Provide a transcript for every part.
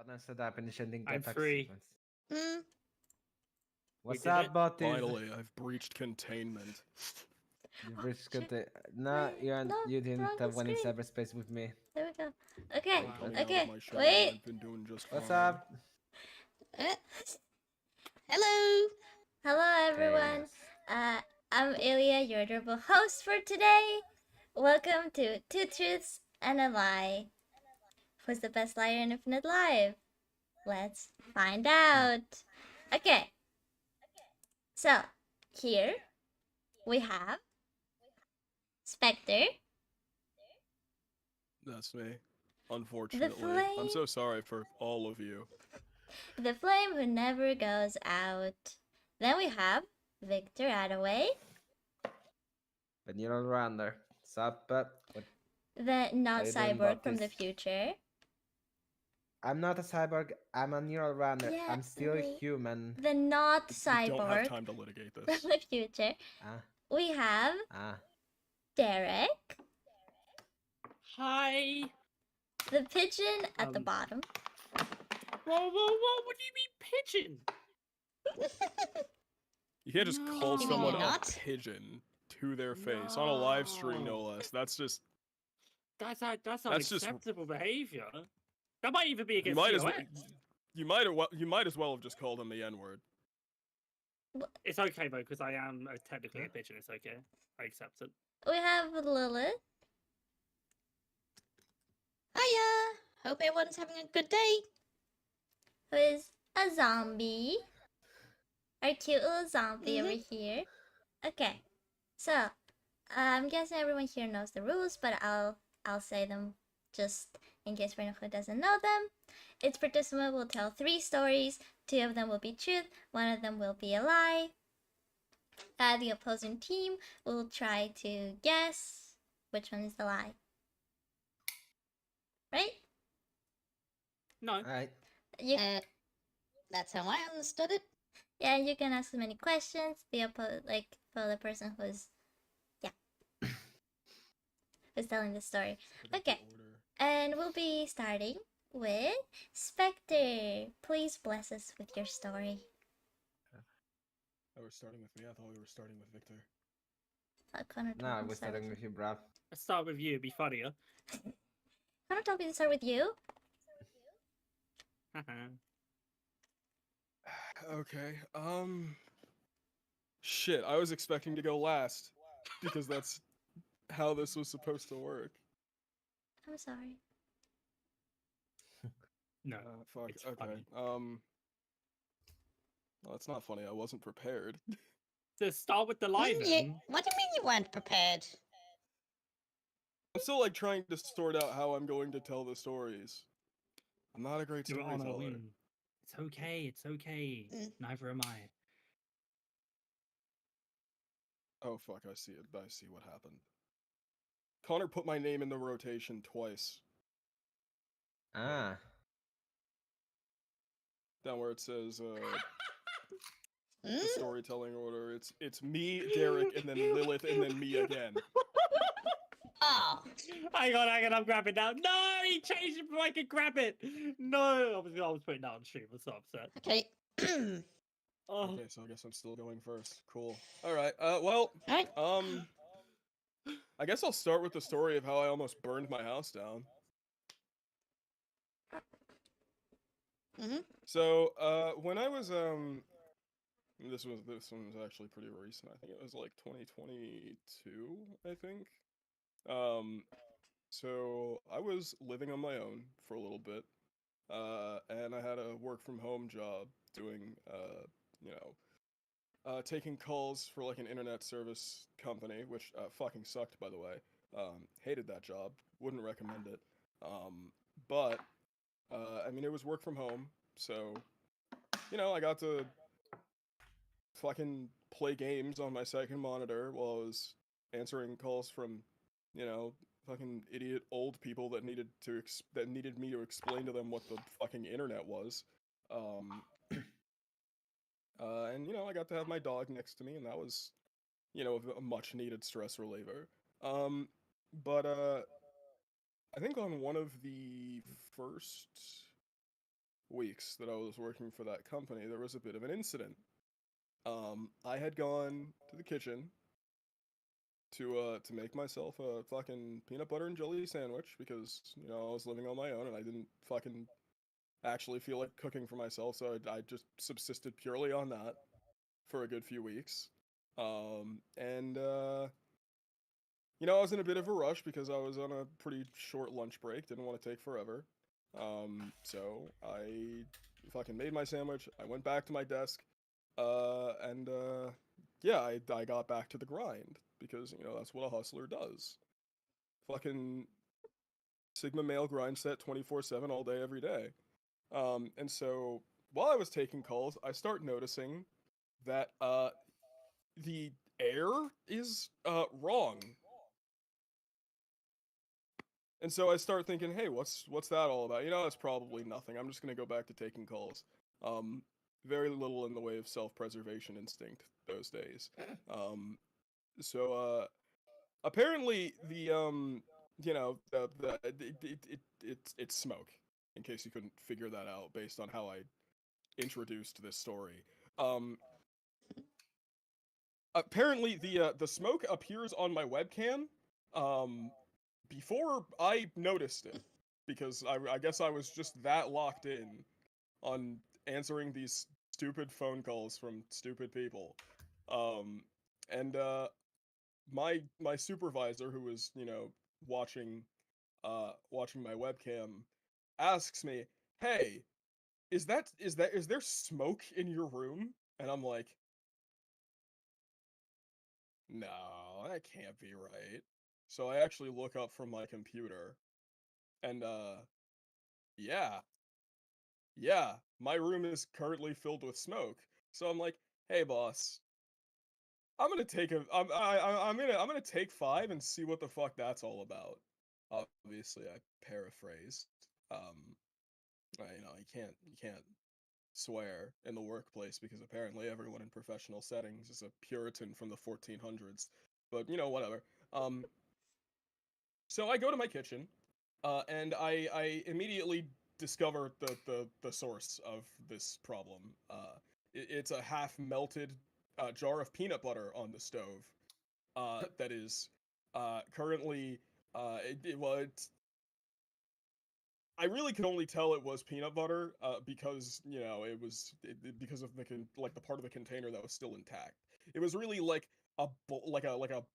nasa definition din I'm kay free. Taxi. Hmm. What's did up, it. Botis? Finally, I've breached containment. You reached content. Wait, no, You didn't wrong have one in screen. cyberspace with me. There we go. Okay. Wow. Coming out Okay. of my shell, Wait. I've been doing just What's fine. up? Hello. Hello, everyone. I'm Ilya, your adorable host for today. Welcome to Two Truths and a Lie. Who's the best liar in Infinite Life? Let's find out. Okay. So, here we have Spectre, That's me. Unfortunately. flame. I'm so sorry for all of you. the flame who never goes out. Then we have Victor Attaway, The neural rounder. What's up? What? the not How you doing, cyborg from the Baptist? future. I'm not a cyborg. I'm a neural rounder. Yeah, I'm still wait. human. The not We don't have cyborg time to litigate from this. the future. Ah, We have ah. Derek, Hi. the pigeon at the Um, bottom. Whoa! What do you mean pigeon? You can't just No. call You mean someone you're a not? pigeon to their face on a live stream, no No. less. That's just. That's That's just- unacceptable behavior. That might even be You against might as TOS. well. You might as well have just called him the N-word. It's okay though, because I am technically a pigeon. It's okay. I accept it. We have Lilith, Hiya! Hope everyone's having a good day. who is a zombie. Our cute little zombie over here. Okay, so I'm guessing everyone here knows the rules, but I'll say them just in case for anyone who doesn't know them. Each participant will tell 3 stories. 2 of them will be truth. 1 of them will be a lie. The opposing team will try to guess which one is the lie. Right? No. Alright. You That's how I understood it. Yeah, you can ask as many questions. Like for the person who's who's telling the story. Okay. And we'll be starting with Spectre. Please bless us with your story. Oh, we're starting with me. I thought we were starting with Victor. Connor No, told me we're to start starting with with you, bruv. Let's start with you. It'd be funnier. Connor told me to start with you. Okay. Shit, I was expecting to go last because that's how this was supposed to work. I'm sorry. No. Fuck. It's Okay. funny. Well, it's not funny. I wasn't prepared. So start with the lie What do then. you mean you weren't prepared? I'm still like trying to sort out how I'm going to tell the stories. I'm not a great You're on a storyteller. win. It's okay. It's okay. Neither am I. Oh fuck! I see it. I see what happened. Connor put my name in the rotation twice. Ah. Down where it says the Hmm? storytelling order. It's me, Derek, and then Lilith, and then me again. Oh, Hang on, I'm grabbing now. No, he changed it before I could grab it. No, I was putting that on stream. I'm so upset. okay. Oh, Okay, so I guess I'm still going first. Cool. All right. Well, Alright. I guess I'll start with the story of how I almost burned my house down. So, when I was this one was actually pretty recent. I think it was like 2022, I think. So I was living on my own for a little bit. And I had a work from home job doing you know, taking calls for like an internet service company, which fucking sucked, by the way. Hated that job. Wouldn't recommend it. But I mean, it was work from home, so you know, I got to fucking play games on my second monitor while I was answering calls from, you know, fucking idiot old people that needed me to explain to them what the fucking internet was. And you know, I got to have my dog next to me, and that was, you know, a much needed stress reliever. But I think on one of the first weeks that I was working for that company, there was a bit of an incident. I had gone to the kitchen to make myself a fucking peanut butter and jelly sandwich because, you know, I was living on my own and I didn't fucking actually feel like cooking for myself, so I just subsisted purely on that for a good few weeks. And you know, I was in a bit of a rush because I was on a pretty short lunch break, didn't want to take forever. So I fucking made my sandwich, I went back to my desk, and yeah, I got back to the grind because, you know, that's what a hustler does. Fucking Sigma male grind set 24/7 all day, every day. And so while I was taking calls, I start noticing that the air is wrong. And so I start thinking, hey, what's that all about? You know, it's probably nothing. I'm just gonna go back to taking calls. Very little in the way of self-preservation instinct those days. So apparently the you know, it's smoke. In case you couldn't figure that out based on how I introduced this story. Apparently the smoke appears on my webcam before I noticed it, because I guess I was just that locked in on answering these stupid phone calls from stupid people. And my supervisor, who was, you know, watching my webcam, asks me, "Hey, is there smoke in your room?" And I'm like, "No, that can't be right." So I actually look up from my computer, and yeah, my room is currently filled with smoke. So I'm like, "Hey, boss, I'm gonna take I'm gonna take 5 and see what the fuck that's all about." Obviously, I paraphrased. You know, you can't swear in the workplace because apparently everyone in professional settings is a Puritan from the 1400s. But you know, whatever. So I go to my kitchen, and I immediately discover the source of this problem. It's a half melted jar of peanut butter on the stove. That is currently well, I really could only tell it was peanut butter because, you know, because of the part of the container that was still intact. It was really like a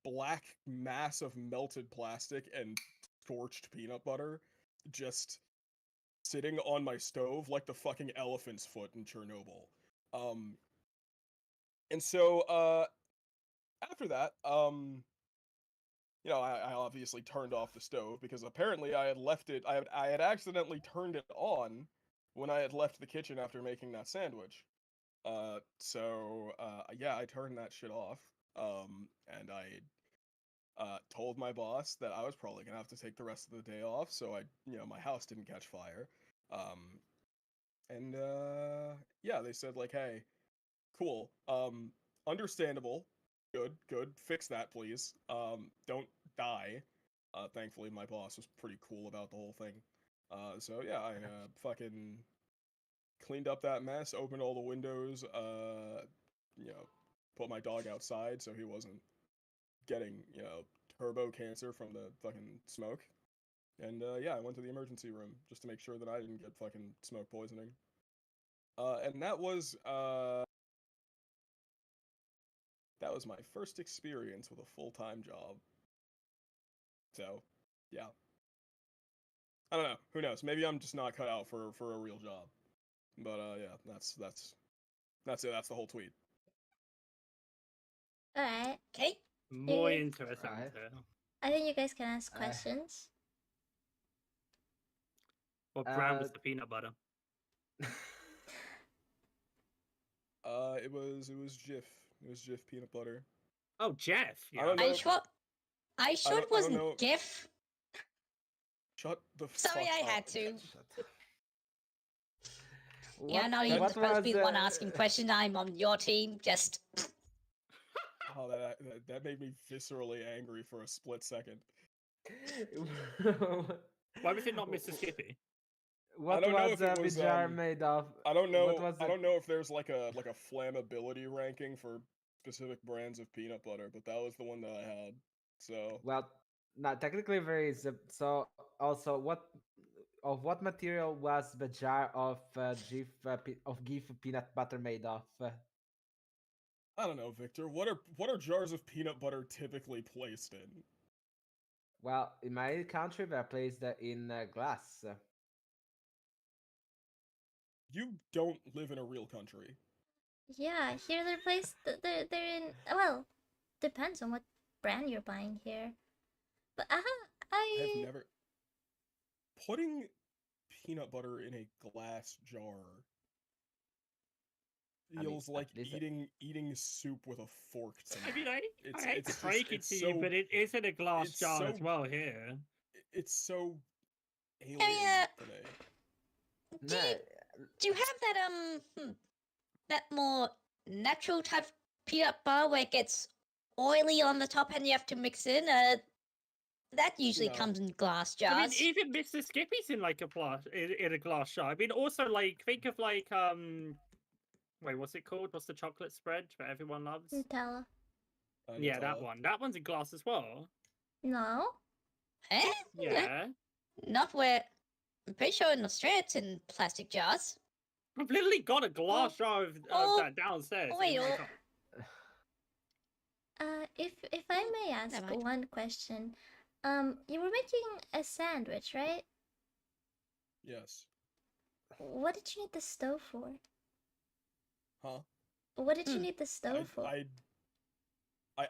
black mass of melted plastic and scorched peanut butter just sitting on my stove like the fucking elephant's foot in Chernobyl. And so after that, you know, I obviously turned off the stove because apparently I had left it. I had accidentally turned it on when I had left the kitchen after making that sandwich. So yeah, I turned that shit off. And I told my boss that I was probably gonna have to take the rest of the day off, so you know, my house didn't catch fire. And yeah, they said like, hey, cool. Understandable. Good. Fix that, please. Don't die. Thankfully, my boss was pretty cool about the whole thing. So yeah, I fucking cleaned up that mess, opened all the windows, you know, put my dog outside so he wasn't getting, you know, turbo cancer from the fucking smoke. And yeah, I went to the emergency room just to make sure that I didn't get fucking smoke poisoning. And that was my first experience with a full-time job. So, yeah. I don't know. Who knows? Maybe I'm just not cut out for a real job. But yeah, that's it. That's the whole tweet. Alright. Okay. More Yeah. interesting. Right. I think you guys can ask Uh, questions. What brand was Uh, the peanut butter? It was Jif. It was Jif peanut butter. Oh, Jeff. I Yeah. don't Are you know. sure? Are you sure it I don't wasn't know. GIF? Shut the Sorry, fuck I up. had to. Yeah, I know you're what supposed to be the one was, asking questions. I'm on your team. Just Oh, that made me viscerally angry for a split second. Why was it not Mr. Skippy? What don't know was if it was, Vijar made of? I don't What know. was I it? don't know if there's like a flammability ranking for specific brands of peanut butter, but that was the one that I had. So Well, no, technically there is. So also, what material was the jar of GIF peanut butter made of? I don't know, Victor. What are jars of peanut butter typically placed in? Well, in my country, they're placed in glass. You don't live in a real country. Yeah, here they're placed. They're in. Well, depends on what brand you're buying here. But I've I never putting peanut butter in a glass jar I mean, feels like at least eating soup with a fork to I me. mean, I hate It's to break it it's to you, so but it is in a glass it's jar so as well here. it's so Oh alien yeah. to me. Do no, you do you have that that more natural type of peanut butter where it gets oily on the top and you have to mix in? That usually No. comes in glass I mean, jars. even Mr. Skippy's in like a in a glass jar. I mean, also like think of like wait, what's it called? What's the chocolate spread that everyone loves? Nutella. Yeah, that Nutella. one. That one's in glass as well. No. Eh? Yeah. Not where. I'm pretty sure in Australia it's in plastic jars. I've literally got a glass jar of oh, that downstairs. wait, in my oh. top. If I may ask Never mind. one question, you were making a sandwich, right? Yes. What did you need the stove for? Huh? What did you Hmm. need the stove for? I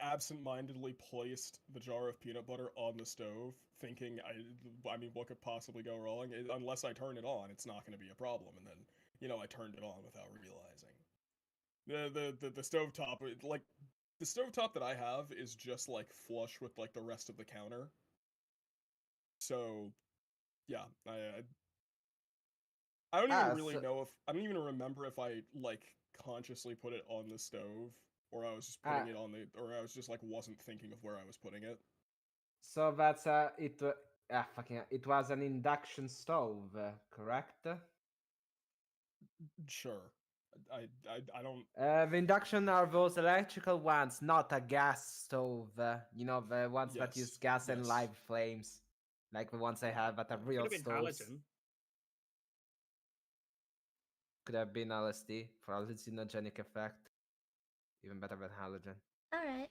absent-mindedly placed the jar of peanut butter on the stove, thinking I mean, what could possibly go wrong? Unless I turn it on, it's not going to be a problem. And then, I turned it on without realizing. The stovetop, like the stovetop that I have is just like flush with like the rest of the counter. So, yeah, I don't even really so, know if I don't even remember if I like consciously put it on the stove or I was just putting it on the or I was just like wasn't thinking of where I was putting it. so that's it was an induction stove, correct? Sure. I don't The induction are those electrical ones, not a gas stove. The ones that yes. use gas and Yes. live flames, like the ones I have at the Could real have been stoves. halogen. Could have been LSD for hallucinogenic effect. Even better than halogen. All right.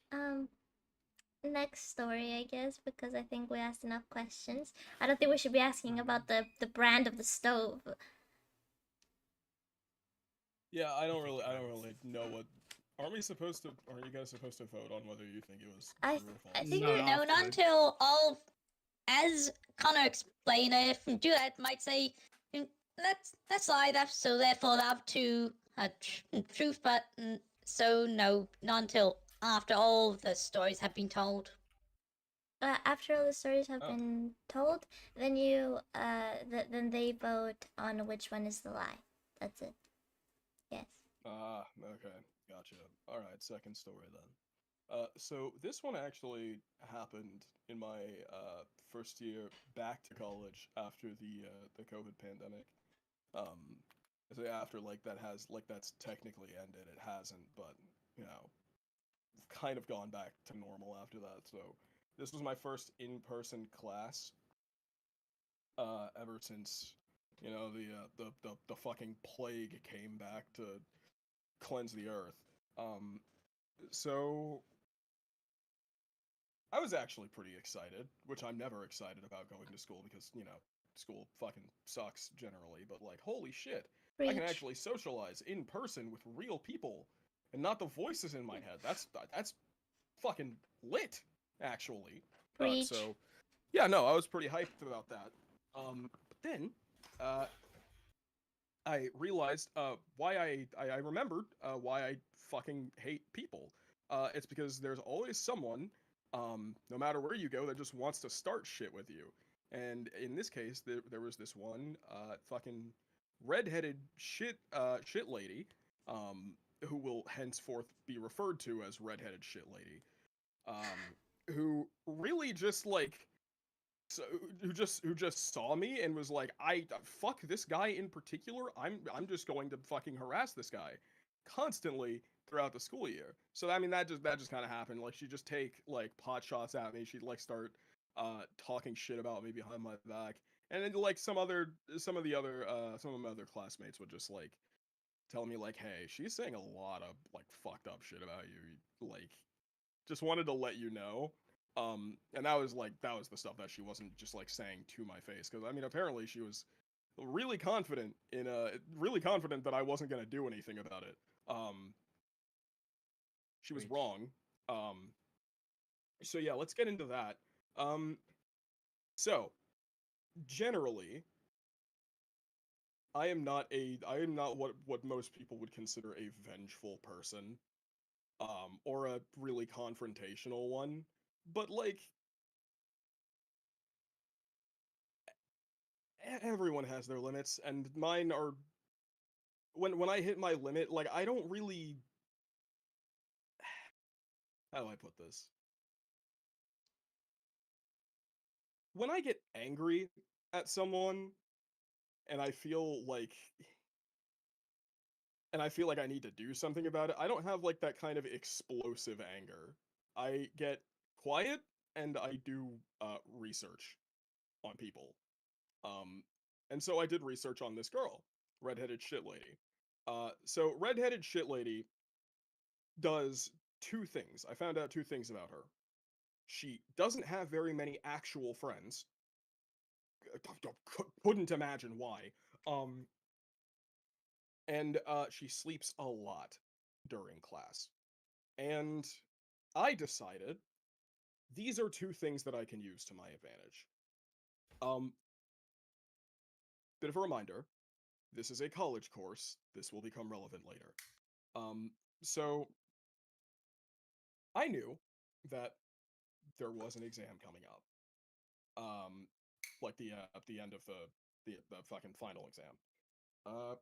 Next story, I guess, because I think we asked enough questions. I don't think we should be asking about the brand of the stove. Yeah, I don't really know what aren't you guys supposed to vote on whether you think it was I true or I false? think No. we're No, not afterwards. until all, as Connor explained, if you do that, might say that's lie. That's so therefore up to truth, but so no, not until after all the stories have been told. after all the stories have Oh. been told, then then they vote on which one is the lie. That's it. Yes. Ah, okay, gotcha. All right, second story then. So this one actually happened in my first year back to college after the COVID pandemic. So after like that's technically ended. It hasn't, but you know, kind of gone back to normal after that. So this was my first in-person class ever since the fucking plague came back to cleanse the earth. So I was actually pretty excited, which I'm never excited about going to school because, school fucking sucks generally, but like, holy shit, I can Preach. actually socialize in person with real people and not the voices in my head. That's fucking lit, actually. Preach. So yeah, no, I was pretty hyped about that. But then, I realized why I remembered why I fucking hate people. It's because there's always someone, no matter where you go, that just wants to start shit with you. And in this case, there was this one fucking redheaded shit lady, who will henceforth be referred to as redheaded shit lady, who really just like so who just saw me and was like, I fuck this guy in particular. I'm just going to fucking harass this guy constantly throughout the school year. So I mean that just kind of happened. Like she'd just take like pot shots at me. She'd like start talking shit about me behind my back. And then like some of my other classmates would just like tell me like, "Hey, she's saying a lot of like fucked up shit about you." Like just wanted to let you know. And that was the stuff that she wasn't just like saying to my face, because I mean apparently she was really confident that I wasn't gonna do anything about it. She was Preach. wrong. Um, so yeah, let's get into that. Um, so generally, I am not what most people would consider a vengeful person, or a really confrontational one. But like everyone has their limits, and mine are when I hit my limit, like I don't really how do I put this? When I get angry at someone and I feel like I need to do something about it, I don't have like that kind of explosive anger. I get quiet and I do research on people. Um, and so I did research on this girl, redheaded shit lady. So redheaded shit lady does two things. I found out two things about her. She doesn't have very many actual friends. Couldn't imagine why. Um, and she sleeps a lot during class. And I decided these are two things that I can use to my advantage. Um, bit of a reminder, this is a college course. This will become relevant later. Um, so I knew that there was an exam coming up. Like the end of the fucking final exam. Uh,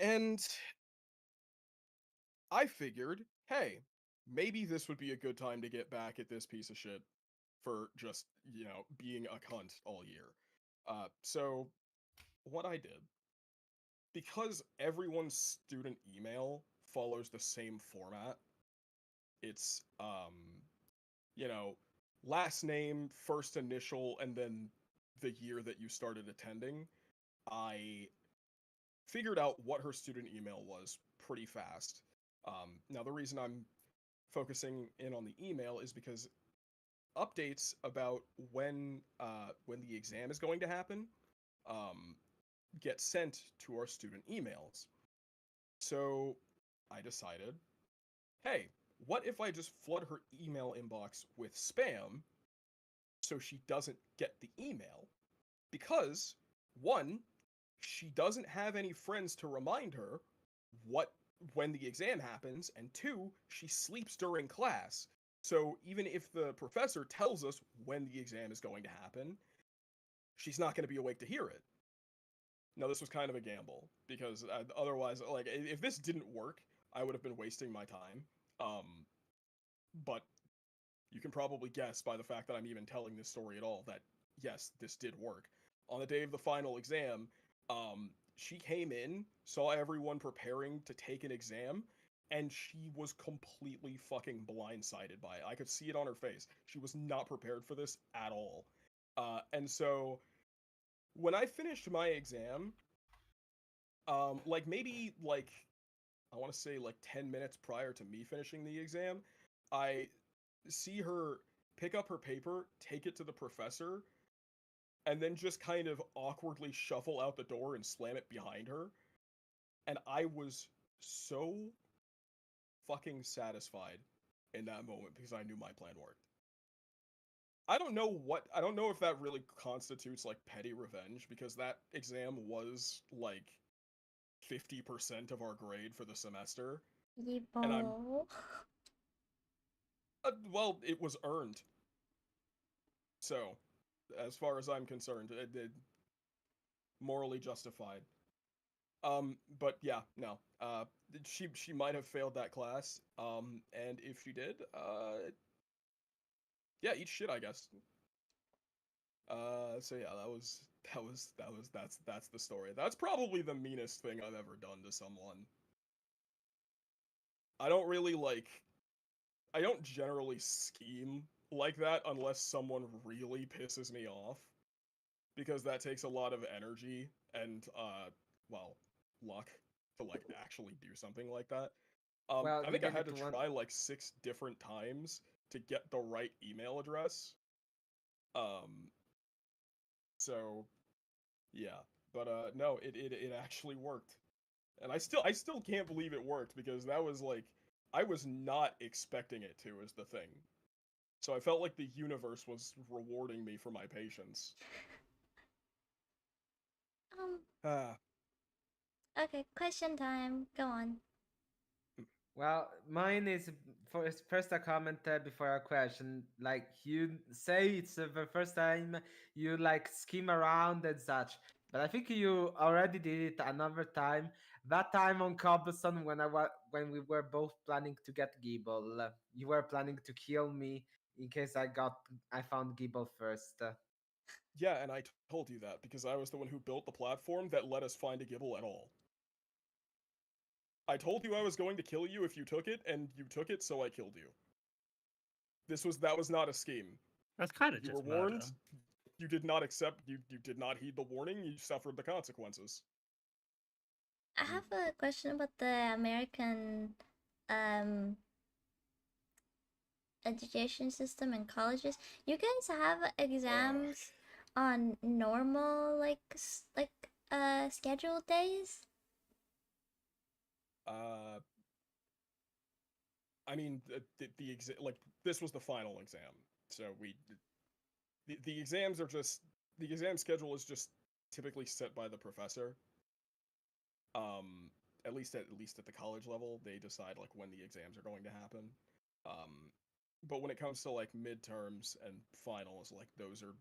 and I figured, hey, maybe this would be a good time to get back at this piece of shit for just, being a cunt all year. So what I did, because everyone's student email follows the same format, it's you know, last name, first initial, and then the year that you started attending. I figured out what her student email was pretty fast. Now the reason I'm focusing in on the email is because updates about when the exam is going to happen um, get sent to our student emails. So I decided, hey, what if I just flood her email inbox with spam so she doesn't get the email? Because one, she doesn't have any friends to remind her what when the exam happens, and two, she sleeps during class. So even if the professor tells us when the exam is going to happen, she's not going to be awake to hear it. Now this was kind of a gamble because otherwise, like if this didn't work, I would have been wasting my time. But you can probably guess by the fact that I'm even telling this story at all that yes, this did work. On the day of the final exam, she came in, saw everyone preparing to take an exam, and she was completely fucking blindsided by it. I could see it on her face. She was not prepared for this at all. And so when I finished my exam, like maybe like I want to say like 10 minutes prior to me finishing the exam, I see her pick up her paper, take it to the professor, and then just kind of awkwardly shuffle out the door and slam it behind her. And I was so fucking satisfied in that moment because I knew my plan worked. I don't know if that really constitutes like petty revenge because that exam was like 50% of our grade for the semester. And Yibo. well, it was earned. So, as far as I'm concerned, it morally justified. But yeah, no. She might have failed that class. And if she did, yeah, eat shit, I guess. So yeah, that's the story. That's probably the meanest thing I've ever done to someone. I don't really like. I don't generally scheme like that unless someone really pisses me off, because that takes a lot of energy and well, luck to like actually do something like that. Well, I you think I did had it to one. try like 6 different times to get the right email address. Um, so yeah, but no, it actually worked, and I still can't believe it worked because that was like I was not expecting it to is the thing. So I felt like the universe was rewarding me for my patience. Um. Ah, Okay. Question time. Go on. Well, mine is first a comment before a question. Like you say, it's the first time you like skim around and such. But I think you already did it another time. That time on Cobblestone when we were both planning to get Gibble. You were planning to kill me in case I found Gibble first. yeah, and I told you that because I was the one who built the platform that let us find a Gibble at all. I told you I was going to kill you if you took it, and you took it, so I killed you. That was not a scheme. That's kind of You were just murder. warned. You did not accept. You did not heed the warning. You suffered the consequences. I have a question about the American um education system and colleges. You guys have exams on normal scheduled days? Uh, I mean, the exam, like this was the final exam, so the exams are just the exam schedule is just typically set by the professor. Um, at least at the college level, they decide like when the exams are going to happen. Um, but when it comes to like midterms and finals, like those are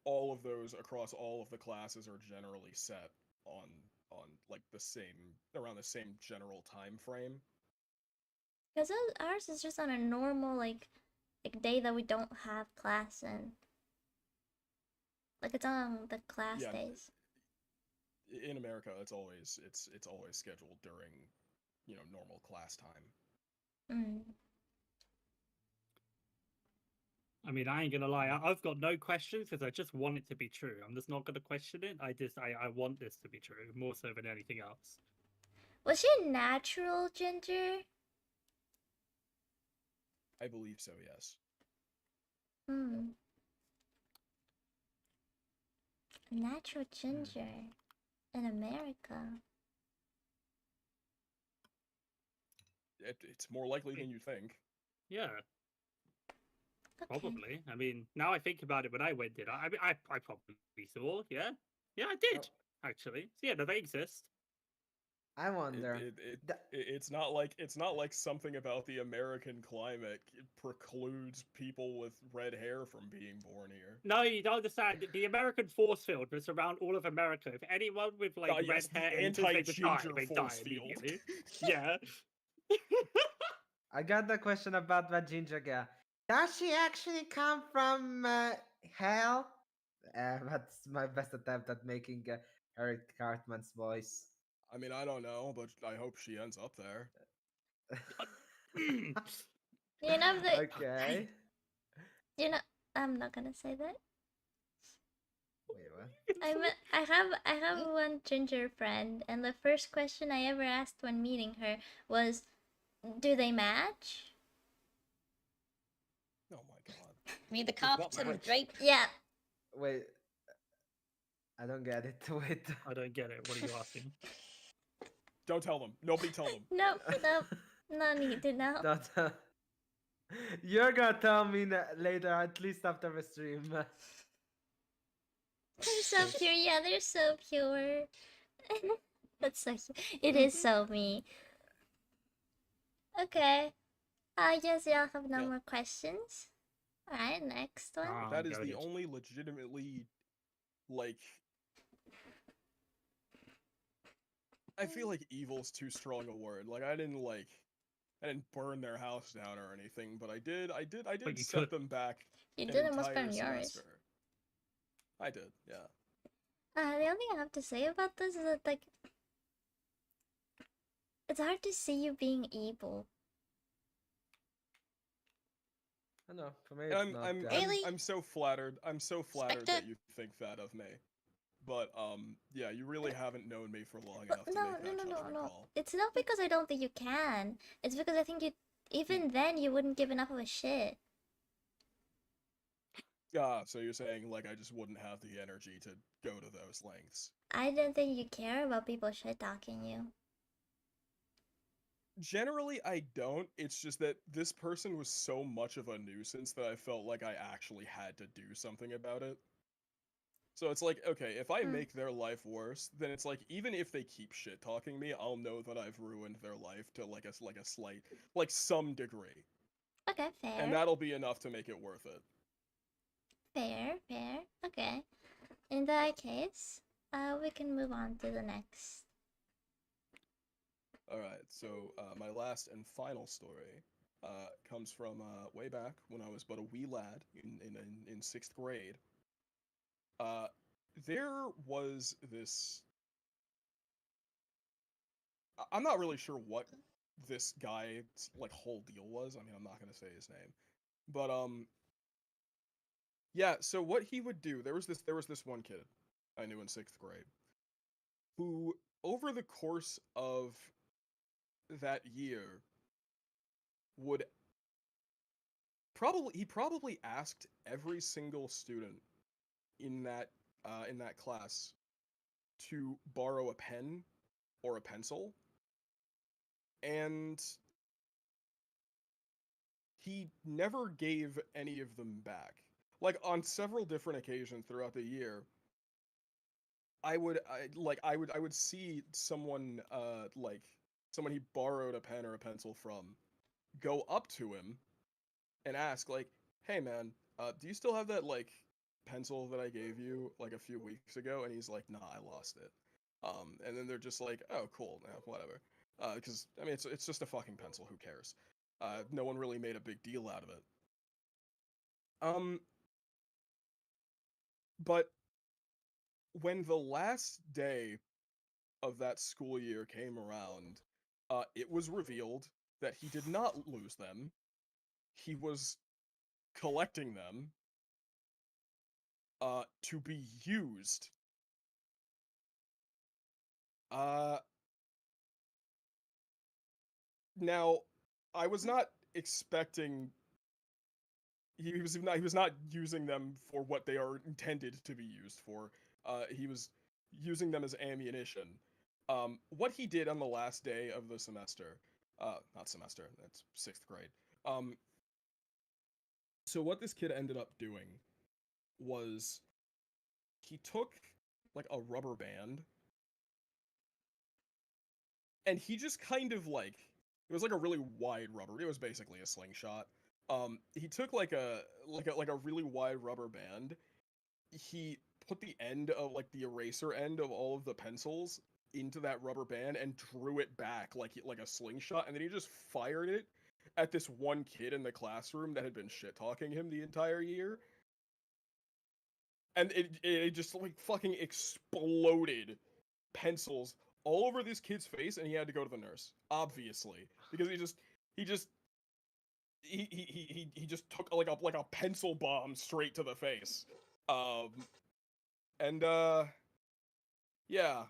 all of those across all of the classes are generally set on on like the same around the same general time frame. Because ours is just on a normal day that we don't have class in. Like it's on the class Yeah, days. in America, it's always scheduled during normal class time. Mm. I mean, I ain't gonna lie. I've got no questions because I just want it to be true. I'm just not gonna question it. I want this to be true more so than anything else. Was she a natural ginger? I believe so. Yes. Hmm. A natural ginger in America. It's more likely than you think. Yeah, Okay. probably. I mean, now I think about it, when I went in, I mean, I probably saw. Yeah, yeah, I did actually. So yeah, no, they exist. I It, wonder. it, it, Th- it's not like something about the American climate precludes people with red hair from being born here. No, you don't understand. The American force field was around all of America. If anyone with like red Yes, hair the enters, they just die. anti-ginger They force die field. immediately. Yeah. I got the question about that ginger girl. Does she actually come from hell? That's my best attempt at making Eric Cartman's voice. I mean, I don't know, but I hope she ends up there. You know the Okay. you know I'm not gonna say that. Wait, what? I have one ginger friend, and the first question I ever asked when meeting her was, "Do they match?" Oh my god. I mean, the Does not carpet and match. drape. Yeah. Wait, I don't get it. Wait. I don't get it. What are you asking? Don't tell them. Nobody tell them. No, no, no need to know. Don't. You're gonna tell me later, at least after the stream. They're so pure. Yeah, they're so pure. That's so. It is so me. Okay. I guess y'all have no Yeah. more questions. All right, next one. Oh, That is the goated. only legitimately, like, I feel like evil's too strong a word. Like, I didn't burn their house down or anything, but I did But you set could. them back You an did almost entire burn yours. semester. I did, yeah. The only thing I have to say about this is that, like, it's hard to see you being evil. I know. For me, And it's not that. Really? I'm so flattered. I'm so flattered Spectre? that you think that of me. But yeah, you really haven't known me for long enough to No, make no, that no, no, judgment no. call. It's not because I don't think you can. It's because I think you, even then, you wouldn't give enough of a shit. So you're saying like I just wouldn't have the energy to go to those lengths. I don't think you care about people shit talking you. Generally, I don't. It's just that this person was so much of a nuisance that I felt like I actually had to do something about it. So it's like, okay, if I Hmm. make their life worse, then it's like even if they keep shit talking me, I'll know that I've ruined their life to like a slight, like some degree, Okay, and fair. that'll be enough to make it worth it. Fair, fair. Okay. In that case, we can move on to the next. All right, so my last and final story comes from way back when I was but a wee lad in sixth grade. Uh, there was this. I'm not really sure what this guy's like whole deal was. I mean, I'm not gonna say his name, but yeah. So what he would do, there was this one kid I knew in sixth grade who, over the course of that year, would probably asked every single student in that class to borrow a pen or a pencil, and he never gave any of them back. Like on several different occasions throughout the year, I would see someone like someone he borrowed a pen or a pencil from go up to him and ask like, "Hey man, do you still have that like pencil that I gave you like a few weeks ago?" And he's like, "Nah, I lost it." And then they're just like, "Oh, cool, now whatever." Because I mean, it's just a fucking pencil. Who cares? No one really made a big deal out of it. Um, but when the last day of that school year came around, it was revealed that he did not lose them. He was collecting them to be used. Uh, Now, I was not expecting he was not using them for what they are intended to be used for. He was using them as ammunition. What he did on the last day of the semester, not semester, that's sixth grade. Um, so what this kid ended up doing was he took like a rubber band and he just kind of like it was like a really wide rubber. It was basically a slingshot. He took like a really wide rubber band. He put the end of like the eraser end of all of the pencils into that rubber band and drew it back like a slingshot, and then he just fired it at this one kid in the classroom that had been shit talking him the entire year. And it just like fucking exploded pencils all over this kid's face, and he had to go to the nurse, obviously, because he just he just took like a pencil bomb straight to the face. Um and yeah.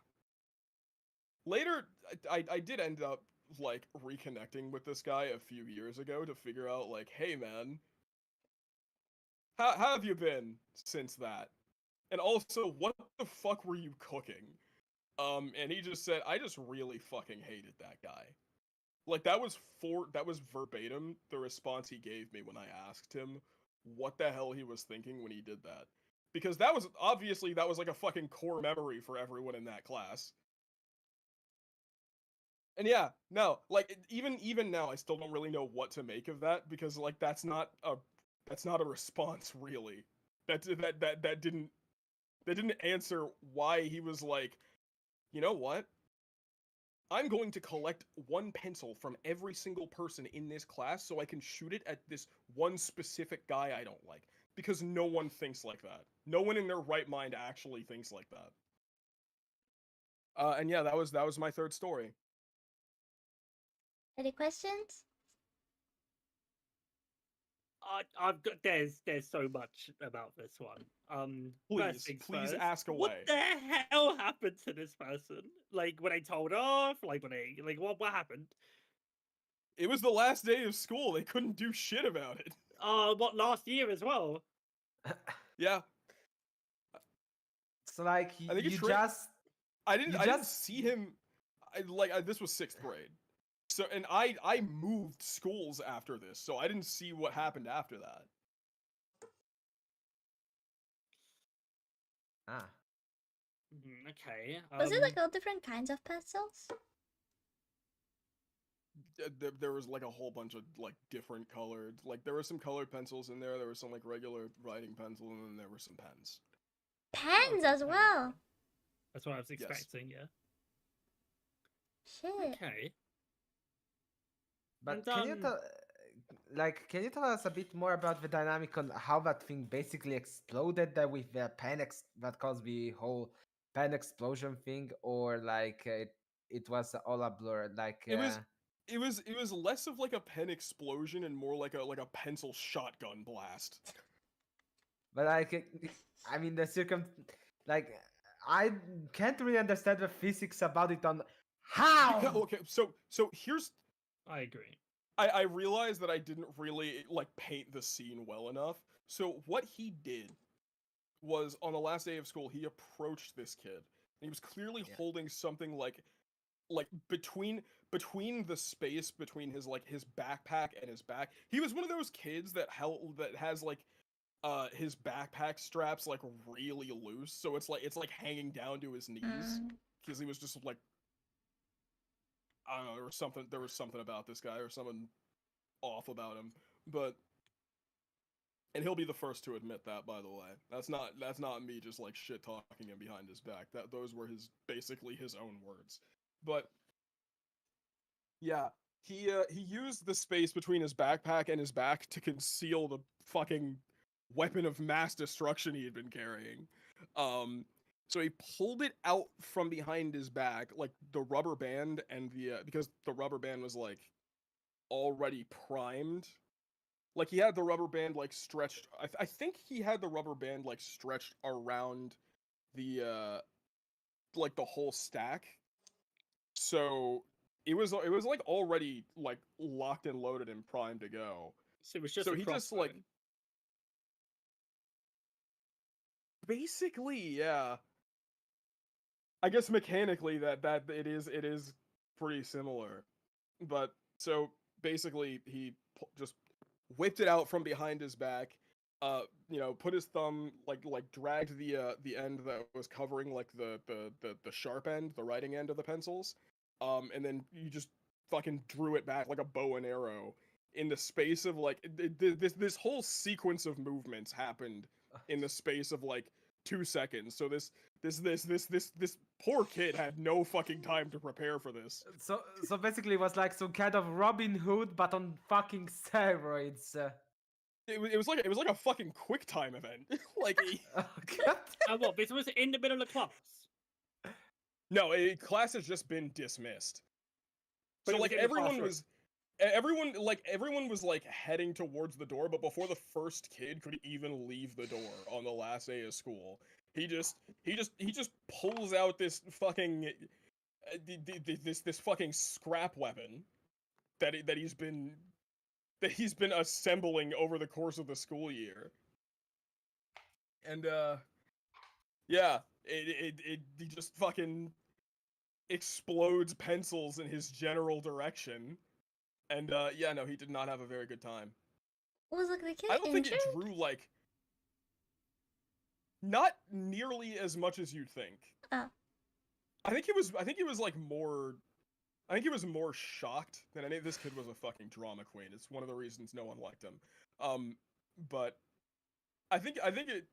Later I did end up like reconnecting with this guy a few years ago to figure out like, hey man, how have you been since that? And also, what the fuck were you cooking? And he just said, I just really fucking hated that guy. Like that was verbatim the response he gave me when I asked him what the hell he was thinking when he did that. Because that was obviously that was like a fucking core memory for everyone in that class. And yeah, no, like even now I still don't really know what to make of that because like that's not a response really. That didn't answer why he was like, "You know what? I'm going to collect one pencil from every single person in this class so I can shoot it at this one specific guy I don't like." because no one thinks like that. No one in their right mind actually thinks like that. And yeah, that was my third story. Any questions? I've got there's so much about this one. First Please, things please first, ask what away. the hell happened to this person? Like when they told off, like when they what happened? It was the last day of school. They couldn't do shit about it. What, last year as well? Yeah, So like I think you it's right. just I didn't just see him. This was 6th grade. So and I moved schools after this, so I didn't see what happened after that. ah. Okay. Was it like all different kinds of pencils? There was like a whole bunch of like different colored, like there were some colored pencils in there. There was some like regular writing pencil, and then there were some pens. Pens as well. That's what I was Yes. expecting. Yeah. Shit. Okay. But And, can you tell us a bit more about the dynamic on how that thing basically exploded with the that caused the whole pen explosion thing, or like it was all a blur? Like It was less of like a pen explosion and more like a pencil shotgun blast. but like I mean like I can't really understand the physics about it on how. Okay, so here's I agree. I realized that I didn't really like paint the scene well enough. So what he did was on the last day of school, he approached this kid. And he was clearly Yeah. holding something like between the space between his backpack and his back. He was one of those kids that has like his backpack straps like really loose, so it's like hanging down to his knees because he was just like, I don't know, there was something about this guy or something off about him. But and he'll be the first to admit that, by the way. That's not me just like shit talking him behind his back. Those were basically his own words. But yeah, he used the space between his backpack and his back to conceal the fucking weapon of mass destruction he had been carrying. So he pulled it out from behind his back, like the rubber band and because the rubber band was like already primed. Like he had the rubber band like stretched. I think he had the rubber band like stretched around the like the whole stack. So it was like already like locked and loaded and primed to go. So it was just So a he just like crossbone. basically, yeah. I guess mechanically that it is pretty similar. But so basically he just whipped it out from behind his back, put his thumb like dragged the end that was covering like the sharp end, the writing end of the pencils, and then you just fucking drew it back like a bow and arrow in the space of like this whole sequence of movements happened in the space of like 2 seconds. So this poor kid had no fucking time to prepare for this. So basically it was like some kind of Robin Hood but on fucking steroids. It was like a fucking quick time event. Like Oh, God. What? This was in the middle of class. no, class has just been dismissed. But So it was like in the classroom. everyone was like heading towards the door, but before the first kid could even leave the door on the last day of school, he just pulls out this fucking this fucking scrap weapon that he's been assembling over the course of the school year. And yeah, he just fucking explodes pencils in his general direction. And yeah, no, he did not have a very good time. Was like the kid I don't injured? think it drew like not nearly as much as you'd think. Oh. I think he was like more I think he was more shocked than any. This kid was a fucking drama queen. It's one of the reasons no one liked him. But I think it.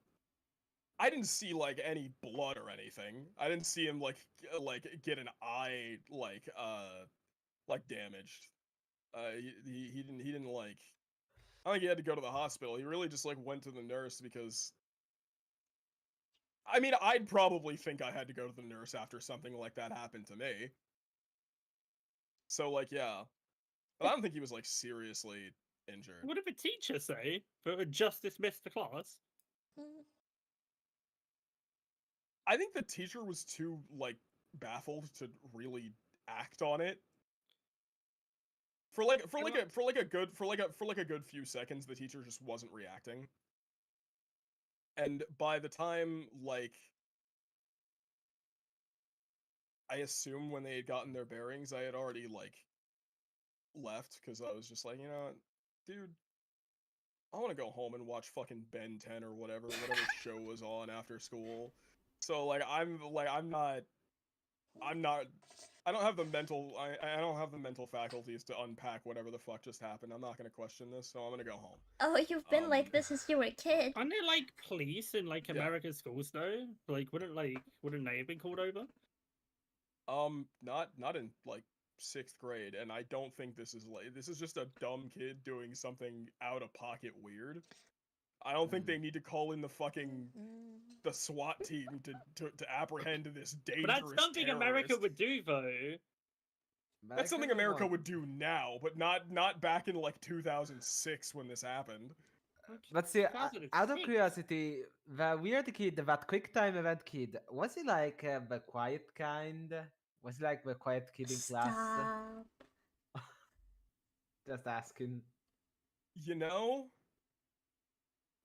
I didn't see like any blood or anything. I didn't see him like get an eye like damaged. He didn't like. I don't think he had to go to the hospital. He really just like went to the nurse because I mean, I'd probably think I had to go to the nurse after something like that happened to me. So like, yeah. But I don't think he was like seriously injured. What did the teacher say? That had just dismissed the class? Mm, I think the teacher was too like baffled to really act on it. For like a good few seconds, the teacher just wasn't reacting. And by the time like I assume when they had gotten their bearings, I had already like left because I was just like, you know, dude, I want to go home and watch fucking Ben 10 or whatever show was on after school. So like I'm not I don't have the mental I don't have the mental faculties to unpack whatever the fuck just happened. I'm not gonna question this, so I'm gonna go home. Oh, you've been like this since you were a kid. Aren't there like police in like Yeah. American schools though? Wouldn't they have been called over? Not in like 6th grade, and I don't think this is just a dumb kid doing something out of pocket weird. I don't think they need to call in the fucking mm. the SWAT team to apprehend this But dangerous that's something America terrorist. would do though. But I That's something kinda America want- would do now, but not back in like 2006 when this happened. But see, out of 2006. curiosity, the weird kid, that quick time event kid, was he like the quiet kind? Was he like the quiet kid in class? Stop. Just asking. You know,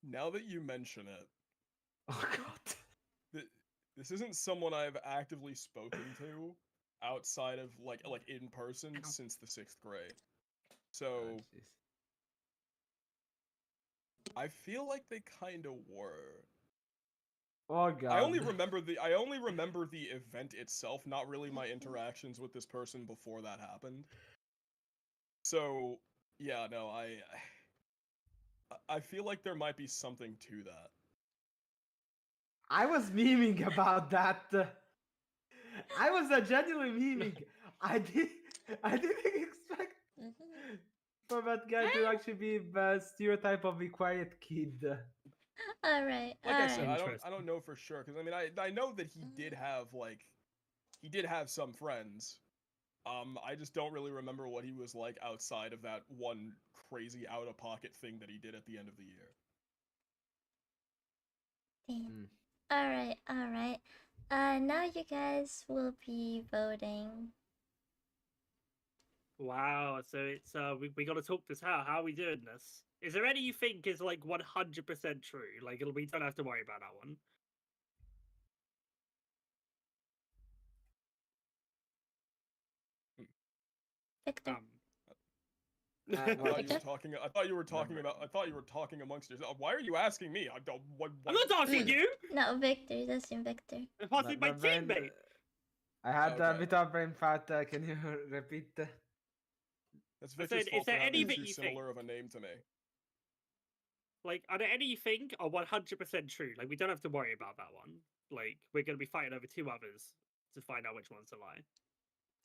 now that you mention it, Oh god. this isn't someone I've actively spoken to outside of like in person since the 6th grade. So Oh, jeez. I feel like they kind of were. Oh god. I only remember the event itself, not really my interactions with this person before that happened. So, yeah, no, I feel like there might be something to that. I was memeing about that. I was genuinely memeing. I didn't expect Mhm. for that guy to actually be the stereotype of the quiet kid. Alright, Like I said, alright. I don't know for sure because I mean I know that he did have some friends. I just don't really remember what he was like outside of that one crazy out of pocket thing that he did at the end of the year. Damn. Alright. Now you guys will be voting. Wow, so it's we gotta talk this out. How are we doing this? Is there any you think is like 100% true? Like we don't have to worry about that one. Victor. I thought you were Victor? talking. I thought you were talking about. I thought you were talking amongst yourselves. Why are you asking me? I don't. What? I'm not asking Mm. you. No, Victor. That's in Victor. I'm asking my brain- teammate. I had a Okay. bit of brain fart. Can you repeat? That's I Victor's said, fault is there for having any that too you similar of a name to me. Like, are there any you think are 100% true? Like, we don't have to worry about that one. Like, we're gonna be fighting over 2 others to find out which one's a lie.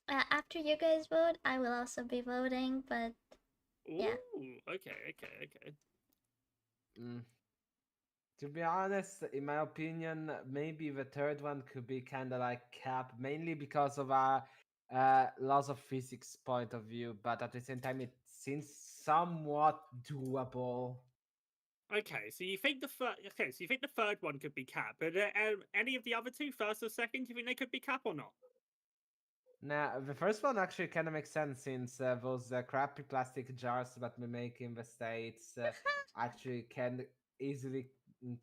After you guys vote, I will also be voting, but Ooh, Yeah. okay. Mm. To be honest, in my opinion, maybe the third one could be kind of like Cap, mainly because of a laws of physics point of view, but at the same time, it seems somewhat doable. Okay, so you think the third one could be Cap, but any of the other two, first or second, do you think they could be Cap or not? Now, the first one actually kind of makes sense since those crappy plastic jars that we make in the States actually can easily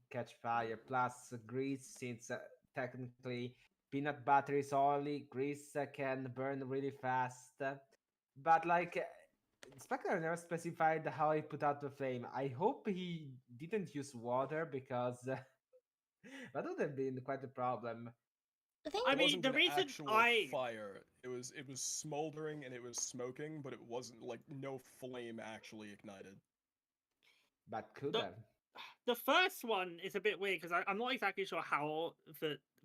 catch fire. Plus, grease, since technically peanut butter is oily, grease can burn really fast. But, like, Spectre never specified how he put out the flame. I hope he didn't use water because that would have been quite a problem. I think I It mean, wasn't the an reason actual I- fire. It was smoldering and it was smoking, but it wasn't like no flame actually ignited. But could The- have. The first one is a bit weird because I'm not exactly sure how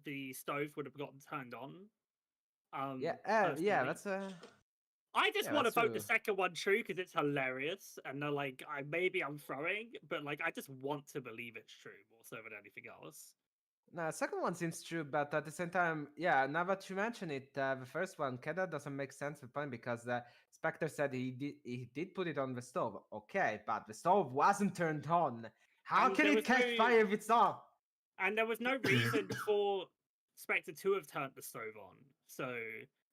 the stove would have gotten turned on. Yeah, personally. that's I just Yeah, want to that's vote the true. second one true because it's hilarious, and they're like, maybe I'm throwing, but like I just want to believe it's true more so than anything else. No, second one seems true, but at the same time, yeah. Now that you mention it, the first one kinda doesn't make sense at the point because Spectre said he did put it on the stove. Okay, but the stove wasn't turned on. How And can there it was catch no- fire if it's off? And there was no reason for Spectre to have turned the stove on. So,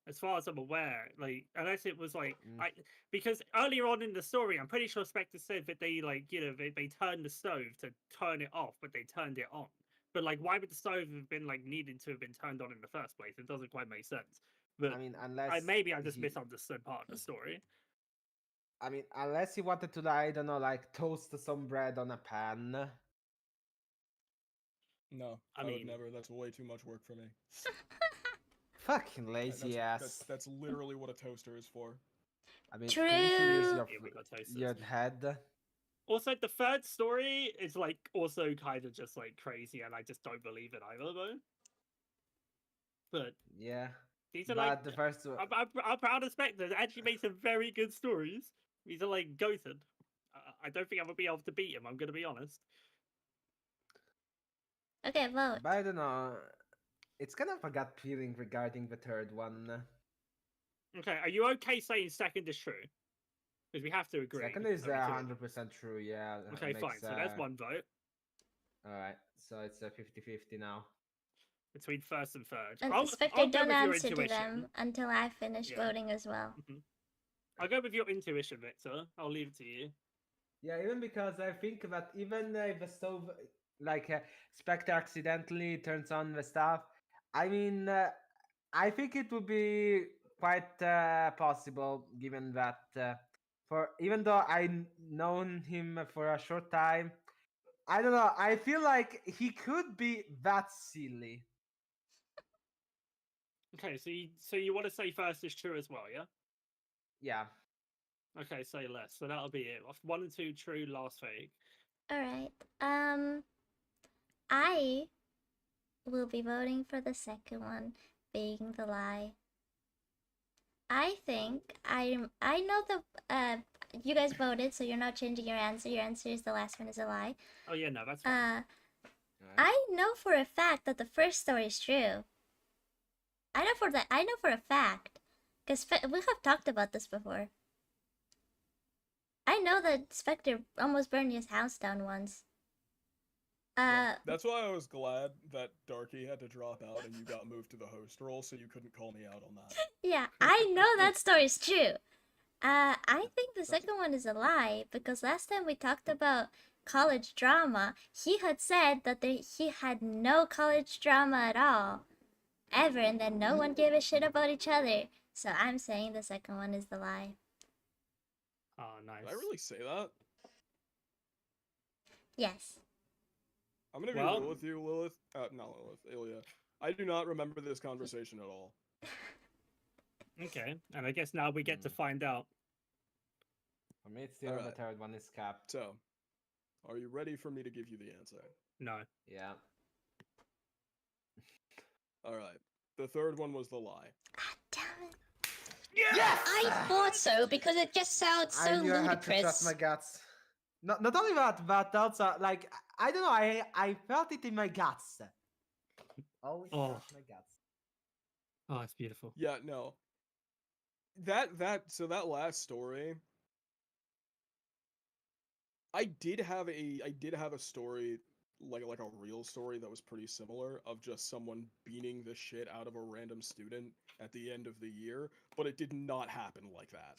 as far as I'm aware, like unless it was like Mm. because earlier on in the story, I'm pretty sure Spectre said that they they turned the stove to turn it off, but they turned it on. But like, why would the stove have been like needed to have been turned on in the first place? It doesn't quite make sense. But I mean, unless maybe I just he, misunderstood part of the story. I mean, unless he wanted to, I don't know, like toast some bread on a pan. No, I I would mean- never. That's way too much work for me. Fucking That- lazy that's, ass. That's literally what a toaster is for. I mean, couldn't you use True. your, Yeah, we got toasters. your head? Also, the third story is like also kind of just like crazy, and I just don't believe it either, though. But Yeah. these are But like the first one, I'm proud of Spectre. They actually made some very good stories. These are like goated. I don't think I would be able to beat him. I'm gonna be honest. Okay, vote. but I don't know. It's kind of a gut feeling regarding the third one. Okay, are you okay saying second is true? Because we have to agree. Second is that we do. 100% true, yeah. Okay, fine. So there's one vote Alright, so it's a 50-50 now. between first and third. And I'll Spectre, go don't with your answer to intuition. them until I finish Yeah. voting as well. I'll go with your intuition, Victor. I'll leave it to you. Yeah, even because I think that even if the stove, like Spectre accidentally turns on the stuff, I mean, I think it would be quite possible given that, for even though known him for a short time, I don't know, I feel like he could be that silly. Okay, so you want to say first is true as well, yeah? Yeah. Okay, say less. So that'll be it. 1 and 2 true, last fake. Alright. I will be voting for the second one, being the lie. I think I know the you guys voted, so you're not changing your answer. Your answer is the last one is a lie. Oh yeah, no, that's fine. Alright. I know for a fact that the first story is true. I know for a fact, because we have talked about this before. I know that Spectre almost burned his house down once. Yeah, that's why I was glad that Darky had to drop out and you got moved to the host role, so you couldn't call me out on that. Yeah, I know that story is true. I think the second one is a lie because last time we talked about college drama, he had said that he had no college drama at all, ever, and that no one gave a shit about each other. So I'm saying the second one is the lie. Oh, nice. Did I really say that? Yes. I'm gonna be Well- real with you, Lilith. Not Lilith, Ilya. I do not remember this conversation at all. Okay, and I guess now we get to find out. For me, it's still the Alright. third one is capped. So, are you ready for me to give you the answer? No. Yeah. Alright. The third one was the lie. Damn it. I thought so because it just sounds so I knew I had to trust ludicrous. my guts. Not only that, but also like I don't know. I felt it in my guts. Always Oh. trust my guts. Oh, it's beautiful. Yeah, no. So that last story, I did have a story like a real story that was pretty similar of just someone beating the shit out of a random student at the end of the year, but it did not happen like that.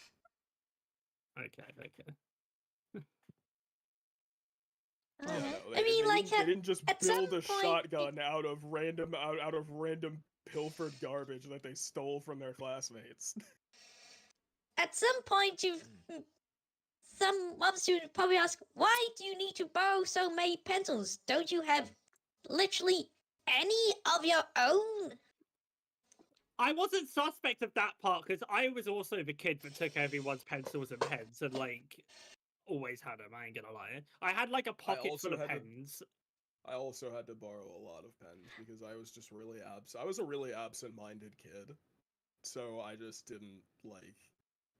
Okay. Yeah, Alright. no, I mean, like, they didn't just at some build a point, shotgun out of random pilfered garbage that they stole from their classmates. At some point, some one student probably ask, "Why do you need to borrow so many pencils? Don't you have literally any of your own?" I wasn't suspect of that part because I was also the kid that took everyone's pencils and pens and like always had them. I ain't gonna lie. I had like a pocket also full of had to- pens. I also had to borrow a lot of pens because I was just really I was a really absent-minded kid. So I just didn't like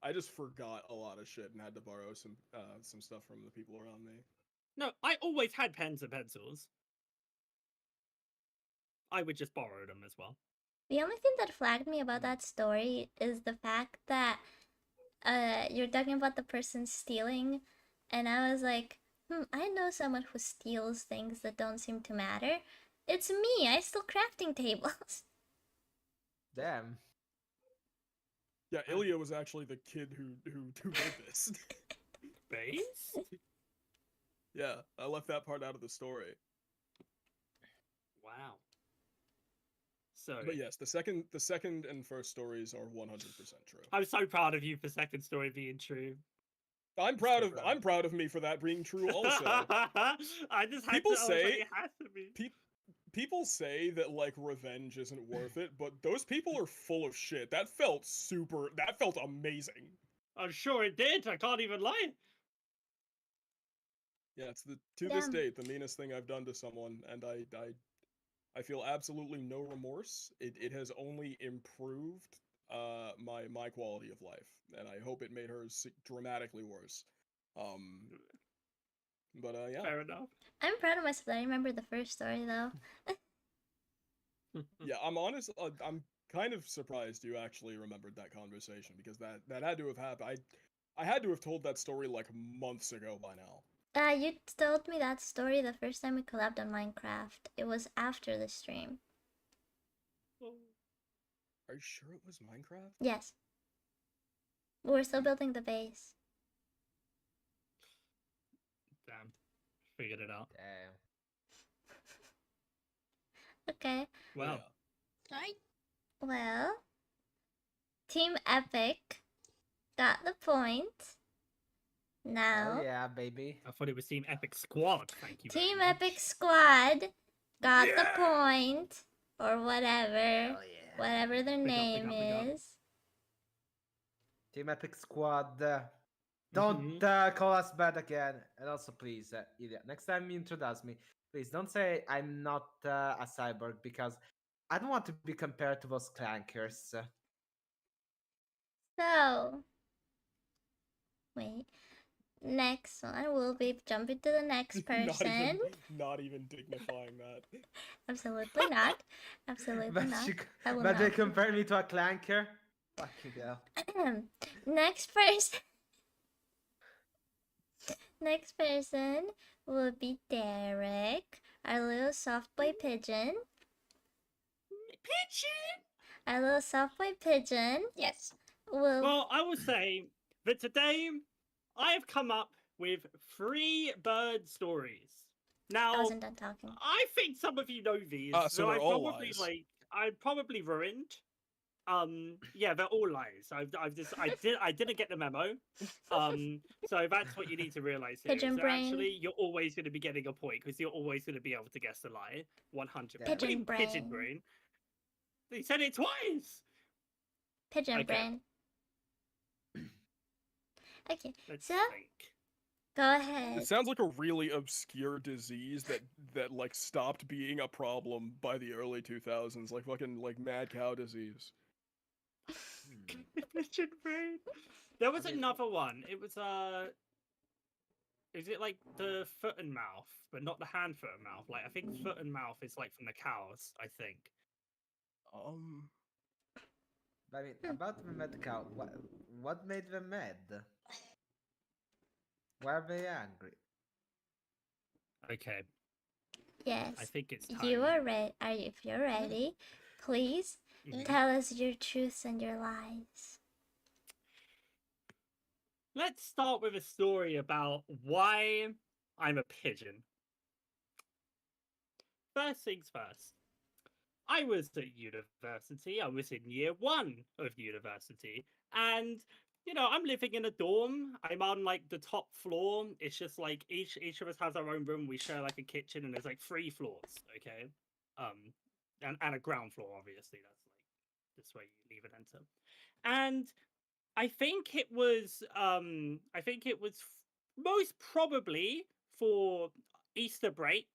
I just forgot a lot of shit and had to borrow some stuff from the people around me. No, I always had pens and pencils. I would just borrow them as well. The only thing that flagged me about that story is the fact that you're talking about the person stealing, and I was like, I know someone who steals things that don't seem to matter. It's me. I steal crafting tables. Damn. Yeah, Ilya was actually the kid who did this. Base? Yeah, I left that part out of the story. Wow. So, But yes, the second and first stories are 100% true. I'm so proud of you for second story being true. I'm proud of me for that being true also. I just had People to. I was say- like, it has to be. People say that like revenge isn't worth it, but those people are full of shit. That felt amazing. I'm sure it did. I can't even lie. Yeah, it's to this Damn. date the meanest thing I've done to someone, and I feel absolutely no remorse. It has only improved my quality of life, and I hope it made hers dramatically worse. But yeah. Fair enough. I'm proud of myself that I remember the first story though. Yeah, I'm honest. I'm kind of surprised you actually remembered that conversation because that had to have happened. I had to have told that story like months ago by now. You told me that story the first time we collabed on Minecraft. It was after the stream. Are you sure it was Minecraft? Yes. We were still building the base. Damn. Figured it out. Damn. Okay. Well, Right? Well, Team Epic got the point. Now, Oh yeah, baby. I thought it was Team Epic Squad. Thank you. very Team much. Epic Squad got the Yeah. point, or whatever, Hell yeah. whatever their Big up, big name up, big up. is. Team Epic Squad. Don't call us bad again. And also, please, Ilya, next time you introduce me, please don't say I'm not a cyborg because I don't want to be compared to those clankers. So, wait. Next one, we'll be jumping to the next person. not even dignifying that. Absolutely not. Absolutely But, not. she, I will but they not. compare me to a clanker? Fucking hell. Next person. Next person will be Derek, our little soft boy pigeon. Pigeon. Our little soft boy pigeon Yes. will. Well, I will say that today I have come up with 3 bird stories. I Now, wasn't done talking. I think some of you know these, So they're all lies. I probably ruined. Yeah, they're all lies. I didn't get the memo. So that's what you need to realize here. Pigeon is that brain. Actually, you're always going to be getting a point because you're always going to be able to guess the lie. 100. Pigeon Pigeon brain. brain. They said it twice. Pigeon Okay. brain. Okay, Let's so think. go ahead. It sounds like a really obscure disease that like stopped being a problem by the early 2000s, like fucking like mad cow disease. Pigeon brain. There was I mean- another one. It was is it like the foot and mouth, but not the hand, foot and mouth? Like I think foot and mouth is like from the cows. I think. I mean, about the mad cow, what made them mad? Why are they angry? Okay, Yes. I think it's time. You are ready. If you're ready, please Mhm. tell us your truths and your lies. Let's start with a story about why I'm a pigeon. First things first. I was at university. I was in year 1 of university. And, you know, I'm living in a dorm. I'm on, like, the top floor. It's just, like, each of us has our own room. We share, like, a kitchen. And there's, like, 3 floors, okay? And a ground floor, obviously. That's, like, this way you leave and enter. And I think it was most probably for Easter break,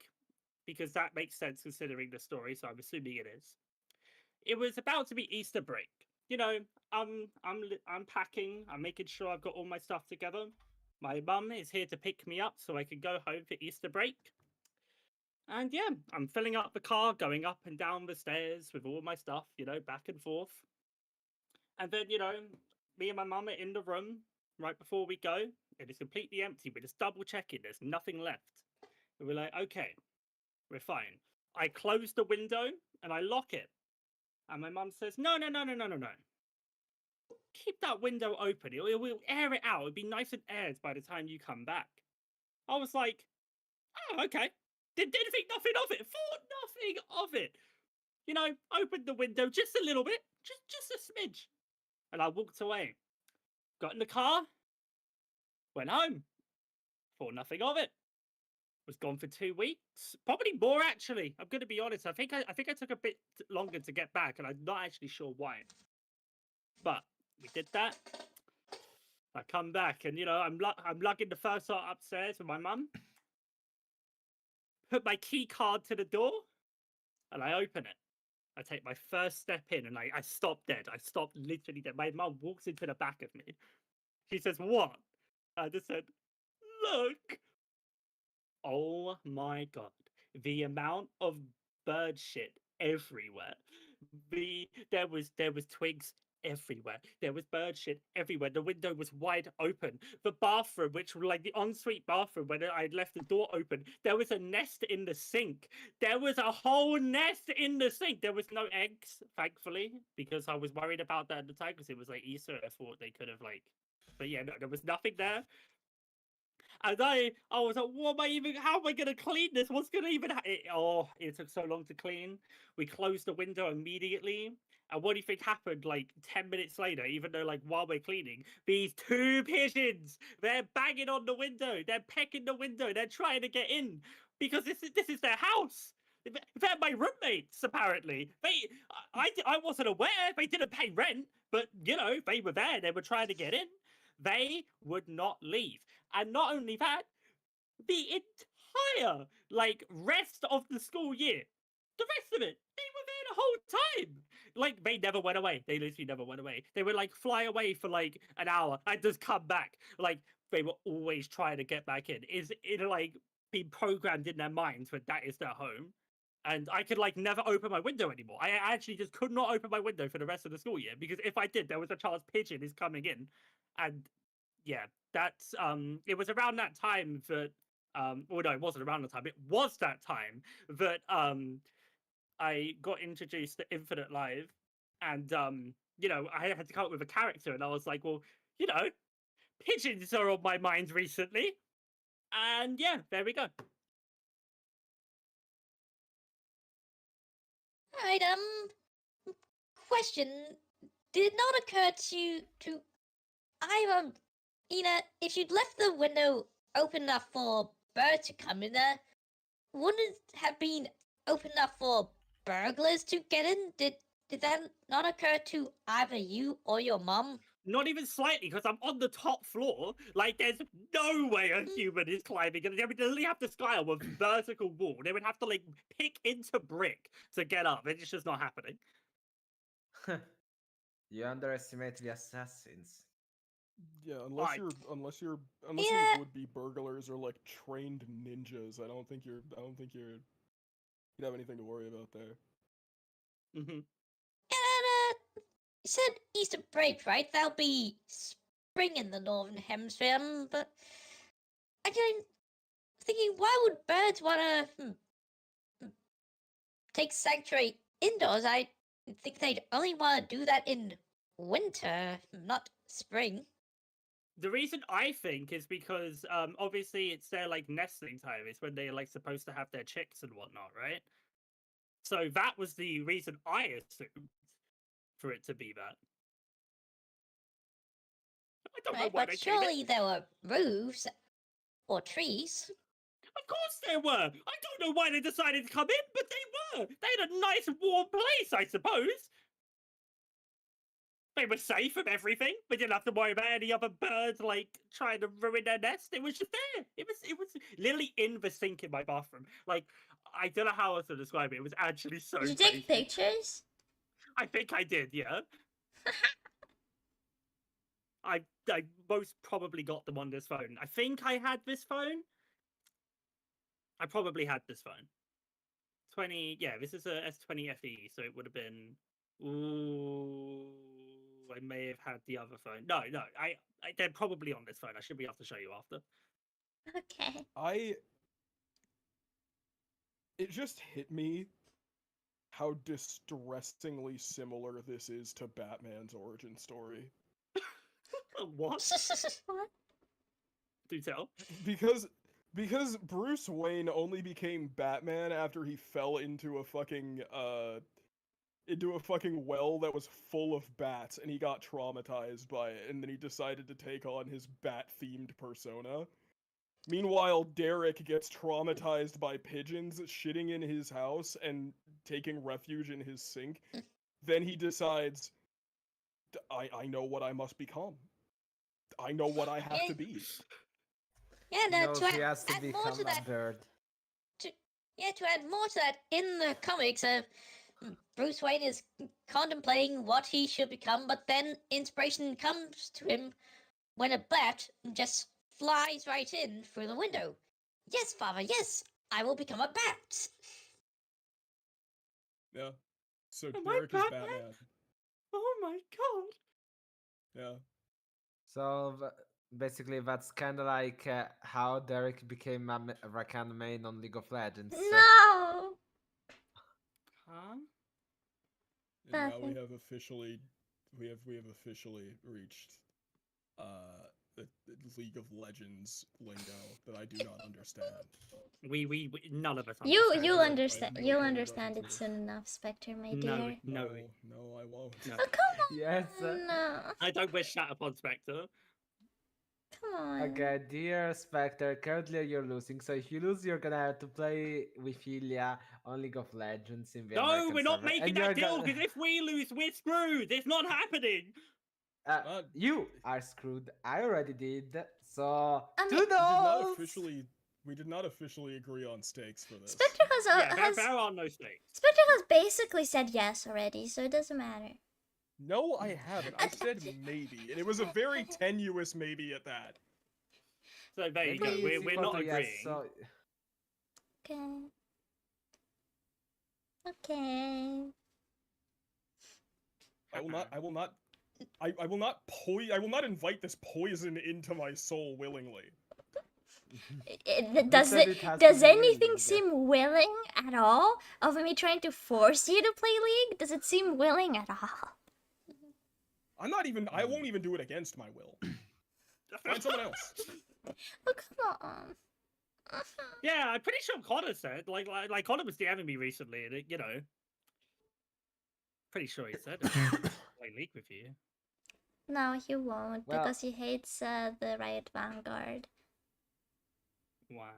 because that makes sense considering the story, so I'm assuming it is. It was about to be Easter break, you know, I'm packing. I'm making sure I've got all my stuff together. My mum is here to pick me up so I can go home for Easter break. And yeah, I'm filling up the car, going up and down the stairs with all my stuff, back and forth. And then, me and my mum are in the room right before we go. It is completely empty. We're just double checking. There's nothing left. And we're like, okay, we're fine. I close the window and I lock it. And my mum says, no. Keep that window open. We'll air it out. It'll be nice and aired by the time you come back. I was like, oh, okay. Didn't think nothing of it. Thought nothing of it. Opened the window just a little bit. Just a smidge. And I walked away. Got in the car. Went home. Thought nothing of it. Was gone for 2 weeks. Probably more, actually. I'm going to be honest. I think I took a bit longer to get back, and I'm not actually sure why. But we did that. I come back, and I'm lugging the first lot upstairs with my mum. Put my key card to the door, and I open it. I take my first step in, and I stop dead. I stop literally dead. My mum walks into the back of me. She says, "What?" I just said, "Look." Oh my god, the amount of bird shit everywhere. There was twigs everywhere. There was bird shit everywhere. The window was wide open. The bathroom, which was like the ensuite bathroom, when I'd left the door open, there was a nest in the sink. There was a whole nest in the sink. There was no eggs, thankfully, because I was worried about that at the time because it was like Easter. I thought they could have but yeah, no, there was nothing there. And I was like, how am I going to clean this? What's going to even it took so long to clean. We closed the window immediately. And what do you think happened 10 minutes later, even though while we're cleaning, these 2 pigeons, they're banging on the window. They're pecking the window. They're trying to get in because this is their house. They're my roommates, apparently. I wasn't aware. They didn't pay rent, but, they were there. They were trying to get in. They would not leave. And not only that, the entire rest of the school year, the rest of it, they were there the whole time. They never went away. They literally never went away. They would fly away for an hour and just come back. They were always trying to get back in. It being programmed in their minds that that is their home. And I could never open my window anymore. I actually just could not open my window for the rest of the school year because if I did, there was a chance pigeon is coming in. And yeah, that's it was around that time that well, no, it wasn't around the time. It was that time that I got introduced to Infinite Live, and I had to come up with a character, and I was like, well, pigeons are on my mind recently, and yeah, there we go. Alright, question. Did it not occur to either, Ina, if you'd left the window open enough for a bird to come in there, wouldn't it have been open enough for burglars to get in? Did that not occur to either you or your mom? Not even slightly, because I'm on the top floor. There's no way a human is climbing. They would literally have to scale a vertical wall. They would have to pick into brick to get up. It's just not happening. You underestimate the assassins. Yeah, unless you would be burglars or trained ninjas, I don't think you'd have anything to worry about there. Mm-hmm. And you said Easter break, right? That'll be spring in the Northern Hemisphere, but I'm thinking, why would birds want to take sanctuary indoors? I think they'd only want to do that in winter, not spring. The reason I think is because obviously it's their nesting time. It's when they're supposed to have their chicks and whatnot, right? So that was the reason I assumed for it to be that. I don't know why But surely there were roofs or trees. Of course there were. I don't know why they decided to come in, but they were. They had a nice warm place, I suppose. They were safe from everything. We didn't have to worry about any other birds trying to ruin their nest. It was just there. It was literally in the sink in my bathroom. I don't know how else to describe it. It was actually so. Did you take pictures? I think I did. Yeah. I most probably got them on this phone. I think I had this phone. I probably had this phone. 20, yeah, this is a S20 FE, so it would have been. Ooh, I may have had the other phone. No, they're probably on this phone. I should be able to show you after. Okay. It just hit me how distressingly similar this is to Batman's origin story. What? What? Do tell. Because Bruce Wayne only became Batman after he fell into a fucking well that was full of bats, and he got traumatized by it, and then he decided to take on his bat-themed persona. Meanwhile, Derek gets traumatized by pigeons shitting in his house and taking refuge in his sink. Then he decides, I know what I must become. I know what I have to be. Yeah, He no, knows to he has to add more become to a that, bird. to add more to that, in the comics, Bruce Wayne is contemplating what he should become, but then inspiration comes to him when a bat just flies right in through the window. Yes, father, yes, I will become a bat. Yeah. So Am I Derek is Batman? Batman. Oh my god. Yeah. So basically, that's kind of like how Derek became a Rakan main on League of Legends. No. Huh? And now Nothing. we have officially reached the League of Legends lingo that I do not understand. We none of us You'll understand. I have understand. no You'll clue what understand it references. soon enough, Spectre, my No, dear. no. I won't. No. Oh, come Yes. on. No. I don't wish that upon Spectre. Come on. Okay, dear Spectre, currently you're losing. So if you lose, you're gonna have to play with Ilya on League of Legends in the No, American we're not server. making And that you're deal gonna... because if we lose, we're screwed. It's not happening. You are screwed. I already did. So I mean- toodles! We did not officially agree on stakes for this. Spectre has Yeah, there are no stakes. Spectre has basically said yes already, so it doesn't matter. No, I haven't. I said maybe, and it was a very tenuous maybe at that. So there you Maybe go. it's We're equal not to yes, agreeing. so Okay. Okay. I will not invite this poison into my soul willingly. Does said it has to does be anything willing. seem willing at all of me trying to force you to play League? Does it seem willing at all? I won't even do it against my will. Find someone else. Oh, come on. Yeah, I'm pretty sure Connor said like Connor was DMing me recently, and it, pretty sure he said it. Play League with you. No, he won't, Well- because he hates the Riot Vanguard. Wow.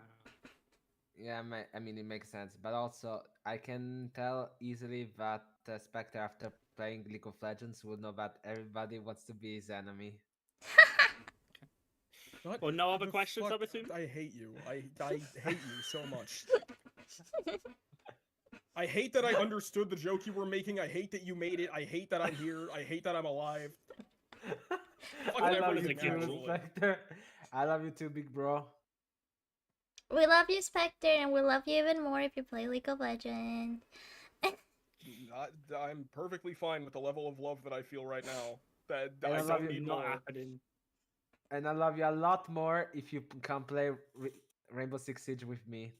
yeah, I mean it makes sense. But also, I can tell easily that Spectre, after playing League of Legends, will know that everybody wants to be his enemy. What Well, no other the questions, fuck? I'm assuming? I hate you. I hate you so much. I hate that I understood the joke you were making. I hate that you made it. I hate that I'm here. I hate that I'm alive. Fuck I love everything, you too, actually. Spectre. I love you too, big bro. We love you, Spectre, and we love you even more if you play League of Legends. I'm perfectly fine with the level of love that I feel right now. That And I I love don't you need Not more. happening. And I love you a lot more if you can play Rainbow Six Siege with me.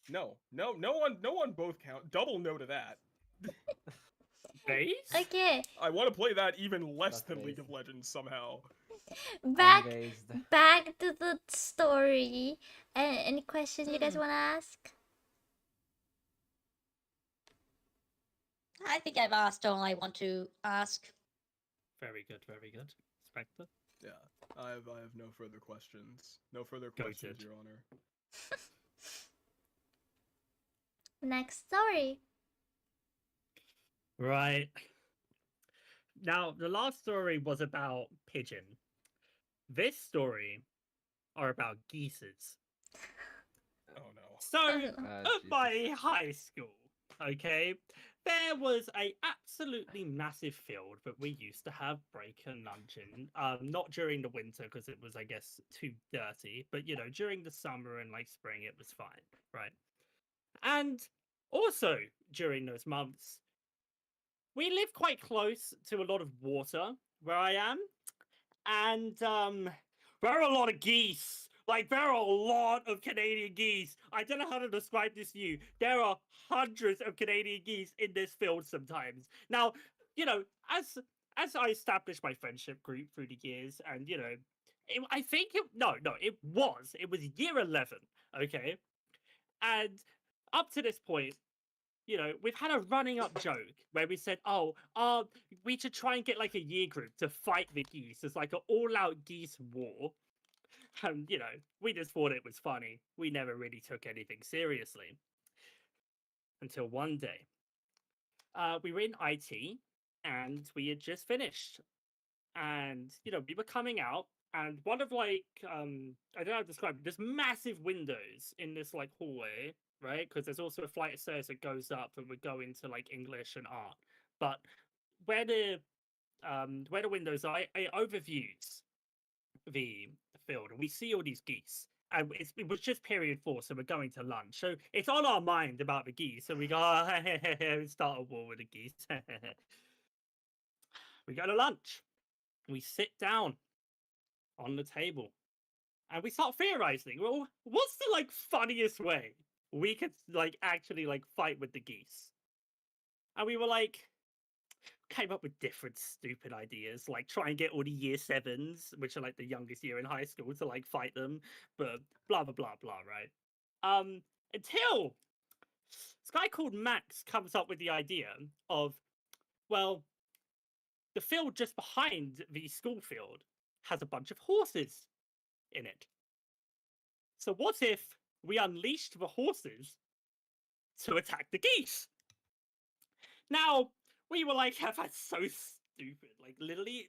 No one both count. Double no to that. Base? Okay, I want to play that even less That's than League based. of Legends somehow. back Unbased. back to the story. Any questions you guys want to ask? I think I've asked all I want to ask. Very good, very good. Spectre? Yeah, I have no further questions. No further Go questions, Sid. Your Honor. Next story. Right. Now, the last story was about pigeon. This story are about geeses. Oh no. So, Oh, no. at my high school, okay, there was a absolutely massive field that we used to have break and lunch in. Not during the winter because it was, I guess, too dirty, but during the summer and like spring, it was fine, right? And also during those months, we live quite close to a lot of water where I am, and there are a lot of geese. Like, there are a lot of Canadian geese. I don't know how to describe this to you. There are hundreds of Canadian geese in this field sometimes. Now, as I established my friendship group through the years, and I think it was year 11, okay, and up to this point, we've had a running up joke where we said, oh, we should try and get like a year group to fight the geese. It's like an all-out geese war. And, we just thought it was funny. We never really took anything seriously. Until one day. We were in IT and we had just finished. And, we were coming out and one of like, I don't know how to describe it, there's massive windows in this like hallway, right? Because there's also a flight of stairs that goes up and would go into like English and art. But where the windows are, it overviews the field, and we see all these geese. And it was just period 4, so we're going to lunch. So it's on our mind about the geese. So we go, start a war with the geese. We go to lunch. We sit down on the table. And we start theorizing. Well, what's the like funniest way we could like actually like fight with the geese? And we were like, came up with different stupid ideas, like try and get all the year 7s, which are like the youngest year in high school, to like fight them, but blah blah blah blah, right? Until this guy called Max comes up with the idea of, well, the field just behind the school field has a bunch of horses in it. So what if we unleashed the horses to attack the geese? Now, we were like, that's so stupid. Like, literally,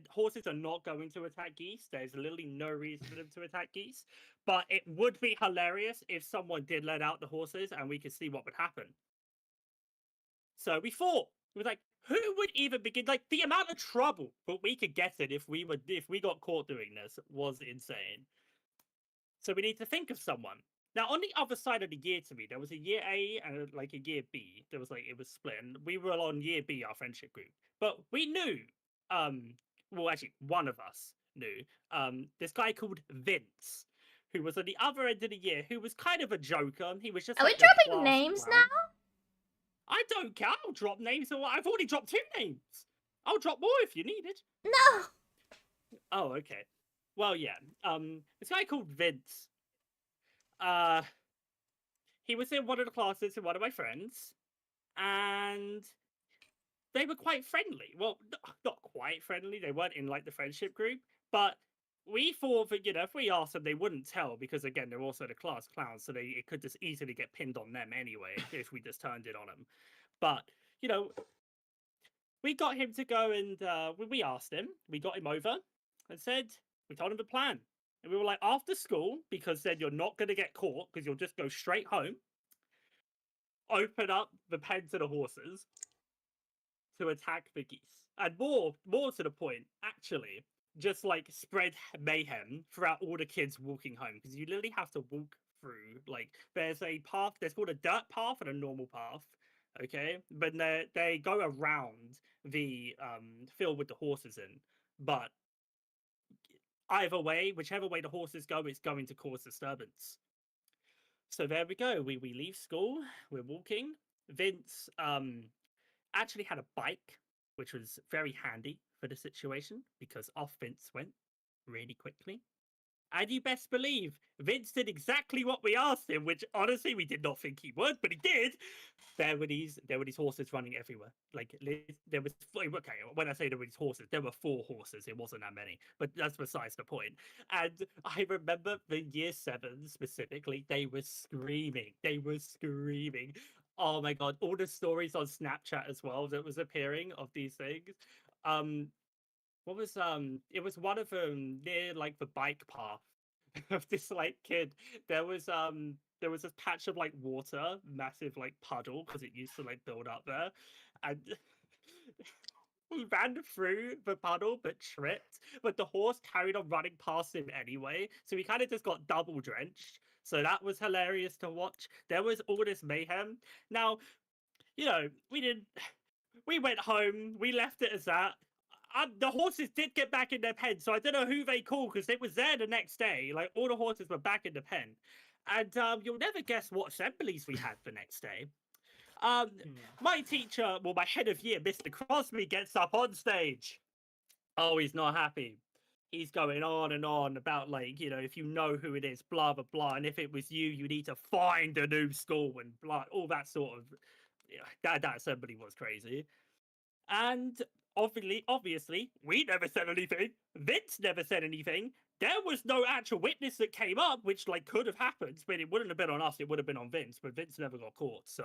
horses are not going to attack geese. There's literally no reason for them to attack geese. But it would be hilarious if someone did let out the horses and we could see what would happen. So we thought, we were like, who would even begin? Like, the amount of trouble that we could get in if we got caught doing this was insane. So we need to think of someone. Now, on the other side of the year to me, there was a year A and like a year B. There was like, it was split. And we were on year B, our friendship group. But we knew, well, actually, one of us knew, this guy called Vince, who was at the other end of the year, who was kind of a joker. He was just Are like we the dropping class names clown. now? I don't care. I'll drop names. I've already dropped 2 names. I'll drop more if you need it. No. Oh, okay. Well, yeah. This guy called Vince. He was in one of the classes with one of my friends, and they were quite friendly. Well, not quite friendly. They weren't in like the friendship group, but we thought that if we asked them, they wouldn't tell because again, they're also the class clowns, so it could just easily get pinned on them anyway if we just turned it on them. But we got him to go and we asked him. We got him over and said we told him the plan. And we were like, after school, because then you're not going to get caught because you'll just go straight home, open up the pen to the horses to attack the geese. And more to the point, actually, just like spread mayhem throughout all the kids walking home because you literally have to walk through. Like, there's a path, there's called a dirt path and a normal path. Okay, but they go around the field with the horses in, but either way, whichever way the horses go, it's going to cause disturbance. So there we go. We leave school. We're walking. Vince actually had a bike, which was very handy for the situation because off Vince went really quickly. And you best believe Vince did exactly what we asked him, which honestly we did not think he would, but he did. There were these horses running everywhere. Like there was okay. When I say there were these horses, there were 4 horses. It wasn't that many, but that's besides the point. And I remember the year 7 specifically. They were screaming. They were screaming. Oh my god! All the stories on Snapchat as well that was appearing of these things. What was it was one of them near like the bike path. of this like kid. There was this patch of like water, massive like puddle, because it used to like build up there, and he ran through the puddle but tripped, but the horse carried on running past him anyway, so he kind of just got double drenched. So that was hilarious to watch. There was all this mayhem. Now, you know, we went home, we left it as that. The horses did get back in their pen, so I don't know who they called because it was there the next day. Like, all the horses were back in the pen. And you'll never guess what assemblies we had the next day. My teacher, well, my head of year, Mr. Crosby, gets up on stage. Oh, he's not happy. He's going on and on about, like, you know, if you know who it is, blah, blah, blah. And if it was you, you need to find a new school and blah, all that sort of... Yeah, that assembly was crazy. And obviously, we never said anything. Vince never said anything. There was no actual witness that came up, which, like, could have happened, but it wouldn't have been on us. It would have been on Vince, but Vince never got caught, so...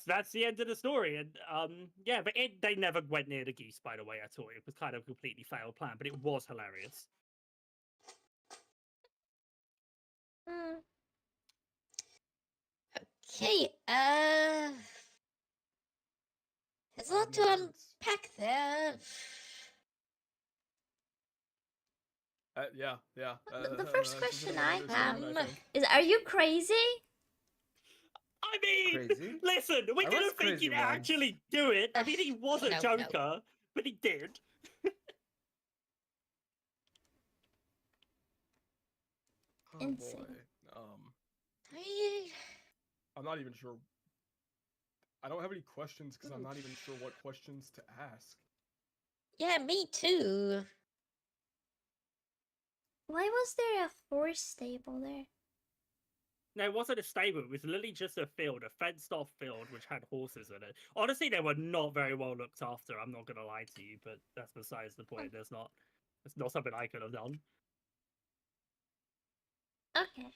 That's the end of the story, and yeah, but they never went near the geese. By the way, I thought it was kind of a completely failed plan, but it was hilarious. Hmm. Okay, there's a lot to unpack there. Yeah. The first that's a good question I understatement, have think. is: are you crazy? I mean, Crazy? listen, we I was didn't think crazy he'd once. actually do it. I mean, he was a No, no. joker, but he did. Oh Insane. boy. I- I'm not even sure. I don't have any questions because I'm not even sure what questions to ask. Yeah, me too. Why was there a horse stable there? No, it wasn't a stable. It was literally just a field, a fenced-off field, which had horses in it. Honestly, they were not very well looked after. I'm not gonna lie to you, but that's besides the point. It's not something I could have done. Okay.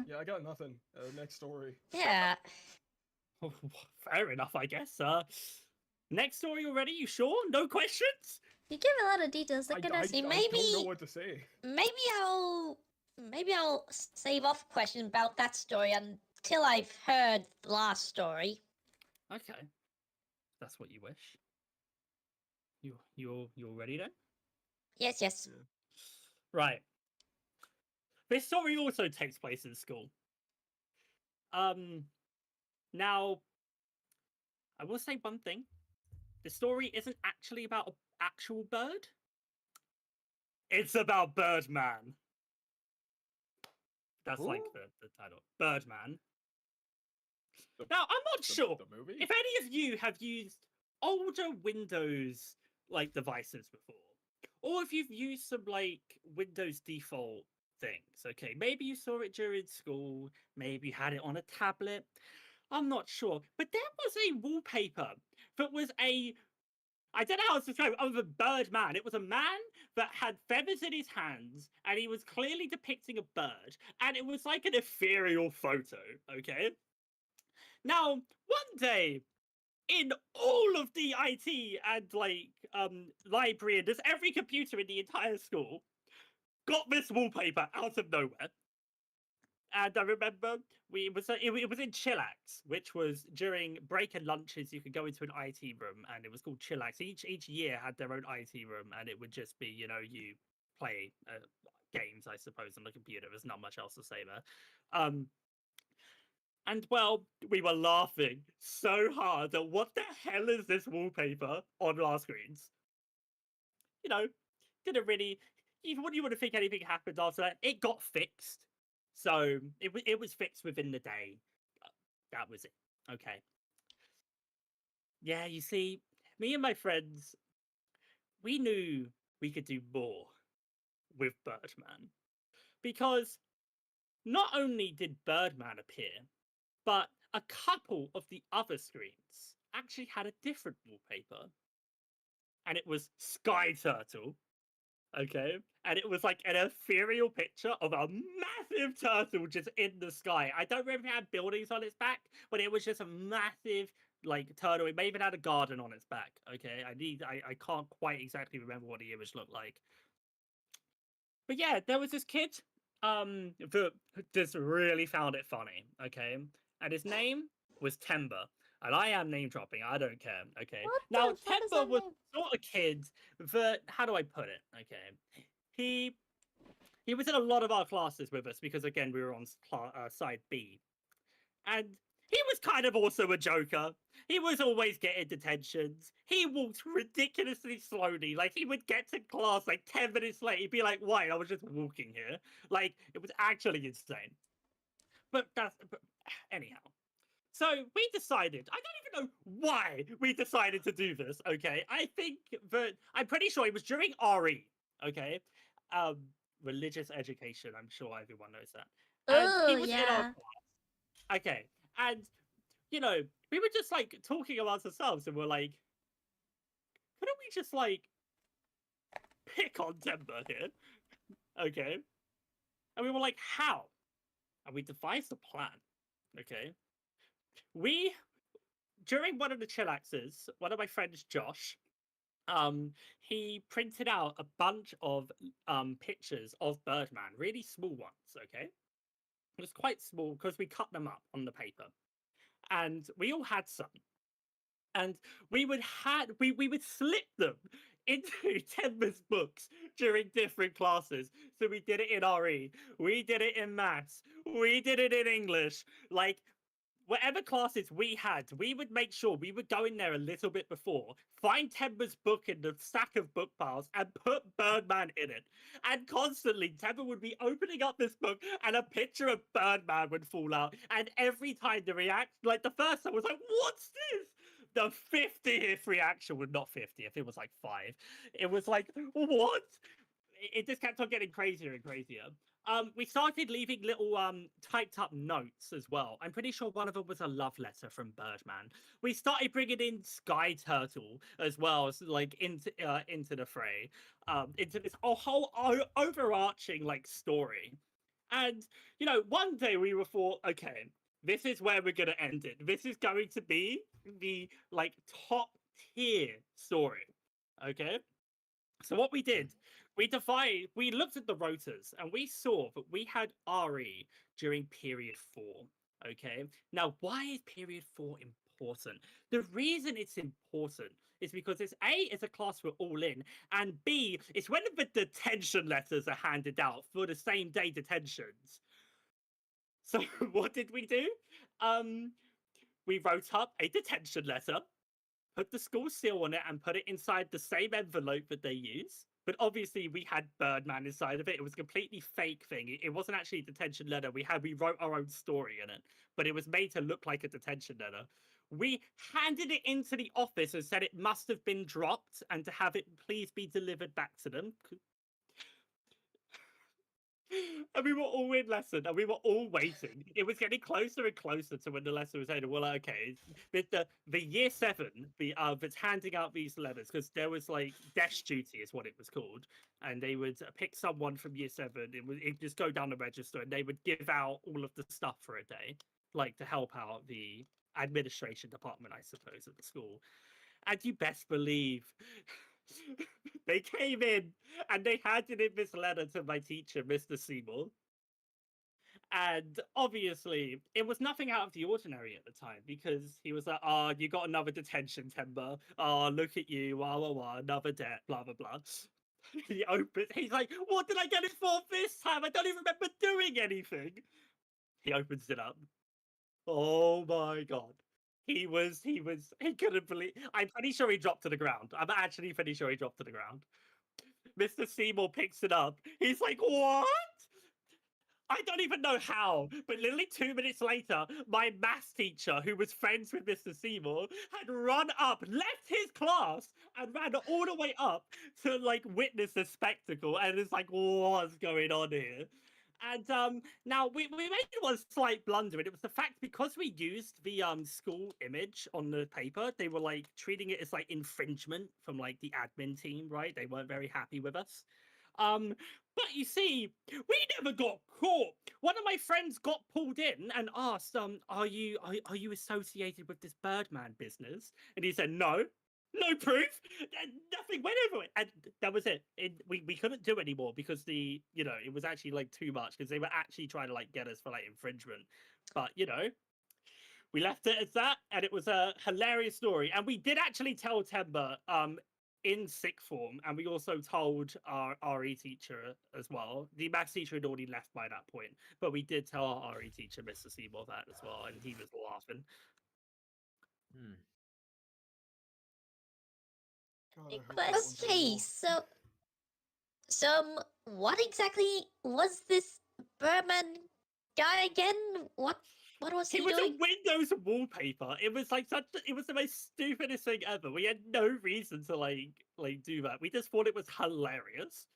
Yeah, I got nothing. Next story. Yeah. Fair enough, I guess. Next story already? You sure? No questions? You give a lot of details. Look I, at I, us. See, I don't maybe- know what to say. Maybe I'll save off questions about that story until I've heard the last story. Okay, that's what you wish. You're ready then? Yes, yes. Right. This story also takes place in school. Now, I will say one thing. The story isn't actually about an actual bird. It's about Birdman. That's like Who? the title. Birdman. The- Now, I'm not sure The movie? if any of you have used older Windows like devices before, or if you've used some like Windows default things. Okay, maybe you saw it during school, maybe you had it on a tablet. I'm not sure, but there was a wallpaper that was I don't know how to describe it other than Birdman. It was a man that had feathers in his hands, and he was clearly depicting a bird, and it was like an ethereal photo, okay? Now, one day, in all of the IT and like library and just every computer in the entire school got this wallpaper out of nowhere. And I remember it was in Chillax, which was during break and lunches. You could go into an IT room, and it was called Chillax. Each year had their own IT room, and it would just be you play games, I suppose, on the computer. There's not much else to say there. And well, we were laughing so hard at what the hell is this wallpaper on our screens? Didn't really. You wouldn't think anything happened after that. It got fixed. So it was fixed within the day. That was it. Okay. Yeah, you see, me and my friends, we knew we could do more with Birdman. Because not only did Birdman appear, but a couple of the other screens actually had a different wallpaper. And it was Sky Turtle. Okay, and it was like an ethereal picture of a massive turtle just in the sky. I don't remember if it had buildings on its back, but it was just a massive, like turtle. It may even had a garden on its back. Okay, I can't quite exactly remember what the image looked like. But yeah, there was this kid that just really found it funny. Okay, and his name was Temba. And I am name dropping. I don't care. Okay. What Now the fuck is Temba that was name? sort of kid that, how do I put it? Okay, he was in a lot of our classes with us because again we were on side B, and he was kind of also a joker. He was always getting detentions. He walked ridiculously slowly. Like he would get to class like 10 minutes late. He'd be like, "Why? I was just walking here." Like it was actually insane. But anyhow. So we decided, I don't even know why we decided to do this, okay? I think that, I'm pretty sure it was during RE, okay? Religious education, I'm sure everyone knows that. And he Oh, was in our yeah. class, okay? And, you know, we were just like talking amongst ourselves and we're like, couldn't we just like pick on Temba here? Okay? And we were like, how? And we devised a plan, okay? We during one of the chillaxes, one of my friends, Josh, he printed out a bunch of pictures of Birdman, really small ones. Okay, it was quite small because we cut them up on the paper, and we all had some, and we would slip them into Temba's books during different classes. So we did it in RE, we did it in maths, we did it in English, like whatever classes we had, we would make sure we would go in there a little bit before, find Temba's book in the stack of book piles, and put Birdman in it. And constantly, Temba would be opening up this book, and a picture of Birdman would fall out. And every time the like the first time was like, "What's this?" The 50th reaction was not 50th; it was like 5. It was like, "What?" It just kept on getting crazier and crazier. We started leaving little typed up notes as well. I'm pretty sure one of them was a love letter from Birdman. We started bringing in Sky Turtle as well, so, like into the fray, into this whole overarching like story. And you know, one day we were thought, okay, this is where we're gonna end it. This is going to be the like top tier story. Okay. So what we did, we looked at the rotors and we saw that we had RE during period 4. Okay. Now, why is period 4 important? The reason it's important is because it's A, it's a class we're all in, and B, it's when the detention letters are handed out for the same day detentions. So what did we do? We wrote up a detention letter, put the school seal on it, and put it inside the same envelope that they use. But obviously, we had Birdman inside of it. It was a completely fake thing. It wasn't actually a detention letter. We wrote our own story in it, but it was made to look like a detention letter. We handed it into the office and said it must have been dropped and to have it please be delivered back to them. And we were all in lesson and we were all waiting. It was getting closer and closer to when the lesson was ended. Well, like, okay, but the year 7, that's handing out these letters, because there was like desk duty is what it was called, and they would pick someone from year 7. It'd just go down the register and they would give out all of the stuff for a day, like to help out the administration department, I suppose, at the school. And you best believe they came in and they handed in this letter to my teacher, Mr. Seymour. And obviously, it was nothing out of the ordinary at the time, because he was like, "Oh, you got another detention, Temba. Oh, look at you, wah, wah, wah, another debt, blah, blah, blah." He opens, he's like, "What did I get it for this time? I don't even remember doing anything." He opens it up. Oh my God. He couldn't believe, I'm pretty sure he dropped to the ground. I'm actually pretty sure he dropped to the ground. Mr. Seymour picks it up. He's like, "What?" I don't even know how, but literally 2 minutes later, my maths teacher, who was friends with Mr. Seymour, had run up, left his class, and ran all the way up to like witness the spectacle. And it's like, what's going on here? And now we made one slight blunder, and it was the fact, because we used the school image on the paper, they were like treating it as like infringement from like the admin team, right? They weren't very happy with us. But you see, we never got caught. One of my friends got pulled in and asked, are you associated with this Birdman business? And he said, no. No proof. Nothing went over it, and that was it. We couldn't do anymore because it was actually like too much because they were actually trying to like get us for like infringement. But we left it as that, and it was a hilarious story. And we did actually tell Temba in sick form, and we also told our RE teacher as well. The maths teacher had already left by that point, but we did tell our RE teacher, Mr. Seymour, that as well, and he was laughing. Hmm. God, I Big hope that one's Okay, real. so what exactly was this Birdman guy again? What was He he was doing? a Windows wallpaper. It was like it was the most stupidest thing ever. We had no reason to like do that. We just thought it was hilarious.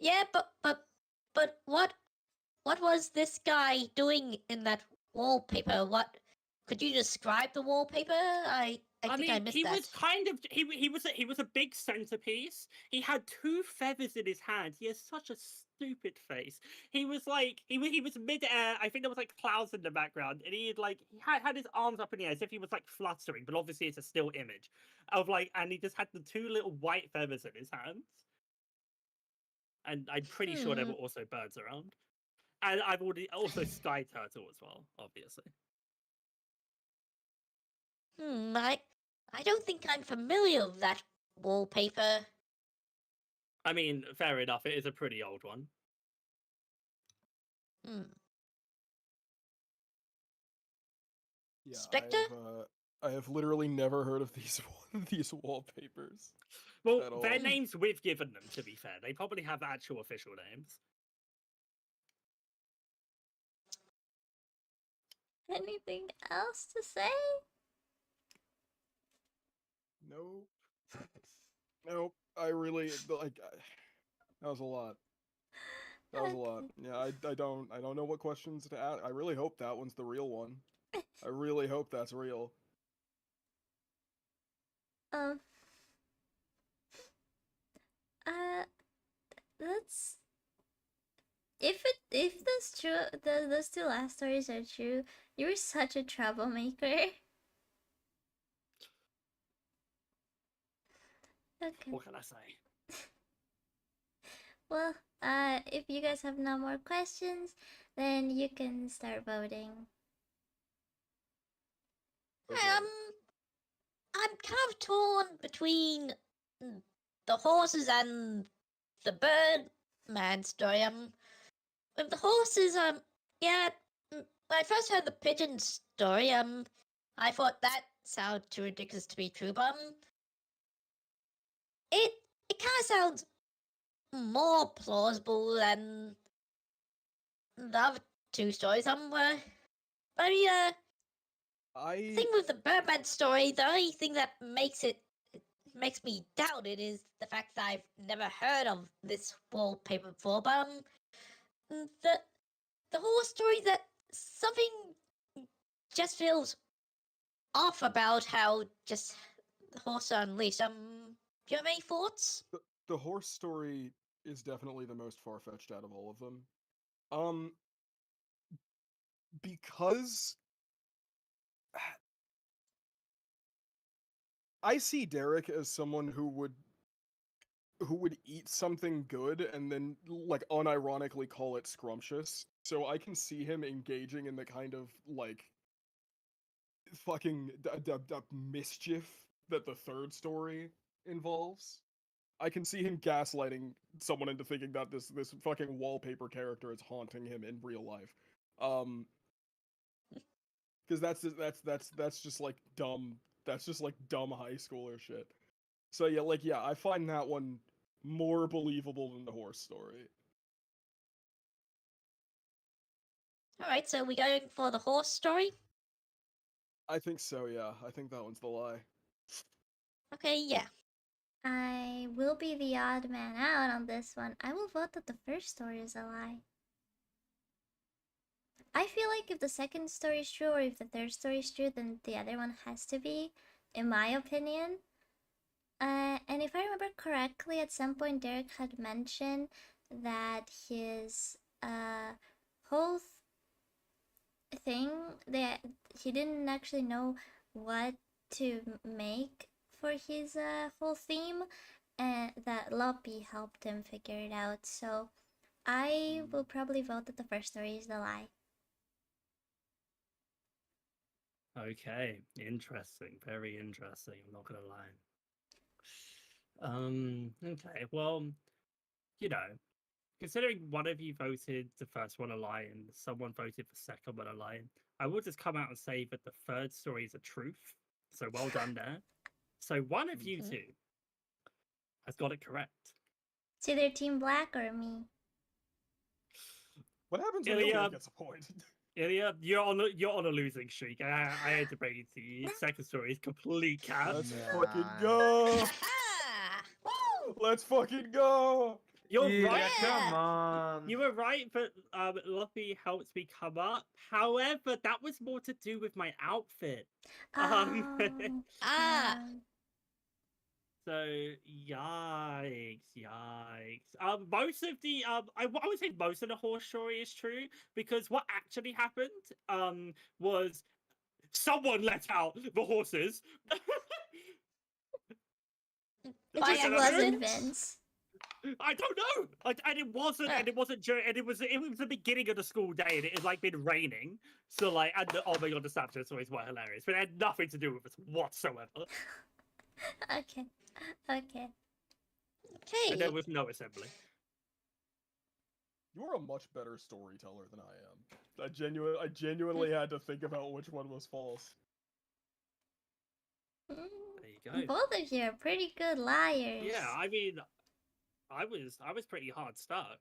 Yeah, but what was this guy doing in that wallpaper? What could you describe the wallpaper? I think I mean, missed he that. was kind of he was a big centerpiece. He had two feathers in his hand. He has such a stupid face. He was like he was mid-air. I think there was like clouds in the background, and he had his arms up in the air as if he was like fluttering, but obviously it's a still image of and he just had the two little white feathers in his hands. And I'm pretty sure there were also birds around. And I've already also sky turtle as well, obviously. I don't think I'm familiar with that wallpaper. I mean, fair enough. It is a pretty old one. Hmm. Yeah, Spectre? I have literally never heard of these these wallpapers. Well, At their all. names we've given them, to be fair. They probably have actual official names. Anything else to say? Nope. Nope. I really like. That was a lot. That was a lot. Okay. Yeah, I don't know what questions to ask. I really hope that one's the real one. I really hope that's real. Um. Uh. That's if that's true. Those two last stories are true. You're such a troublemaker. Okay. What can I say? Well, if you guys have no more questions, then you can start voting. Okay. I'm kind of torn between the horses and the bird man story. With the horses, yeah. When I first heard the pigeon story, I thought that sounded too ridiculous to be true, but it kind of sounds more plausible than the other two stories. I mean, the thing with the Birdman story, the only thing that makes me doubt it is the fact that I've never heard of this wallpaper before. But the whole story, that something just feels off about how just the horse are unleashed. Do you have any thoughts? The horse story is definitely the most far-fetched out of all of them. Because I see Derek as someone who would eat something good and then like unironically call it scrumptious. So I can see him engaging in the kind of like fucking mischief that the third story involves. I can see him gaslighting someone into thinking that this fucking wallpaper character is haunting him in real life. Because that's just like dumb. That's just like dumb high schooler shit. So yeah, I find that one more believable than the horse story. All right, so we going for the horse story? I think so, yeah. I think that one's the lie. Okay, yeah. I will be the odd man out on this one. I will vote that the first story is a lie. I feel like if the second story is true or if the third story is true, then the other one has to be, in my opinion. And if I remember correctly, at some point Derek had mentioned that his whole thing, that he didn't actually know what to make for his whole theme, and that Loppy helped him figure it out. So I will probably vote that the first story is the lie. Okay, interesting. Very interesting. I'm not gonna lie. Okay, well, you know, considering one of you voted the first one a lie and someone voted the second one a lie, I will just come out and say that the third story is a truth. So well done there. So one of you Mhm. two has got it correct. It's either Team Black or me. What happens when Ilya- Ilya gets a point? Ilya, you're on a losing streak. I had to bring it to you. Second story is complete cat. Let's Nah. fucking go! Ah! Woo! Let's fucking go! You're Yeah, right. come Yeah. on. You were right, but Luffy helped me come up. However, that was more to do with my outfit. Oh, Ah! So yikes. Most of the I would say most of the horse story is true because what actually happened was someone let out the horses. By it Just wasn't accident? Vince. I don't know, and it wasn't, Ah. and it wasn't, and it was the beginning of the school day, and it had like been raining, so like, and oh my god, the Snapchat stories were hilarious, but it had nothing to do with it whatsoever, Okay. Okay. and there Okay. was no assembly. You're a much better storyteller than I am. I genuinely had to think about which one was false. There you go. Both of you are pretty good liars. Yeah, I mean, I was pretty hard stuck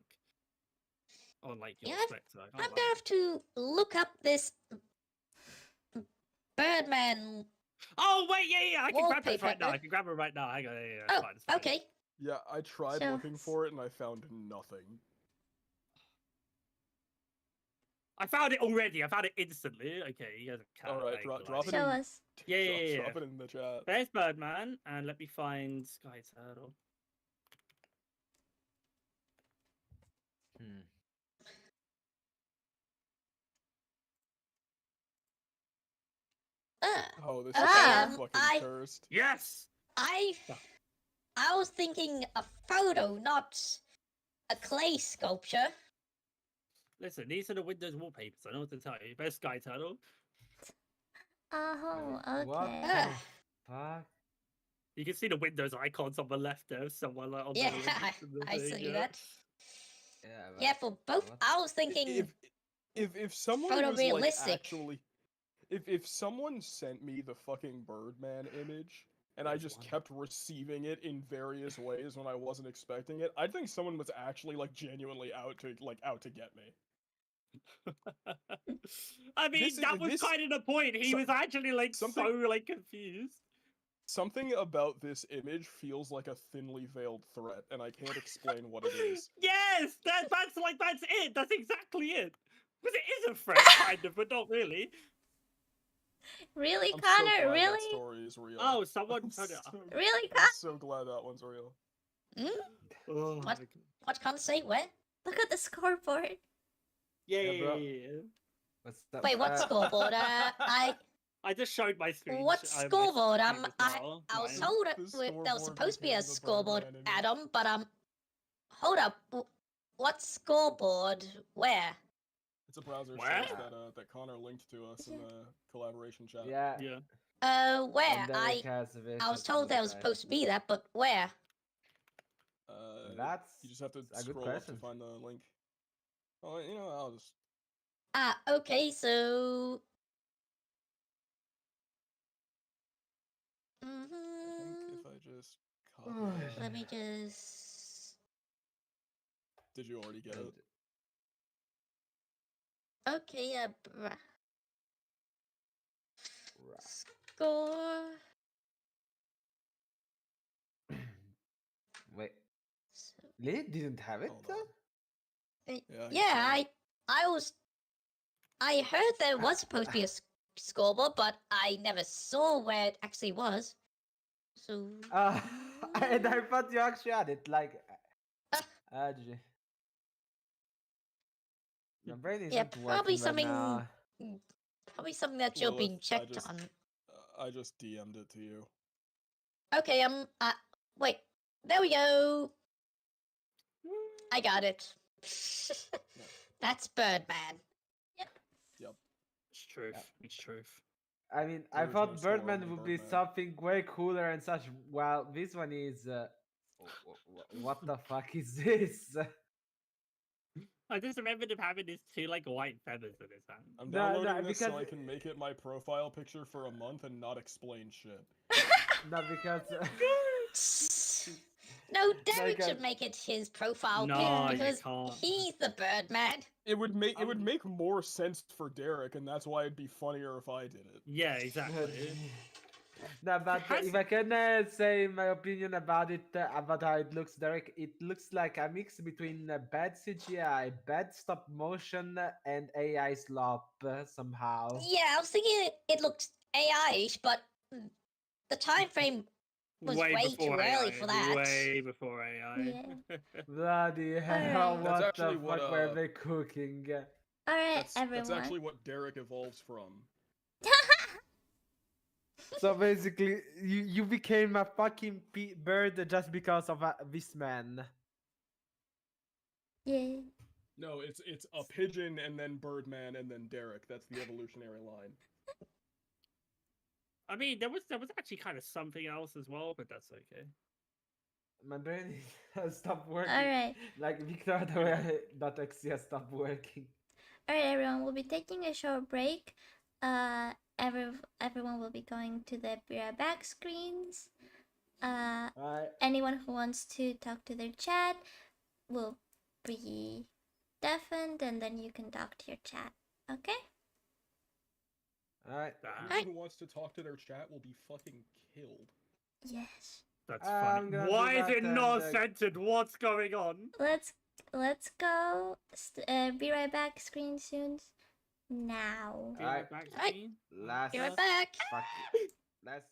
on like your Yeah, spec, so I I'm can't gonna lie. have to look up this Birdman. Oh wait, yeah, I can grab this right now. Wallpaper. I can grab it right now. Hang on, yeah, Oh, it's fine, it's fine. okay. Yeah, I tried So- looking for it and I found nothing. I found it already. I found it instantly. Okay, you guys are cat. Alright, like, drop it Show in. us. Yeah. Drop it in the chat. There's Birdman, and let me find Sky Turtle. Hmm. Oh, this Okay, is um, fucking cursed. Yes. I was thinking a photo, not a clay sculpture. Listen, these are the Windows wallpapers. I know what to tell you. There's Sky Turtle. Oh, What okay. the Ah. fuck? You can see the Windows icons on the left there. Someone like on Yeah, the left in the I thing, see yeah. that. Yeah, Yeah, for both. what? I was thinking If someone was like photorealistic. actually, if someone sent me the fucking Birdman image and I There's just one. kept receiving it in various ways when I wasn't expecting it, I'd think someone was actually like genuinely out to get me. I mean, This is- that was this- kind of the point. He so- was actually like something- so like confused. Something about this image feels like a thinly veiled threat, and I can't explain what it is. Yes, that's it. That's exactly it. Because it is a threat, kind of, but not really. Really, I'm so Connor? glad that really? story is real. Oh, someone I'm turned it up. so- Really, I'm Connor? so glad that one's real. Hmm? Oh, What? my God. What can't say? Where? Look at the scoreboard. Yeah, bro. yeah. What's that? Wait, what scoreboard? I just showed my screen. What scoreboard? I I was Mine. told The there was scoreboard supposed to be a became the scoreboard Birdman image. add-on, but hold up. What scoreboard? Where? It's a browser Where? source that Connor linked to us in the collaboration chat. Yeah. Yeah. Where? and Derek has a I vision was told on the there was side. supposed to be that, but where? That's You just have to a good scroll up to question. find the link. Oh, you know, I'll just. Ah, okay, so. I think Mhm. if I just copy it. Let me just. Did you already get it? Okay, Right. score. Wait, So, Lily didn't have it? Hold on. Yeah. yeah, I heard there was supposed to be a scoreboard, but I never saw where it actually was. So. And I thought you actually had it. Like, GG. My brain Yeah, isn't probably working right now. probably something that you're Lilith, being checked on. I just DM'd it to you. Okay, wait. There we go. I got it. That's Birdman. Yep. It's truth. Yeah. It's truth. I mean, I There is no thought storm Birdman in would be Birdman. something way cooler and such. Well, this one is. What the fuck is this? I just remembered him having his two like white feathers in his hand. I'm No, downloading no, this so because I can make it my profile picture for a month and not explain shit. not because. No, Derek because- should make it his profile No, pic you because can't. he's the Birdman. It would make more sense for Derek, and that's why it'd be funnier if I did it. Yeah, exactly. No, but Has- if I can say my opinion about it, about how it looks, Derek, it looks like a mix between bad CGI, bad stop motion, and AI slop somehow. Yeah, I was thinking it looked AI-ish, but the time frame was way too early AI, for that. Way before AI. Bloody hell, Alright. That's what actually the what, fuck were they cooking? Alright, That's everyone. actually what Derek evolves from. So basically, you became a fucking bird just because of this man. Yeah. No, it's a pigeon and then Birdman and then Derek. That's the evolutionary line. I mean, there was actually kind of something else as well, but that's okay. My brain has stopped working. Alright. Like Victor.exe has stopped working. Alright, everyone. We'll be taking a short break. Everyone will be going to the Be Right Back screens. Alright. Anyone who wants to talk to their chat will be deafened, and then you can talk to your chat. Okay? Alright. Anyone who wants to talk to their chat will be fucking killed. Yes. That's I'm funny. gonna do Why is that it and, not censored? What's going on? Let's go. Be right back. Screen soon. Now. Be Alright. back Alright. screen. Last Be right back. fuck. Let's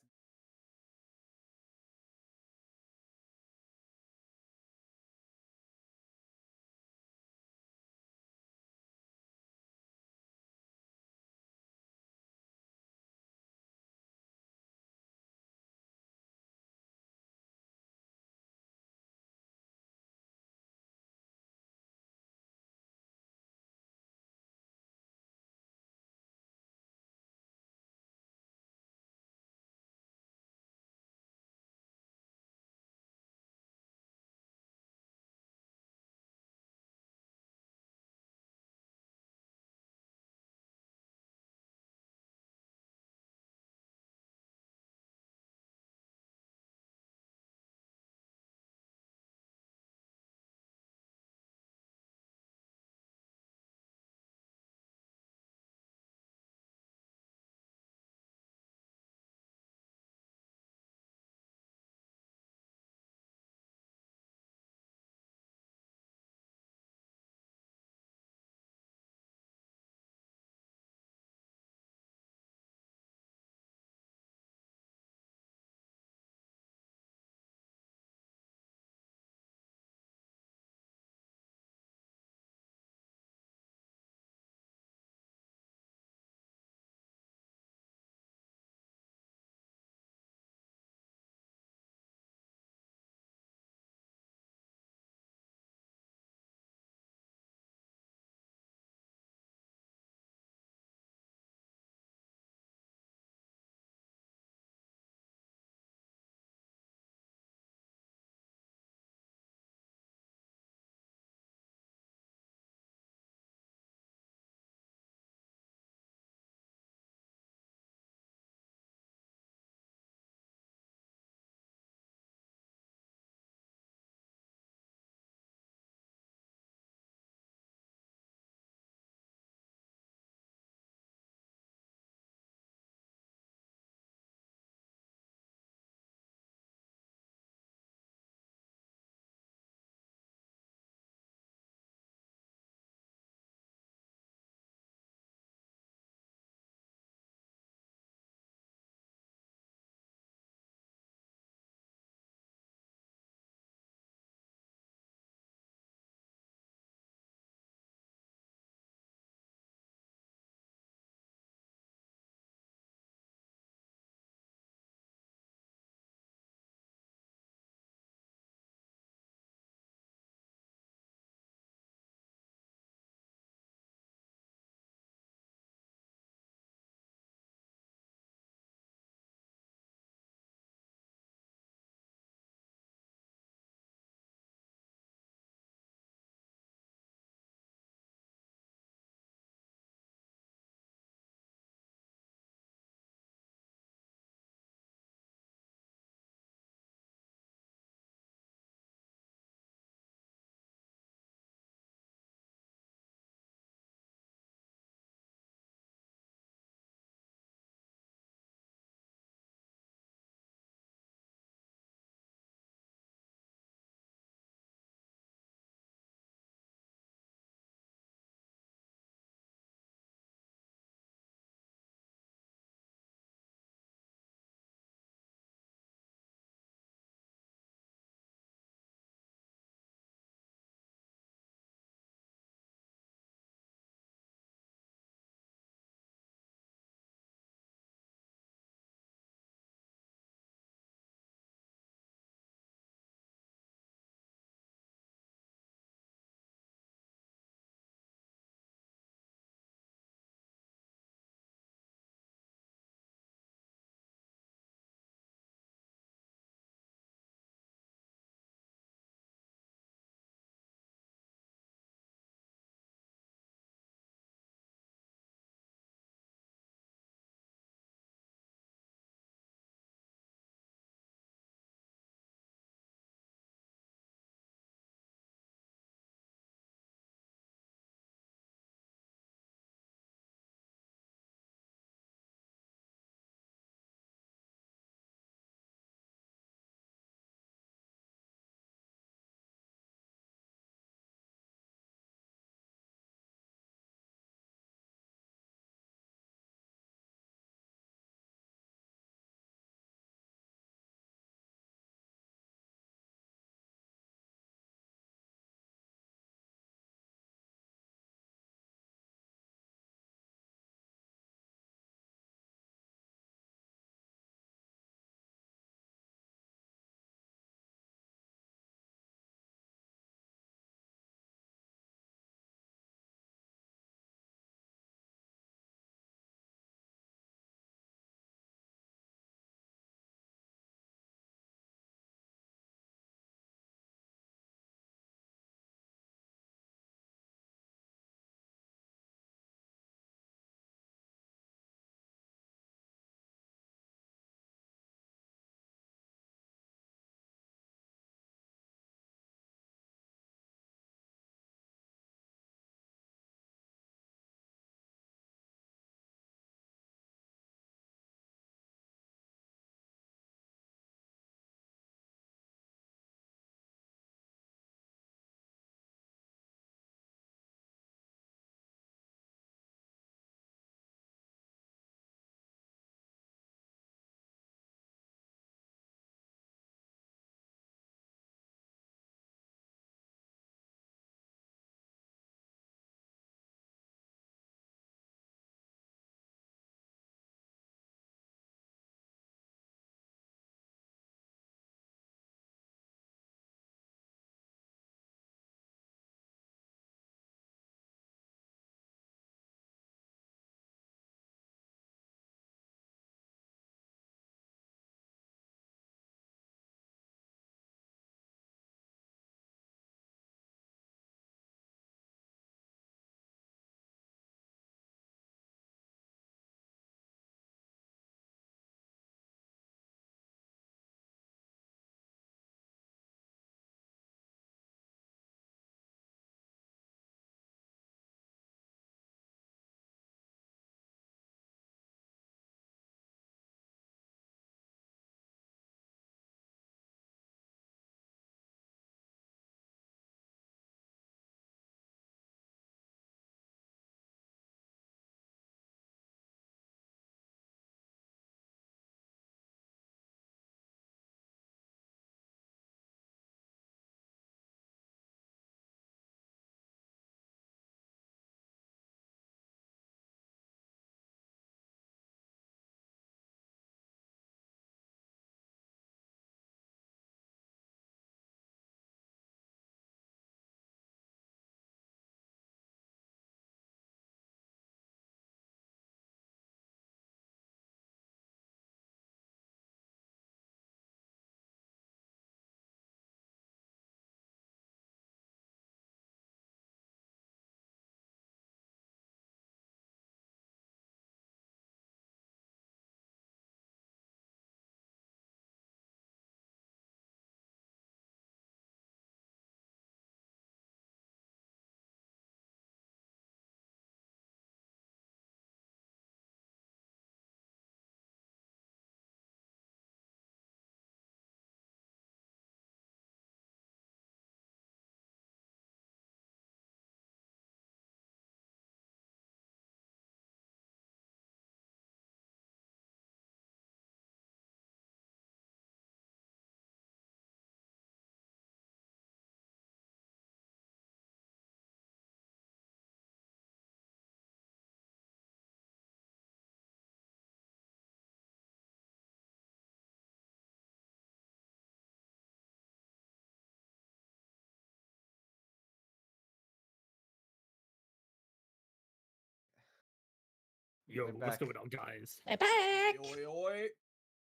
Yo, We're what's back. going on, guys? We're back. Oi, oi.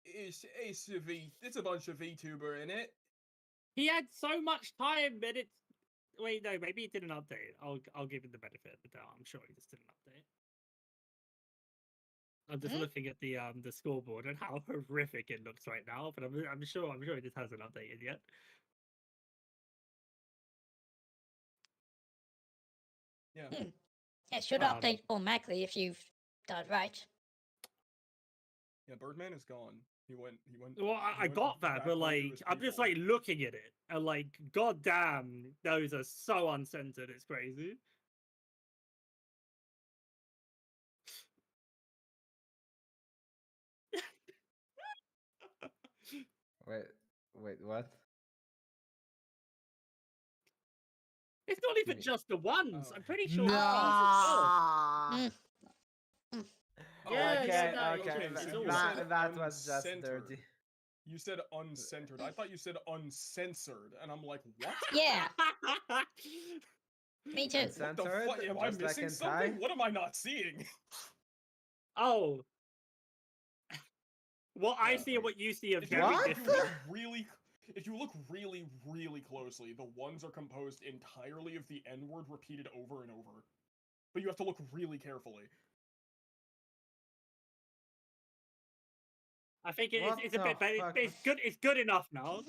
It's a bunch of VTuber in it. He had so much time, and it's wait, no, maybe he did an update. I'll give him the benefit of the doubt. I'm sure he just did an update. I'm just Hmm? looking at the scoreboard and how horrific it looks right now, but I'm sure he just hasn't updated yet. Yeah. It should Um, update automatically if you've done it right. Yeah, Birdman is gone. He went. Well, he I went got that, back but home to like his I'm just people. like looking at it and like, goddamn, those are so uncensored. It's crazy. Wait, what? It's not even Me- just the ones. Oh. I'm pretty sure. No. Mm. Yeah, okay, no, okay. it's so all you that. said That was just uncensored. dirty. You said uncentered. I thought you said uncensored, and I'm like, what? Yeah, me too. What the Uncensored, fuck? Am I just like missing in something? Thai? What am I not seeing? Oh, what I Yeah, see and what you see are If you, very What? if you different. look really, if you look really, really closely, the ones are composed entirely of the N word repeated over and over. But you have to look really carefully. I think What it's a the bit better. fuck? It's good. It's good enough now.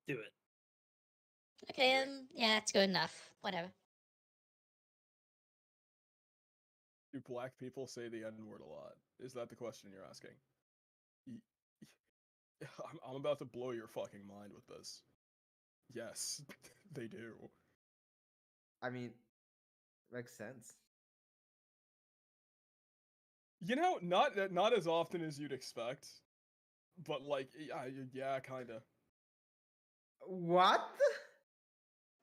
Do it. Okay, yeah, it's good enough. Whatever. Do black people say the N word a lot? Is that the question you're asking? I'm about to blow your fucking mind with this. Yes, they do. I mean, makes sense. You know, not as often as you'd expect, but like, yeah, kinda. What?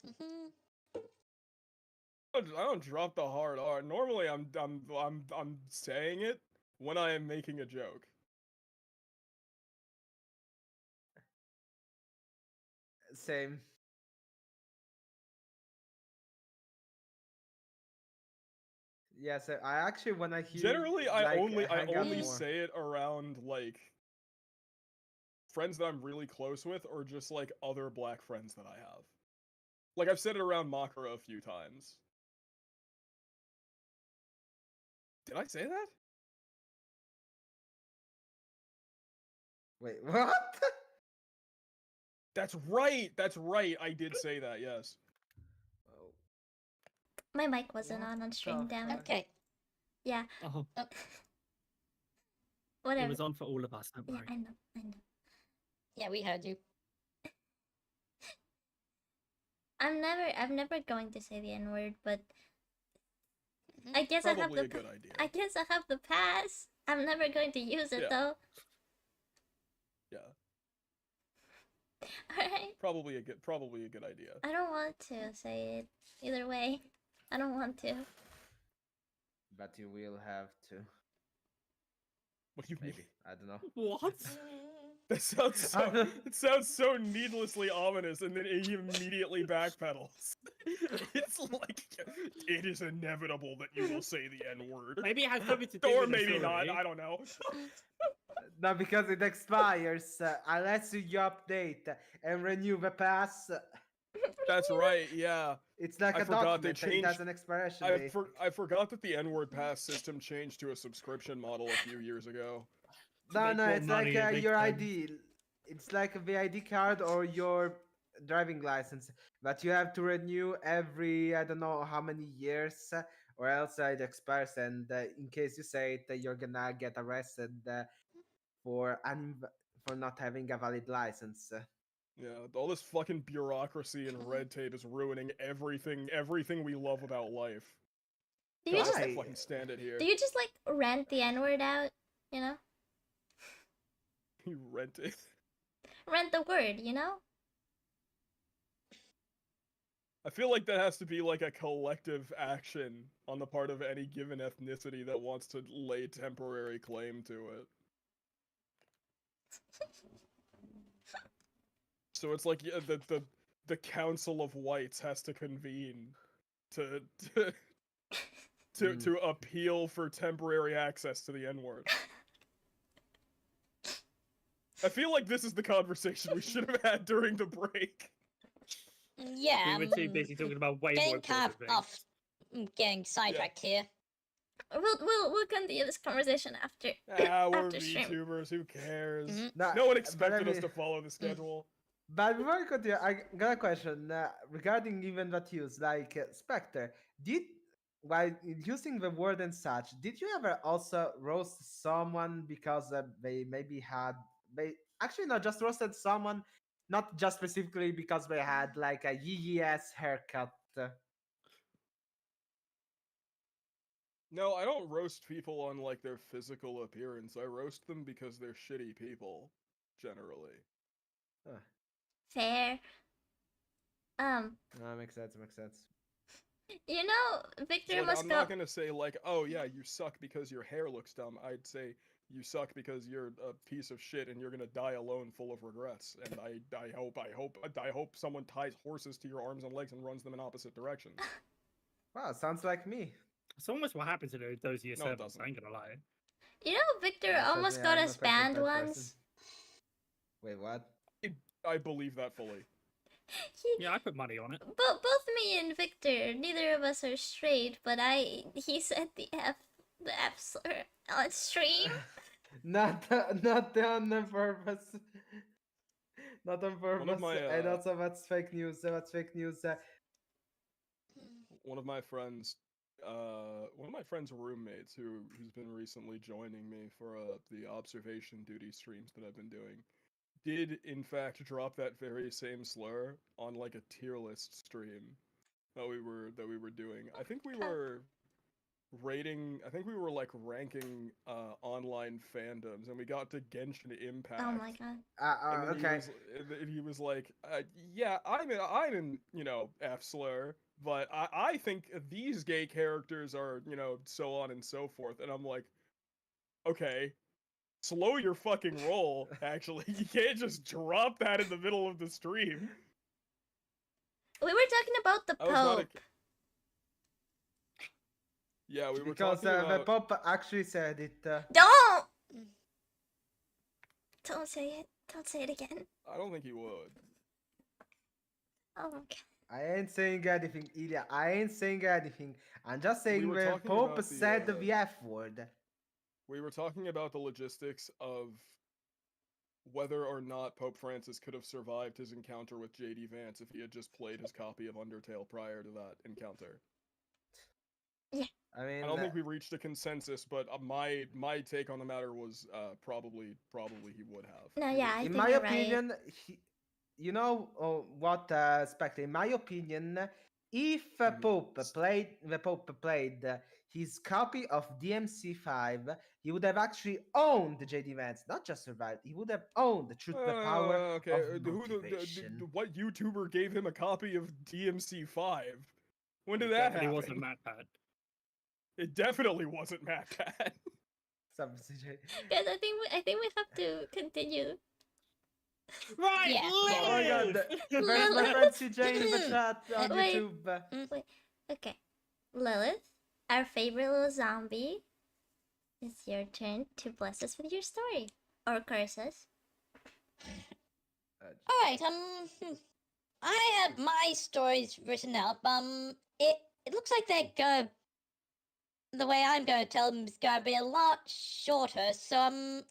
Hmm. I don't drop the hard R. Normally, I'm saying it when I am making a joke. Same. Yes, I actually when I hear Generally, I like hang out only more. say it around like friends that I'm really close with, or just like other black friends that I have. Like I've said it around Makara a few times. Did I say that? Wait, what? That's right. That's right. I did say that. Yes. Oh, My mic wasn't what on the stream, damn it. fuck? Okay. Yeah, Oh, it whatever. was on for all of us. Don't Yeah, worry. I know, I know. Yeah, we heard you. I'm never going to say the N word, but Mhm. I guess I have Probably the a good idea. I guess I have the pass. I'm never going to use it Yeah. though. Yeah. Alright. Probably a good idea. I don't want to say it either way. I don't want to. But you will have to. What do you mean? Maybe. I don't know. What? That sounds so. It sounds so needlessly ominous, and then he immediately backpedals. It's like it is inevitable that you will say the N word, Maybe it has something to do or with the maybe not. story. I don't know. No, because it expires unless you update and renew the pass. That's right. Yeah, It's like I a forgot they document. It has changed- an expiration date. I forgot that the N word pass system changed to a subscription model a few years ago. No, make no, more it's like money, it makes your sense. ID. It's like the ID card or your driving license, but you have to renew every I don't know how many years, or else it expires. And in case you say it, you're gonna get arrested for not having a valid license. Yeah, all this fucking bureaucracy and red tape is ruining everything we love about life. Do you God, just I Why? fucking stand it here. do you just like rent the N word out? You know, You rent it. rent the word. You know. I feel like that has to be like a collective action on the part of any given ethnicity that wants to lay temporary claim to it. So it's like, yeah, the Council of Whites has to convene to to appeal for temporary access to the N-word. I feel like this is the conversation we should have had during the break. Yeah, We were too busy talking about way more getting important kind of things. off, getting sidetracked here. We'll continue this conversation after We're after stream. VTubers, who cares? Mhm. No one but expected I us mean- to follow the schedule. But before we continue, I got a question regarding even that use. Like Spectre, did while using the word and such, did you ever also roast someone because they maybe had they actually not just roasted someone, not just specifically because they had like a yes haircut. No, I don't roast people on like their physical appearance. I roast them because they're shitty people, generally. Fair. No, makes sense. Makes sense. You know, So, Victor like, must I'm go. not gonna say like, oh yeah, you suck because your hair looks dumb. I'd say you suck because you're a piece of shit and you're gonna die alone, full of regrets. And I hope someone ties horses to your arms and legs and runs them in opposite directions. Wow, sounds like me. It's almost what happened to those year No, it 7s, doesn't. I ain't gonna lie. You know, Victor Yeah, trust almost me, got I'm us not quite banned that person. once. Wait, what? I believe that fully. Yeah, I put money on it. Both me and Victor, neither of us are straight, but he said the F slur on stream. not on purpose. Not on purpose. my, And also that's fake news. That's fake news. One of my friends, roommates who's been recently joining me for the observation duty streams that I've been doing, did in fact drop that very same slur on like a tier list stream that we were doing. I think we were like ranking online fandoms, and we got to Genshin Impact. Oh my god. And then Okay. he was like, yeah, I'm in F slur, but I think these gay characters are, so on and so forth. And I'm like, okay, slow your fucking roll, actually. You can't just drop that in the middle of the stream. We were talking about the I was not a... Pope. Yeah, we were Because talking the about... Pope actually said it. Don't say it. Don't say it again. I don't think he would. Oh my god. I ain't saying anything, Ilya. I ain't saying anything. I'm just saying were the talking Pope about the, said the F word. We were talking about the logistics of whether or not Pope Francis could have survived his encounter with JD Vance if he had just played his copy of Undertale prior to that encounter. I mean, I don't think we reached a consensus, but my take on the matter was probably he would have. No, yeah, I in think my you're opinion, you know what, Spectre? In my opinion, if the Pope played his copy of DMC5, he would have actually owned the JD Vance, not just survived. He would have owned the truth, the power Okay, of motivation. what YouTuber gave him a copy of DMC5? When did It that definitely happen? wasn't MatPat. It definitely wasn't MatPat. Some CJ. Guys, I think we have to continue. Right, Yeah. Oh my god, Lilith! there's my friend CJ in the chat on Wait. YouTube. Wait. Okay. Lilith, our favorite little zombie. It's your turn to bless us with your story. Or curse us. Alright, I have my stories written up. It looks like they're gonna... The way I'm gonna tell them is gonna be a lot shorter, so,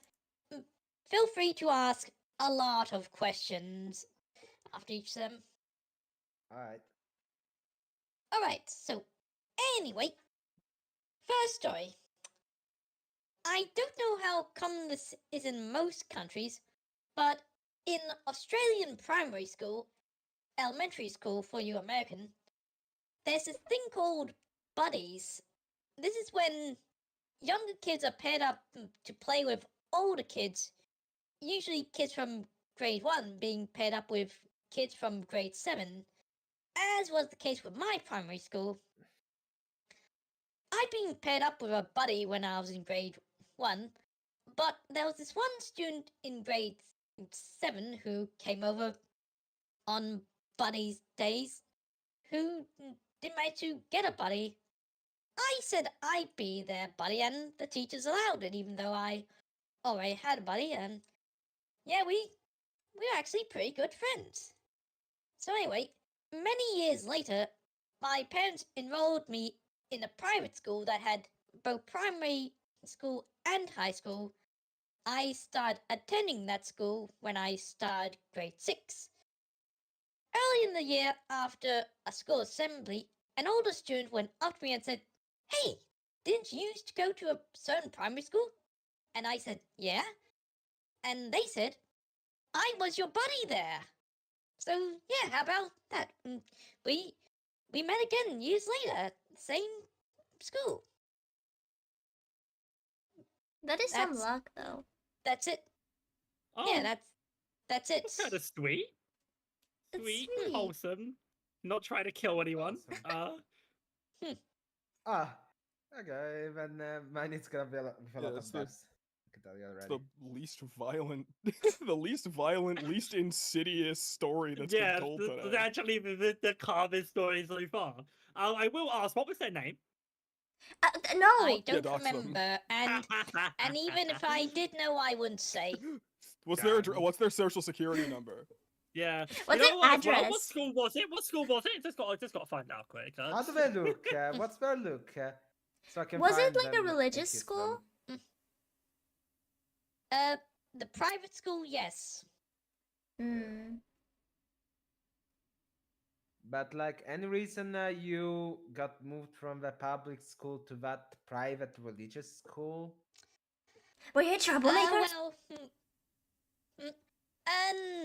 feel free to ask a lot of questions after each of them. Alright. Alright, so, anyway, first story. I don't know how common this is in most countries, but in Australian primary school, elementary school for you American, there's this thing called buddies. This is when younger kids are paired up to play with older kids, usually kids from grade 1 being paired up with kids from grade 7, as was the case with my primary school. I'd been paired up with a buddy when I was in grade 1, but there was this one student in grade 7 who came over on buddies' days who didn't manage to get a buddy, I said I'd be their buddy, and the teachers allowed it, even though I already had a buddy. And yeah, we're actually pretty good friends. So anyway, many years later, my parents enrolled me in a private school that had both primary school and high school. I started attending that school when I started grade 6. Early in the year, after a school assembly, an older student went up to me and said, "Hey, didn't you used to go to a certain primary school?" And I said, "Yeah." And they said, "I was your buddy there." So yeah, how about that? We we met again years later at the same school. That is some That's luck, though. that's it. Oh, Yeah, that's it. that's kind of sweet. It's Sweet, sweet. wholesome. Not trying to kill anyone. Ah, okay. Then mine is gonna be with a lot it's of the- deaths. I can tell you It's already. the least violent, the least violent, least insidious story that's yeah, been told today. actually the calmest story so far. I will ask, what was their name? No. I don't dox them. remember, and even if I did know, I wouldn't say. What's Damn. what's their social security number? Yeah. What's you their know what, as well, address? what school was it? What school was it? Just got to find out quick. How do they look? What's their look? So I can Was it find like a them and religious kiss school? them. The private school, yes. Hmm. But like any reason you got moved from the public school to that private religious school? Were you a troublemaker? Well,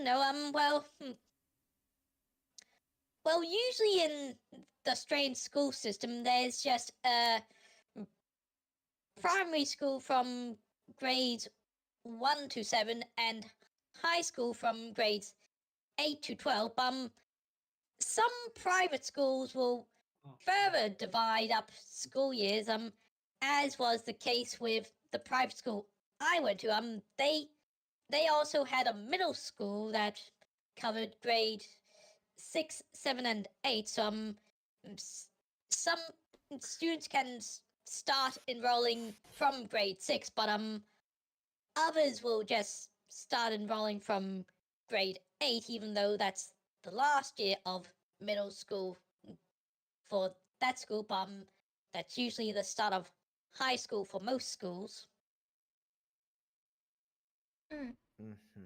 no, well, usually in the strange school system, there's just primary school from grades 1 to 7 and high school from grades 8 to 12. Some private schools will further divide up school years, as was the case with the private school I went to. They also had a middle school that covered grade 6, 7, and 8. So some students can start enrolling from grade 6, but others will just start enrolling from grade 8, even though that's the last year of middle school for that school. But that's usually the start of high school for most schools. Mm-hmm.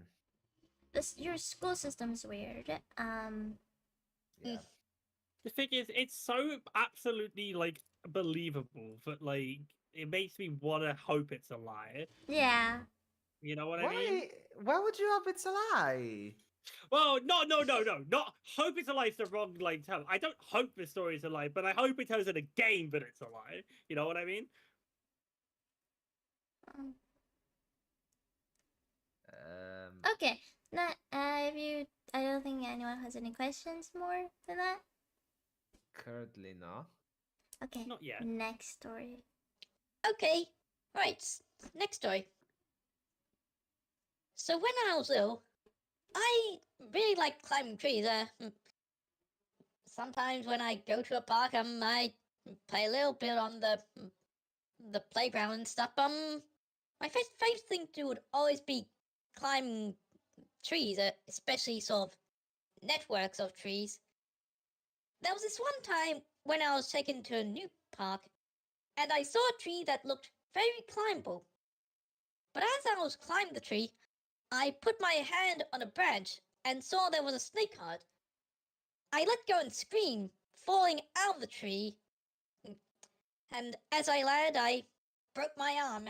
Your school system's weird. Yeah. The thing is, it's so absolutely like believable that like it makes me want to hope it's a lie. Yeah. You know what I mean? Why? Why would you hope it's a lie? Well, no, not hope it's a lie. Is the wrong like term. I don't hope the story is a lie, but I hope it tells in a game that it's a lie. You know what I mean? Okay. Now, if you, I don't think anyone has any questions more than that. Currently, no. Okay. Not yet. Next story. Okay, right. Next story. So when I was little, I really like climbing trees. Sometimes when I go to a park, I play a little bit on the playground and stuff. My favorite thing to do would always be climbing trees, especially sort of networks of trees. There was this one time when I was taken to a new park, and I saw a tree that looked very climbable. But as I was climbing the tree, I put my hand on a branch and saw there was a snake on it. I let go and screamed, falling out of the tree. And as I landed, I broke my arm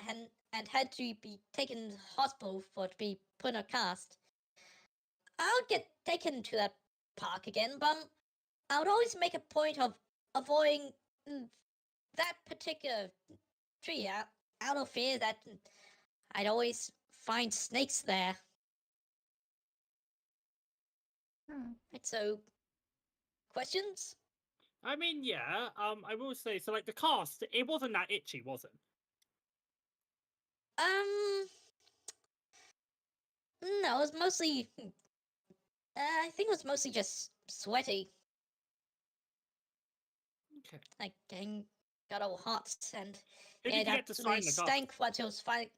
and had to be taken to the hospital for it to be put in a cast. I would get taken to that park again, but I would always make a point of avoiding that particular tree out of fear that I'd always find snakes there. Right, so, questions? I mean, yeah. I will say so. Like the cast, it wasn't that itchy, was it? No, it was mostly. I think it was mostly just sweaty, Okay. like getting got all hot, and Who it did you get to absolutely sign the cast? stank once it was fighting.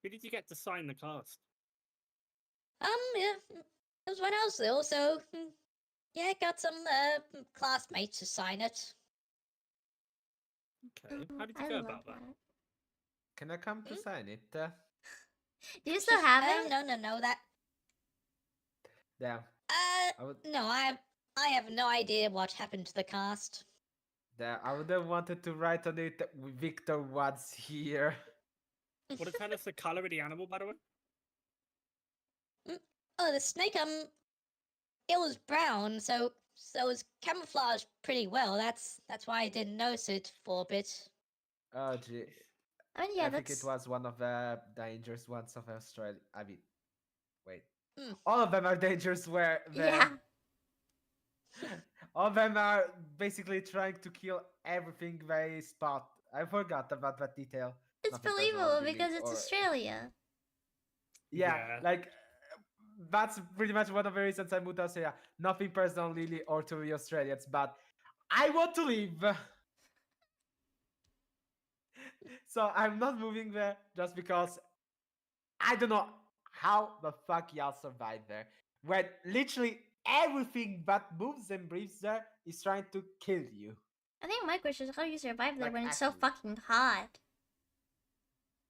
Who did you get to sign the cast? Yeah, it was when I was little, so yeah, got some classmates to sign it. Okay. How did you I go love about that? Can I come to sign it? Do you still have it? No, that Yeah. I would. no, I have no idea what happened to the cast. Yeah, I would have wanted to write on it. Victor was here. Want to tell us the color of the animal, by the way? Oh, the snake, it was brown, so it was camouflaged pretty well. That's why I didn't notice it for a bit. Oh, gee. I mean, yeah, I think that's it was one of the dangerous ones of Australia. I mean, wait. Mm. All of them are dangerous where yeah. all of them are basically trying to kill everything they spot. I forgot about that detail. It's Nothing personal, believable really, because it's or- Australia. Yeah, Yeah. like that's pretty much one of the reasons I moved to Australia. Nothing personal, Lily, or to the Australians, but I want to leave. So I'm not moving there just because I don't know how the fuck y'all survive there. When literally everything that moves and breathes there is trying to kill you. I think my question is how you survive there Like, when it's so actually. fucking hot.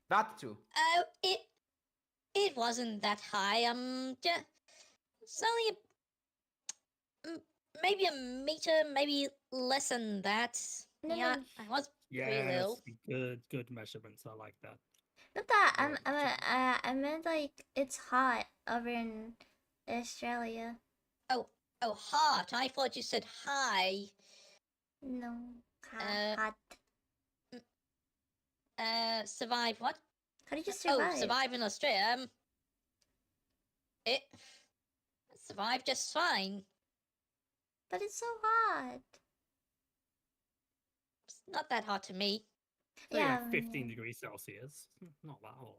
That too. Oh, it wasn't that high. Just it's only maybe a meter, maybe less than that. No, Yeah, no, I was pretty Yes. little. Good measurements. I like that. not that. Yeah, I meant like it's hot over in Australia. Oh, hot. I thought you said high. No, Uh, hot. Survive what? How did you Oh, survive? survive in Australia. It survived just fine. But it's so hot. It's not that hot to me. So Yeah, yeah, I mean, 15 yeah. degrees Celsius. Not that hot.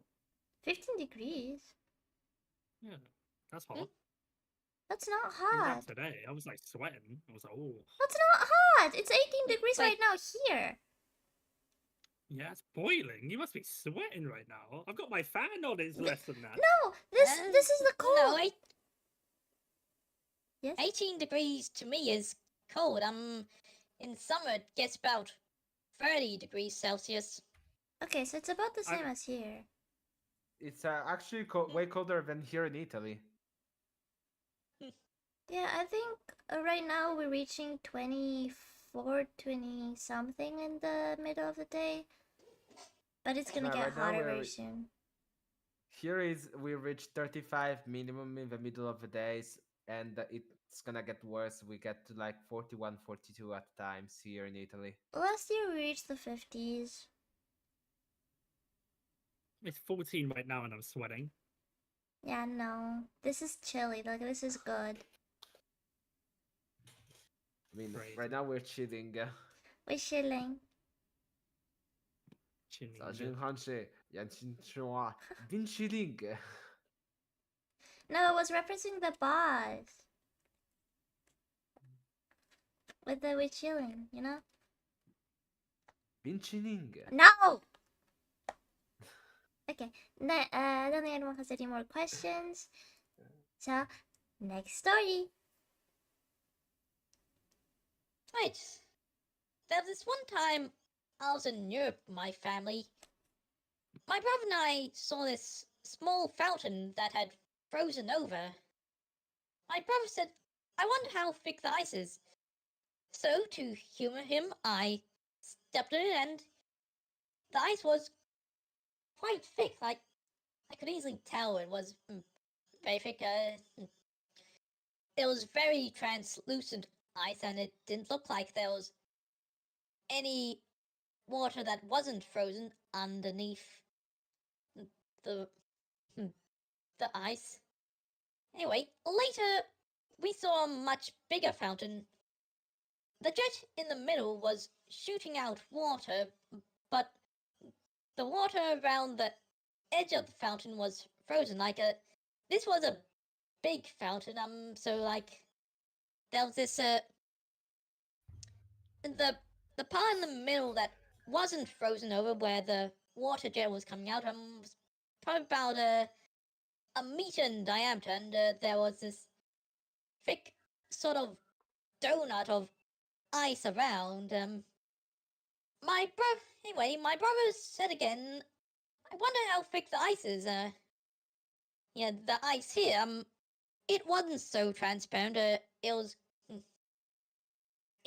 15 degrees. Yeah, that's hot. That's not Even hot. that today, I was like sweating. I was like, oh, That's not hot. It's 18 degrees Wait. right now here. yeah, it's boiling. You must be sweating right now. I've got my fan on. It's less than that. No, this is the cold. No, Yes. 18 degrees to me is cold. In summer it gets about 30 degrees Celsius. Okay, so it's about the I- same as here. It's actually way colder than here in Italy. Yeah, I think right now we're reaching 24, 20 something in the middle of the day. But it's gonna No, get right now hotter we're- very soon. Here is we reach 35 minimum in the middle of the days, and it's gonna get worse. We get to like 41, 42 at times here in Italy. Last year we reached the 50s. It's 14 right now, and I'm sweating. Yeah, no. This is chilly. Like, this is good. I mean, Crazy. right now we're chilling. We're chilling. Chilling. 早晨看是眼睛说话，冰淇淋。 No, I was referencing the boss. With the we're chilling, you know? 冰淇淋。 No! Okay, I don't think anyone has any more questions. So, next story. Right. There was this one time I was in Europe with my family. My brother and I saw this small fountain that had frozen over. My brother said, I wonder how thick the ice is. So, to humor him, I stepped in it and the ice was quite thick. Like, I could easily tell it was very thick. It was very translucent ice and it didn't look like there was any water that wasn't frozen underneath the the ice. Anyway, later we saw a much bigger fountain. The jet in the middle was shooting out water, but the water around the edge of the fountain was frozen. This was a big fountain. So like there was this the the part in the middle that wasn't frozen over, where the water jet was coming out, was probably about a meter in diameter, and there was this thick sort of donut of ice around. My brother said again, I wonder how thick the ice is. Yeah, the ice here, it wasn't so transparent. It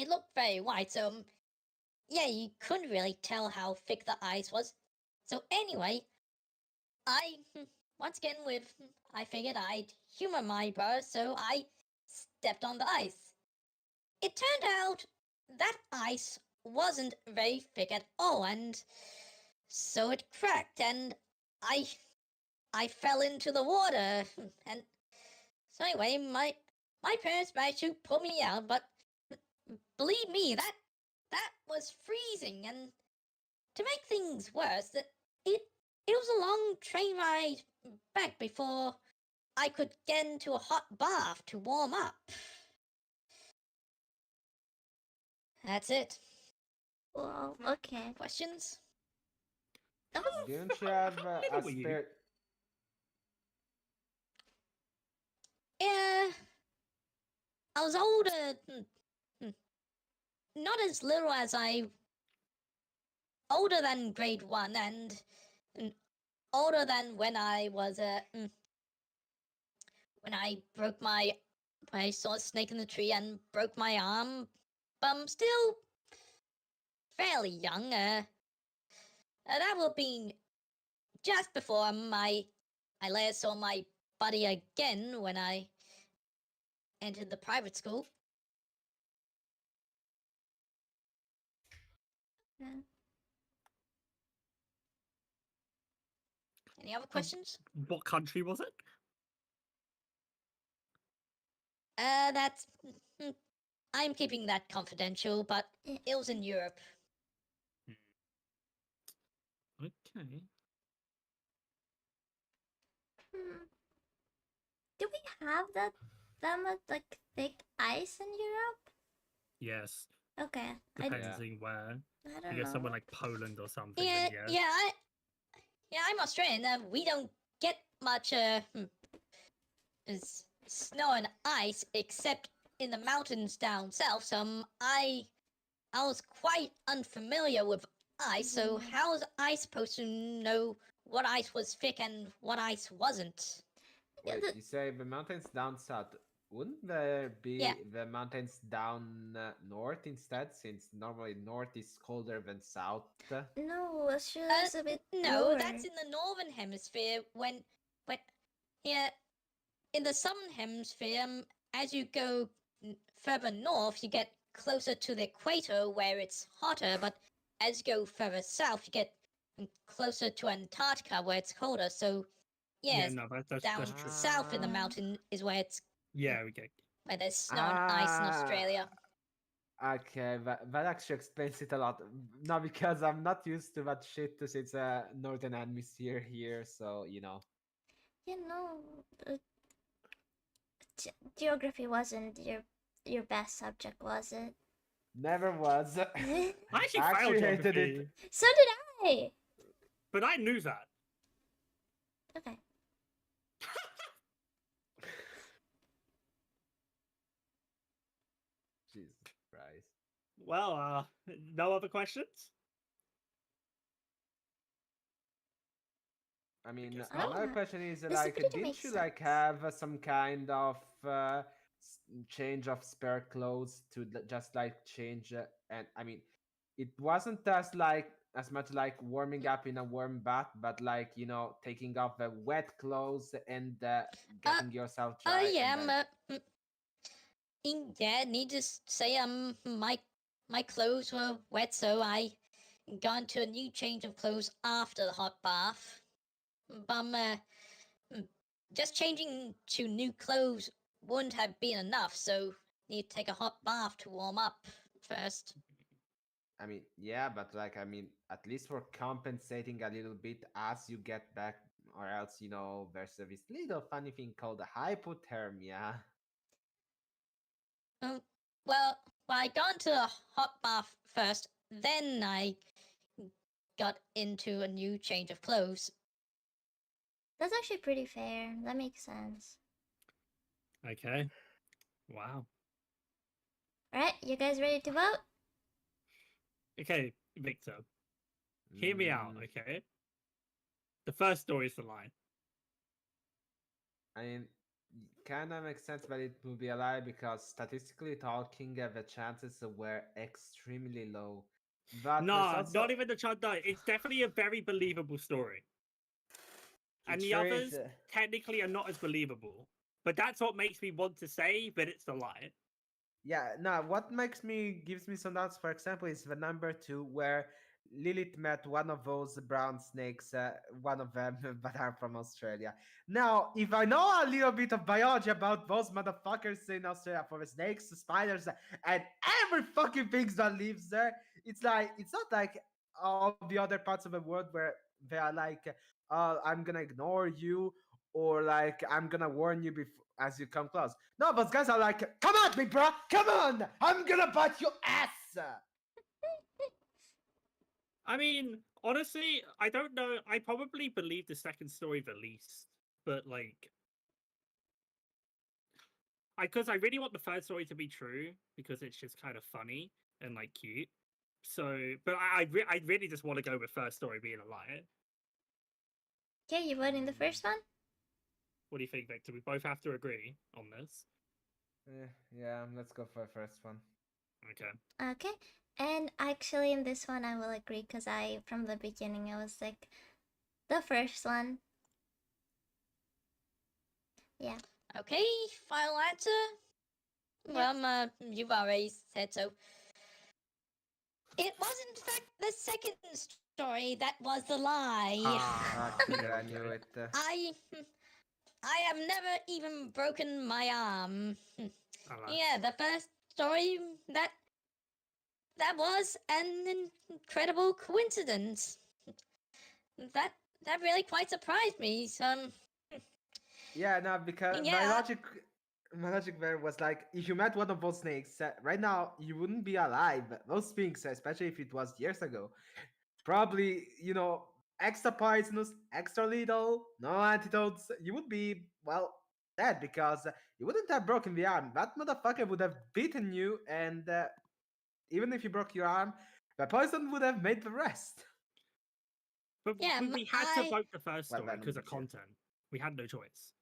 looked very white, so yeah, you couldn't really tell how thick the ice was. So anyway, I once again I figured I'd humor my brother, so I stepped on the ice. It turned out that ice wasn't very thick at all, and so it cracked, and I I fell into the water, and so anyway, my parents managed to pull me out, but believe me, that was freezing, and to make things worse, it was a long train ride back before I could get into a hot bath to warm up. That's it. Well, okay. Questions? That was Didn't you have How a little were you? spare? Yeah, I was older. Not as little as older than grade 1, and older than when I was when I broke my when I saw a snake in the tree and broke my arm. But I'm still fairly young. That will be just before I last saw my buddy again when I entered the private school. yeah. Any other questions? What country was it? That's I'm keeping that confidential, but Yeah. it was in Europe. Okay. Hmm. Do we have that much like thick ice in Europe? Yes. Okay, Depending where. I I don't guess know. somewhere like Poland or something. Yeah, Then yes. I'm Australian. We don't get much snow and ice except in the mountains down south. So I was quite unfamiliar with ice. So Yeah. how was I supposed to know what ice was thick and what ice wasn't? Yeah, Wait, you say the mountains down south? Wouldn't there be Yeah. the mountains down north instead? Since normally north is colder than south. No, Australia's a bit No, lower. that's in the northern hemisphere. When here in the southern hemisphere, as you go further north, you get closer to the equator where it's hotter. But as you go further south, you get closer to Antarctica where it's colder. So yes, Yeah, no, that's down true. south in the Ah. mountain is where it's Yeah, okay. where there's snow and ice in Australia. Okay, that actually explains it a lot. No, because I'm not used to that shit since northern hemisphere here, so you know. You know, geography wasn't your best subject, was it? Never was. I actually I failed actually hated geography, it. So did I. but I knew that. Okay. Jesus Christ. Well, no other questions? I mean, guess not. another question is This like, really didn't makes you like sense. have some kind of change of spare clothes to just like change? And I mean, it wasn't as much like warming up in a warm bath, but like taking off the wet clothes and getting yourself dry, Yeah, and then yeah, need to say my clothes were wet, so I got into a new change of clothes after the hot bath. Mm, just changing to new clothes wouldn't have been enough, so need to take a hot bath to warm up first. I mean, yeah, but like, I mean, at least we're compensating a little bit as you get back, or else, there's this little funny thing called hypothermia. Um, well, I got into a hot bath first then I got into a new change of clothes. That's actually pretty fair. That makes sense. Okay. Wow. Alright, you guys ready to vote? Okay, Victor. Hear me out, Mm, okay? The first story is the lie. I mean, kind of makes sense, but it would be a lie because statistically talking, the chances were extremely low. But there's Nah, also not even the child died. It's definitely a very believable story. And it the sure others is. technically are not as believable. But that's what makes me want to say that it's a lie. Yeah, no, what gives me some doubts, for example, is the number 2, where Lilith met one of those brown snakes, one of them that are from Australia. Now, if I know a little bit of biology about those motherfuckers in Australia, for the snakes, spiders, and every fucking thing that lives there, it's like, it's not like all the other parts of the world where they are like, I'm gonna ignore you, or like, I'm gonna warn you before as you come close. No, those guys are like, come at me, bro! Come on! I'm gonna bite your ass! I mean, honestly, I don't know. I probably believe the second story the least. But, like, because I really want the third story to be true because it's just kind of funny and, like, cute. So, but I really just want to go with first story being a lie. Okay, you voting the first one? What do you think, Victor? We both have to agree on this. Yeah, let's go for the first one. Okay. Okay. And actually, in this one, I will agree because from the beginning, I was like, the first one. Yeah. Okay, final answer. Well, you've already said so. It was in fact the second story that was the lie. Fuck, There I we knew go. it. I have never even broken my arm. Alas. Yeah, the first story that was an incredible coincidence. That that really quite surprised me. So, Yeah, no, because yeah, my logic there was like, if you met one of those snakes, right now, you wouldn't be alive. Those things, especially if it was years ago, probably, extra poisonous, extra lethal, no antidotes, you would be, well, dead because you wouldn't have broken the arm. That motherfucker would have beaten you, and even if you broke your arm, the poison would have made the rest. But yeah, we had to vote the first Well, story Venom because of did too. content. We had no choice.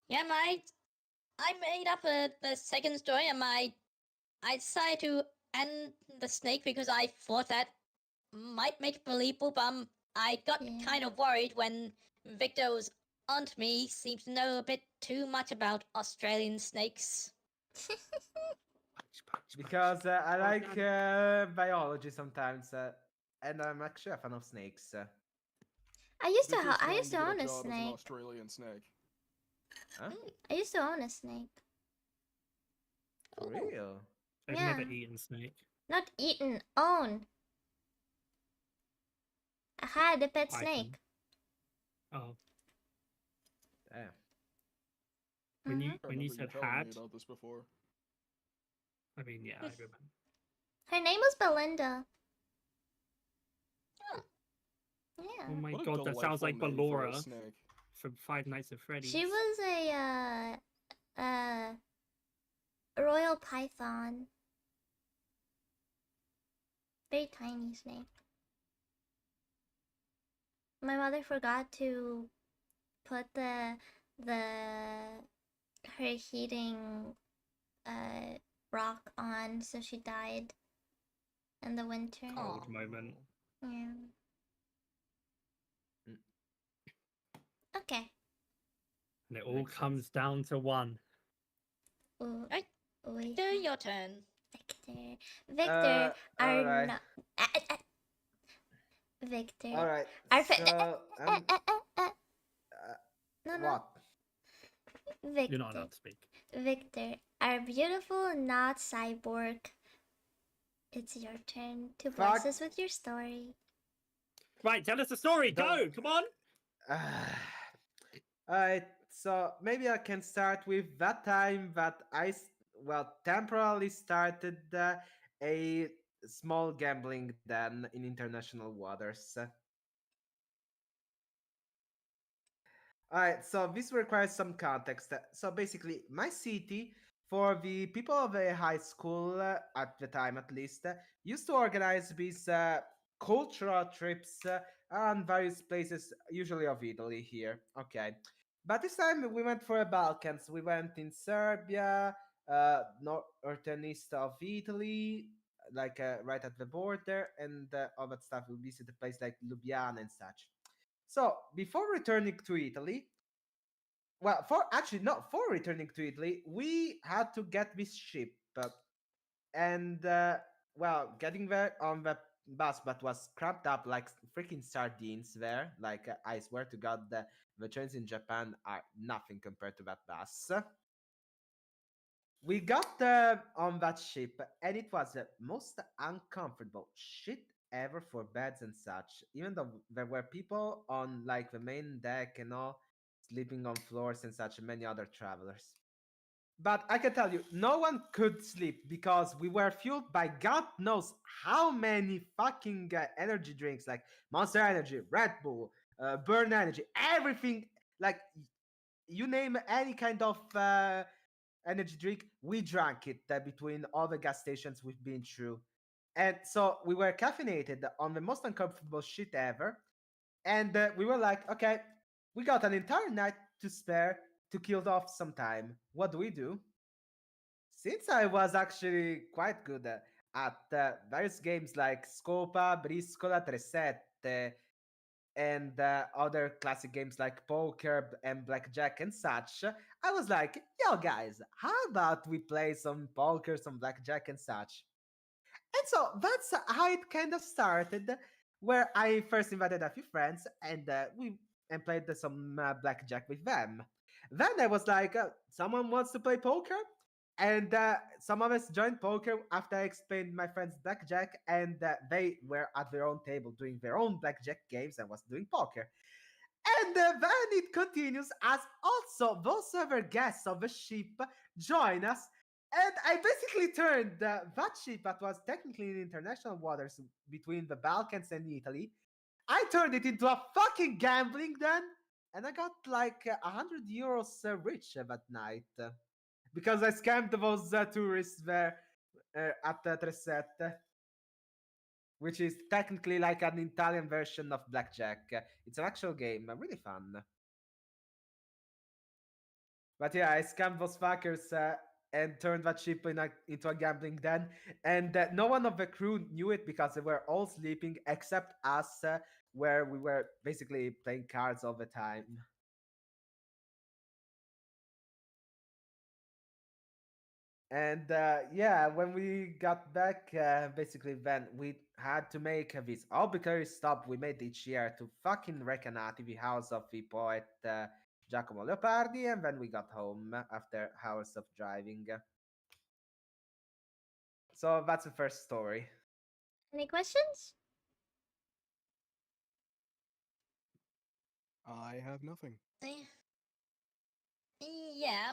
yeah, I made up the second story, and I decided to end the snake because I thought that might make it believable, but I got Yeah. kind of worried when Victor's aunt me seems to know a bit too much about Australian snakes. Because I Oh, like God. biology sometimes, and I'm actually a fan of snakes. I used to Victor's I trying used to to get a own a job as an snake. Australian snake. Huh? I used to own a snake. For Ooh. real? I've Yeah. never eaten snake. Not eaten, own. I had a pet Python. snake. Oh, Damn. when Mhm. you I when you remember said telling had, me about this before. I mean, yeah, I remember. Her name was Belinda. Yeah. Oh my What a god, that sounds delightful like name for a Ballora snake. from Five Nights at Freddy's. She was a royal python. Very tiny snake. My mother forgot to put her heating rock on, so she died in the winter. Cold Aw. moment. Yeah. Mm. Okay. And it all Makes comes sense. down to one. Ooh. Right. Ooh. Victor, your turn. Victor. Victor, are Alright. not. Victor. Alright. Our So, no, no. what? Victor. You're not allowed to speak. Victor, our beautiful, not cyborg. It's your turn to bless Fuck. us with your story. Right, tell us the story. Go, Don't- come on. Alright, so maybe I can start with that time that I temporarily started a small gambling den in international waters. Alright, so this requires some context. So basically, my city, for the people of a high school, at the time at least, used to organize these cultural trips around various places, usually of Italy here. Okay. But this time we went for the Balkans. We went in Serbia, northern east of Italy, like right at the border, and all that stuff. We visited a place like Ljubljana and such. So before returning to Italy, well, for actually not for returning to Italy, we had to get this ship, and well, getting there on the bus, but was cramped up like freaking sardines there. Like I swear to God, the trains in Japan are nothing compared to that bus. We got on that ship, and it was the most uncomfortable shit ever for beds and such. Even though there were people on like the main deck and all, sleeping on floors and such, and many other travelers. But I can tell you, no one could sleep because we were fueled by God knows how many fucking energy drinks, like Monster Energy, Red Bull, Burn Energy, everything. Like you name any kind of energy drink, we drank it between all the gas stations we've been through. And so we were caffeinated on the most uncomfortable shit ever. And we were like, okay, we got an entire night to spare to kill off some time. What do we do? Since I was actually quite good at various games like Scopa, Briscola, Tresette, and other classic games like poker and blackjack and such, I was like, yo guys, how about we play some poker, some blackjack and such? And so that's how it kind of started, where I first invited a few friends and we and played some blackjack with them. Then I was like, someone wants to play poker? And some of us joined poker after I explained my friends blackjack, and they were at their own table doing their own blackjack games and was doing poker. And then it continues as also those other guests of the ship join us. And I basically turned that ship that was technically in international waters between the Balkans and Italy. I turned it into a fucking gambling den, and I got like 100 euros rich that night because I scammed those tourists there at Tresette, which is technically like an Italian version of blackjack. It's an actual game, really fun. But yeah, I scammed those fuckers and turned that ship into a gambling den. And no one of the crew knew it because they were all sleeping except us, where we were basically playing cards all the time. And yeah, when we got back, basically, then we had to make this arbitrary stop we made each year to fucking reconnoiter the house of the poet Giacomo Leopardi, and then we got home after hours of driving. So that's the first story. Any questions? I have nothing. Eh, Yeah,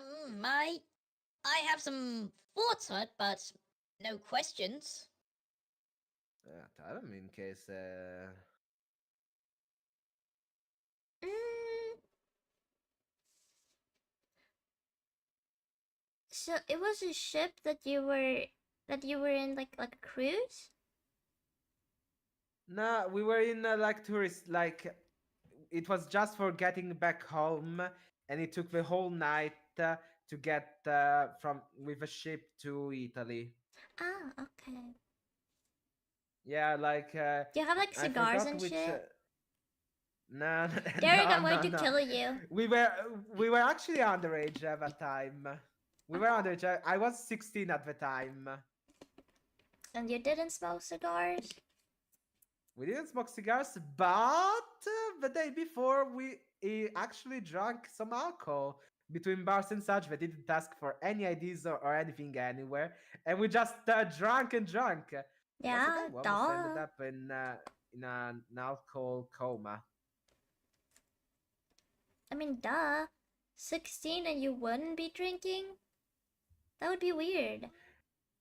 I have some thoughts on it, but no questions. Tell them in case. Mm, so it was a ship that you were in like a cruise? No, we were in like tourist, like it was just for getting back home, and it took the whole night to get from with a ship to Italy. Ah, okay. Yeah, like Do you have like I cigars forgot and which. shit? No, Derek, no, I'm going no, to no. kill you. We were actually underage at that time. We were underage. I was 16 at the time. And you didn't smoke cigars? We didn't smoke cigars, but the day before we actually drank some alcohol between bars and such. They didn't ask for any IDs or anything anywhere, and we just drank and drank. Once Yeah, again, we almost ended duh. up in an alcohol coma. I mean, duh. 16 and you wouldn't be drinking? That would be weird.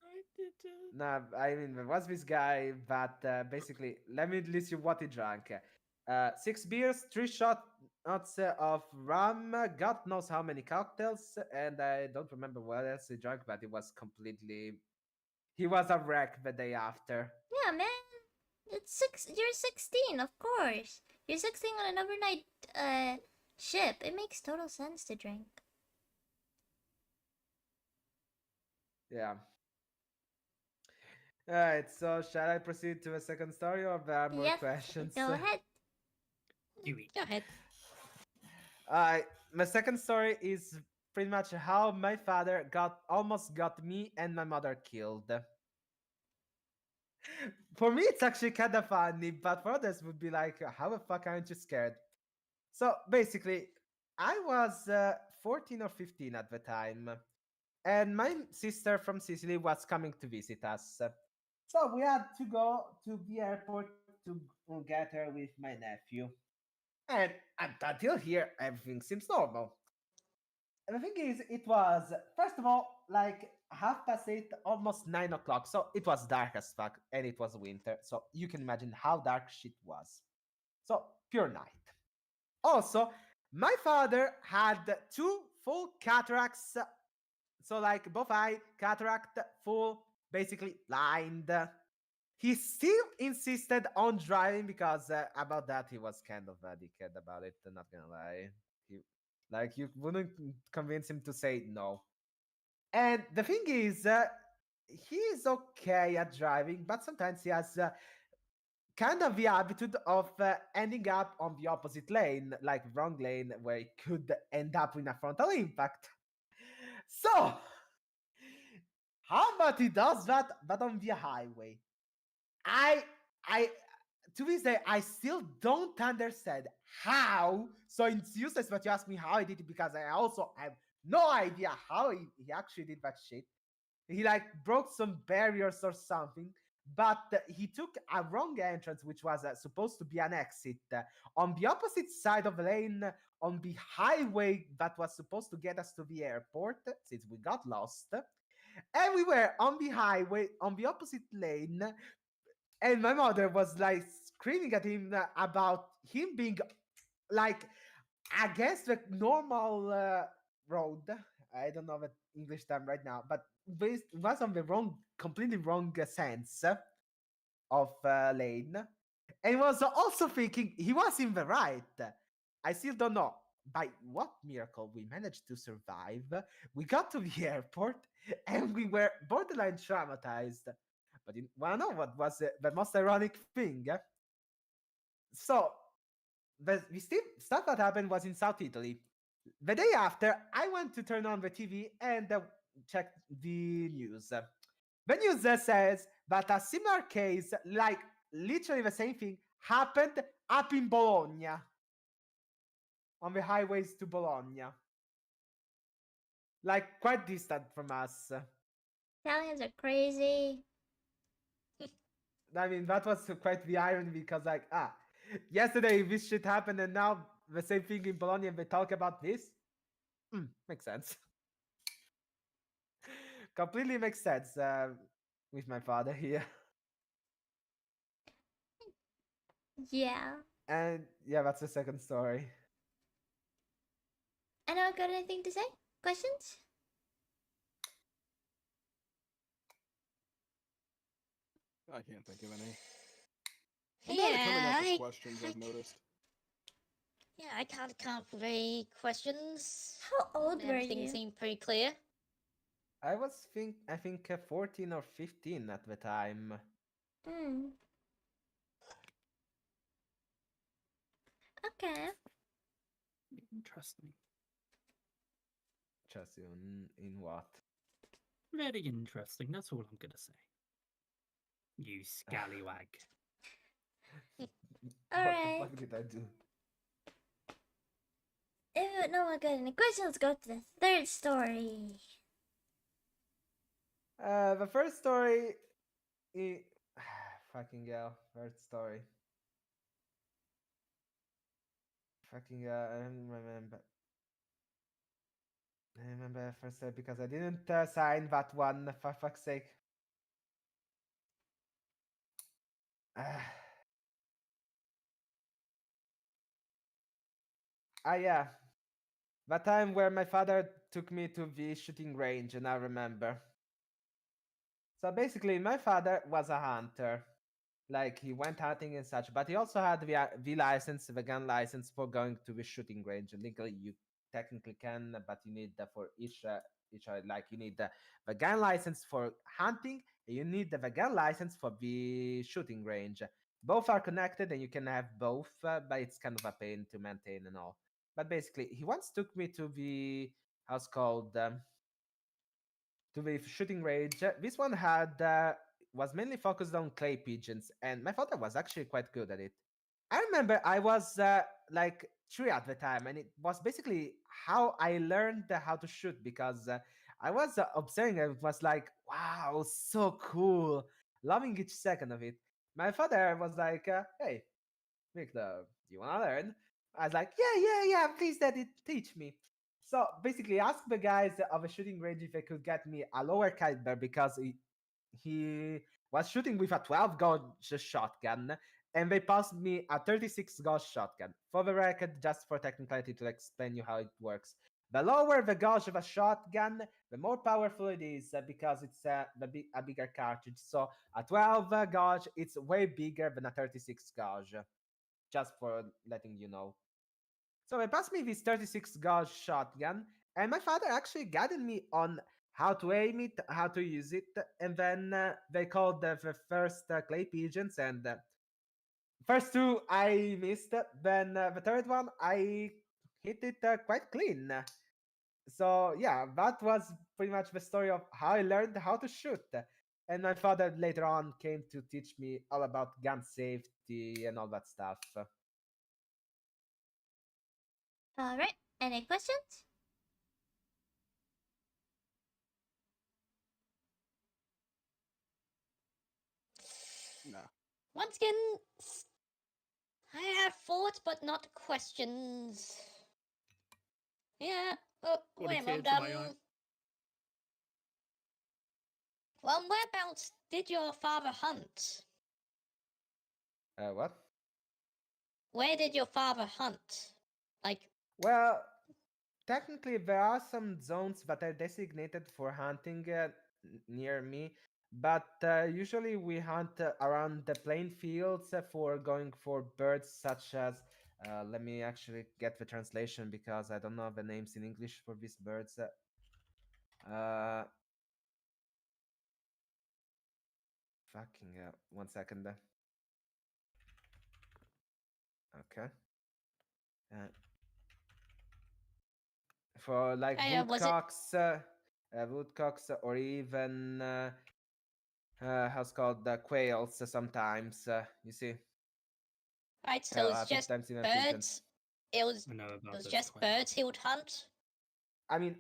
I did Nah, I mean, there was this guy that basically, let me list you what he drank. 6 beers, 3 shots of rum, God knows how many cocktails, and I don't remember what else he drank, but it was completely. He was a wreck the day after. Yeah, man. It's six. You're 16, of course. You're 16 on an overnight ship. It makes total sense to drink. Yeah. Alright, so shall I proceed to a second story or there are more Yes, questions? go ahead. Yui. Go ahead. My second story is pretty much how my father almost got me and my mother killed. For me, it's actually kind of funny, but for others, would be like, how the fuck aren't you scared? So basically, I was 14 or 15 at the time, and my sister from Sicily was coming to visit us. So we had to go to the airport to get her with my nephew. And until here, everything seems normal. And the thing is, it was, first of all, like 8:30, almost 9 o'clock. So it was dark as fuck, and it was winter. So you can imagine how dark shit was. So pure night. Also, my father had 2 full cataracts. So, like, both eye, cataract, full, basically blind. He still insisted on driving because about that he was kind of a dickhead about it. I'm not gonna lie. He, like, you wouldn't convince him to say no. And the thing is, he is okay at driving, but sometimes he has kind of the attitude of ending up on the opposite lane, like wrong lane, where he could end up in a frontal impact. So, how about he does that, but on the highway? I, I, to this day, I still don't understand how. So it's useless, but you ask me how I did it because I also have no idea how he actually did that shit. He like broke some barriers or something, but he took a wrong entrance, which was supposed to be an exit on the opposite side of the lane on the highway that was supposed to get us to the airport, since we got lost. And we were on the highway on the opposite lane, and my mother was like screaming at him about him being like against the normal road. I don't know the English term right now, but was on the wrong, completely wrong sense of lane, and was also thinking he was in the right. I still don't know by what miracle we managed to survive. We got to the airport, and we were borderline traumatized. But you wanna know what was the most ironic thing? So the stuff that happened was in South Italy. The day after, I went to turn on the TV and check the news. The news says that a similar case, like literally the same thing, happened up in Bologna, on the highways to Bologna, like quite distant from us. Italians are crazy. I mean, that was quite the irony because, like, yesterday this shit happened and now the same thing in Bologna and they talk about this? Makes sense. Completely makes sense with my father here. Yeah. And yeah, that's the second story. Anyone got anything to say? Questions? I can't think of any. I'm not coming up with questions, I've noticed. Yeah, I can't come up with any questions. How old were Everything you? seemed pretty clear. I think 14 or 15 at the time. Hmm. Okay. Interesting. Just in what? Very interesting. That's all I'm gonna say. You scallywag. Alright. What the fuck did I do? If no one got any questions, let's go to the third story. The first story. Fucking hell. Third story. Fucking hell. I don't remember. I remember first because I didn't sign that one, for fuck's sake. Yeah. That time where my father took me to the shooting range, and I remember. So basically, my father was a hunter. Like he went hunting and such, but he also had the license, the gun license for going to the shooting range. Legally, you technically can, but you need for each like you need the gun license for hunting, and you need the gun license for the shooting range. Both are connected, and you can have both, but it's kind of a pain to maintain and all. But basically, he once took me to the house called to the shooting range. This one had was mainly focused on clay pigeons, and my father was actually quite good at it. I remember I was like 3 at the time, and it was basically how I learned how to shoot because I was observing it. It was like, wow, so cool, loving each second of it. My father was like, "Hey, Victor, do you want to learn?" I was like, yeah, please, daddy, teach me. So basically, ask the guys of a shooting range if they could get me a lower caliber because he was shooting with a 12 gauge shotgun, and they passed me a 36 gauge shotgun. For the record, just for technicality to explain you how it works. The lower the gauge of a shotgun, the more powerful it is because it's a bigger cartridge. So a 12 gauge, it's way bigger than a 36 gauge just for letting you know. So they passed me this 36 gauge shotgun, and my father actually guided me on how to aim it, how to use it, and then they called the first clay pigeons, and first two I missed, then the third one I hit it quite clean. So yeah, that was pretty much the story of how I learned how to shoot. And my father later on came to teach me all about gun safety and all that stuff. All right. Any questions? Nah. Once again, I have thoughts but not questions. Yeah. Oh, What a wait, Mom. tear to my eye. Well, whereabouts did your father hunt? What? Where did your father hunt? Like, Well, technically, there are some zones that are designated for hunting near me, but usually we hunt around the plain fields for going for birds such as. Let me actually get the translation because I don't know the names in English for these birds. Fucking 1 second. Okay. Uh, for like was it? woodcocks, or even how's called the quails sometimes. You see, Right, so hell, it's a few just times even pigeons. birds. I know It about was the just quail. birds he would hunt. I mean,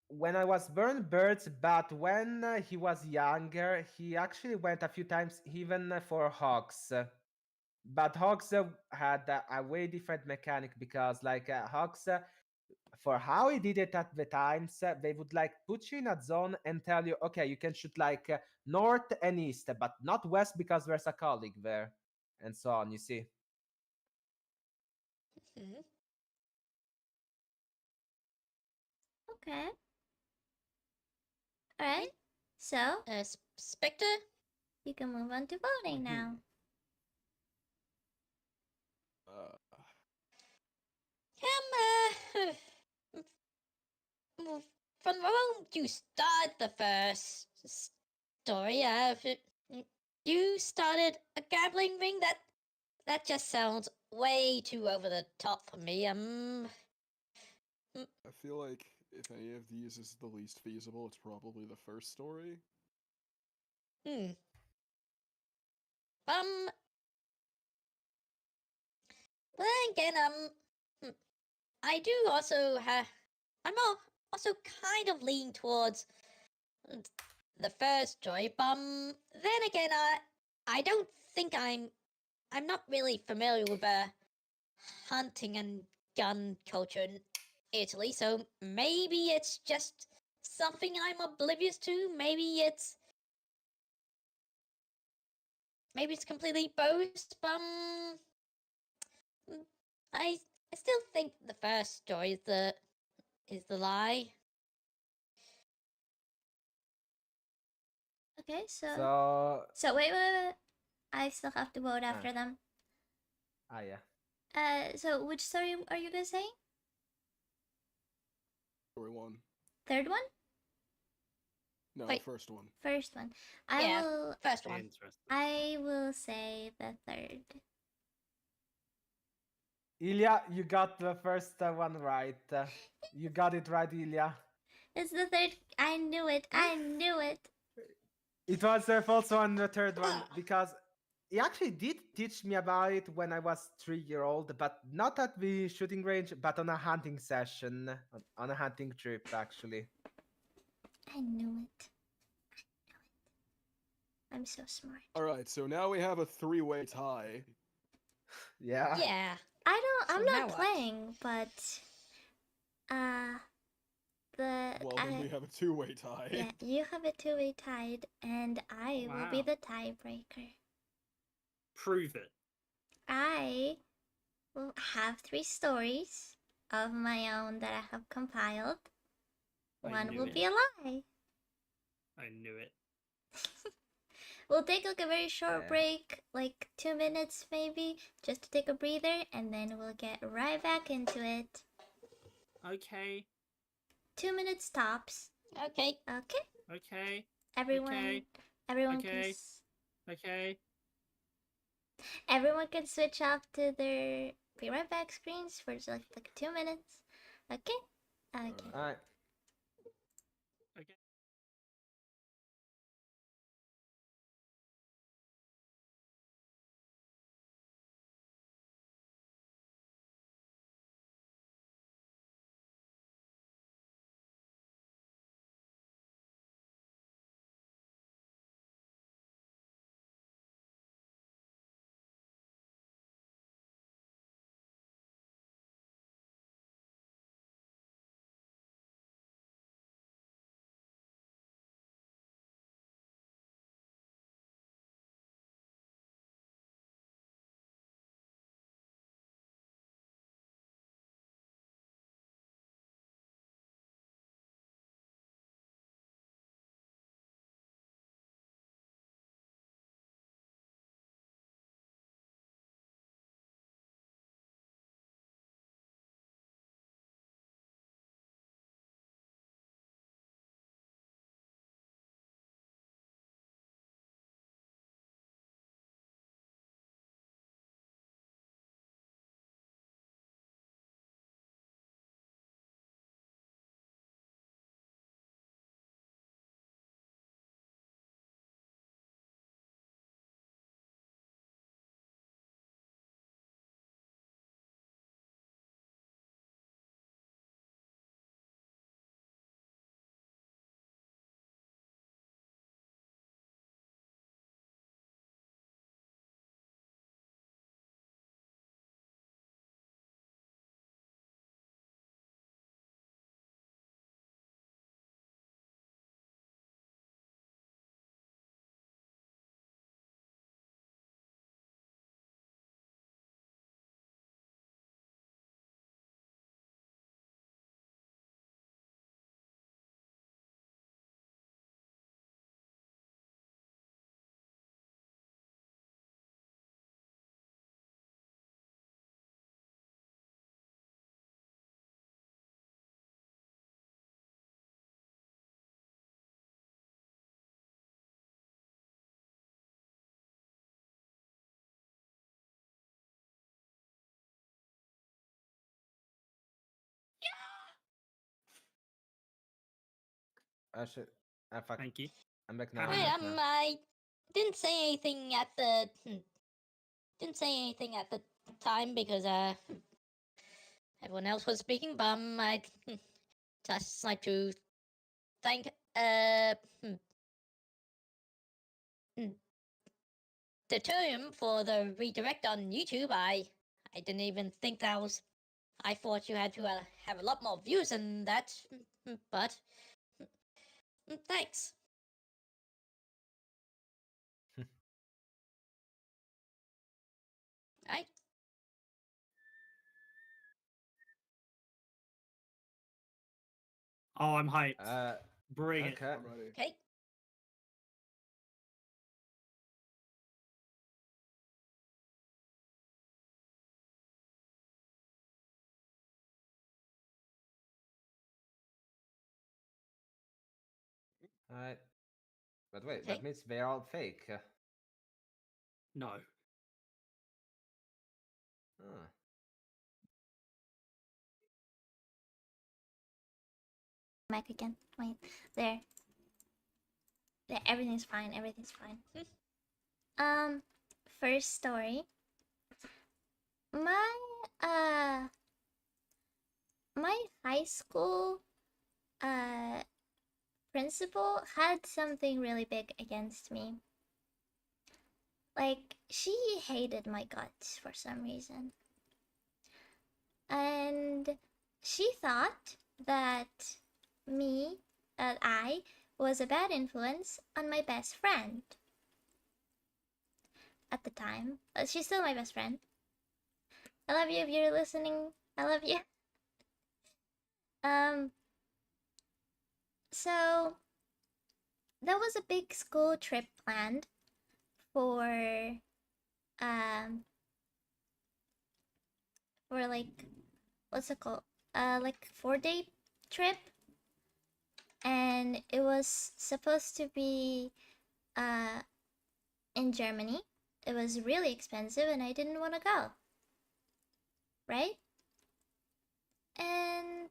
when I was born, birds, but when he was younger, he actually went a few times even for hawks. But hawks had a way different mechanic because, like, hawks, for how he did it at the times, they would like put you in a zone and tell you, okay, you can shoot like north and east, but not west because there's a colleague there, and so on. You see. Hmm. Okay. All right. So Spectre? you can move on to voting now. Uh, Well, from the moment you start the first story, you started a gambling ring. That just sounds way too over the top for me. I feel like if any of these is the least feasible, it's probably the first story. Hmm. But then again, I do also have. Also kind of lean towards the first story. But then again, I don't think I'm not really familiar with hunting and gun culture in Italy, so maybe it's just something I'm oblivious to. Maybe it's maybe it's completely both, but mm, I still think the first story is the lie. Okay, so So wait. I still have to vote after them. yeah. So which story are you guys saying? Story one. Third one? No, Wait. first one. First one. Yeah. First one. Interesting. I will say the third. Ilya, you got the first one right. You got it right, Ilya. It's the third. I knew it. I knew it. It was the false one, the third one, because he actually did teach me about it when I was 3-year-old, but not at the shooting range, but on a hunting session, on a hunting trip, actually. I knew it. I'm so smart. All right, so now we have a three-way tie. Yeah. Yeah. I'm So not now what? playing, but the Well, then we have a two-way tie. yeah, you have a two-way tied, and I will be Wow. the tiebreaker. Prove it. I will have 3 stories of my own that I have compiled. I One knew will it. be a lie. I knew it. We'll take like a very short Yeah. break, like 2 minutes maybe, just to take a breather, and then we'll get right back into it. Okay. 2 minutes tops. Okay. Okay, Okay. everyone. Okay. Everyone Okay. Okay. everyone can switch off to their be right back screens for just like 2 minutes. Okay. Okay. Alright. Okay. I should. I fuck. Thank you. I'm back now. I'm Wait, back now. I didn't say anything at the didn't say anything at the time because everyone else was speaking, but I just like to thank the term for the redirect on YouTube. I didn't even think that was. I thought you had to have a lot more views than that, but thanks. Oh, I'm hyped. Bring it. Okay. I'm ready. Okay. Alright. But wait, Okay. that means they're all fake. No. Huh. Mic again. Wait. There. There. Everything's fine. Everything's fine. First story. My my high school principal had something really big against me. Like, she hated my guts for some reason. And she thought that I was a bad influence on my best friend at the time. She's still my best friend. I love you if you're listening. I love you. So there was a big school trip planned for like, what's it called? Like 4-day trip, and it was supposed to be in Germany. It was really expensive, and I didn't want to go. Right? And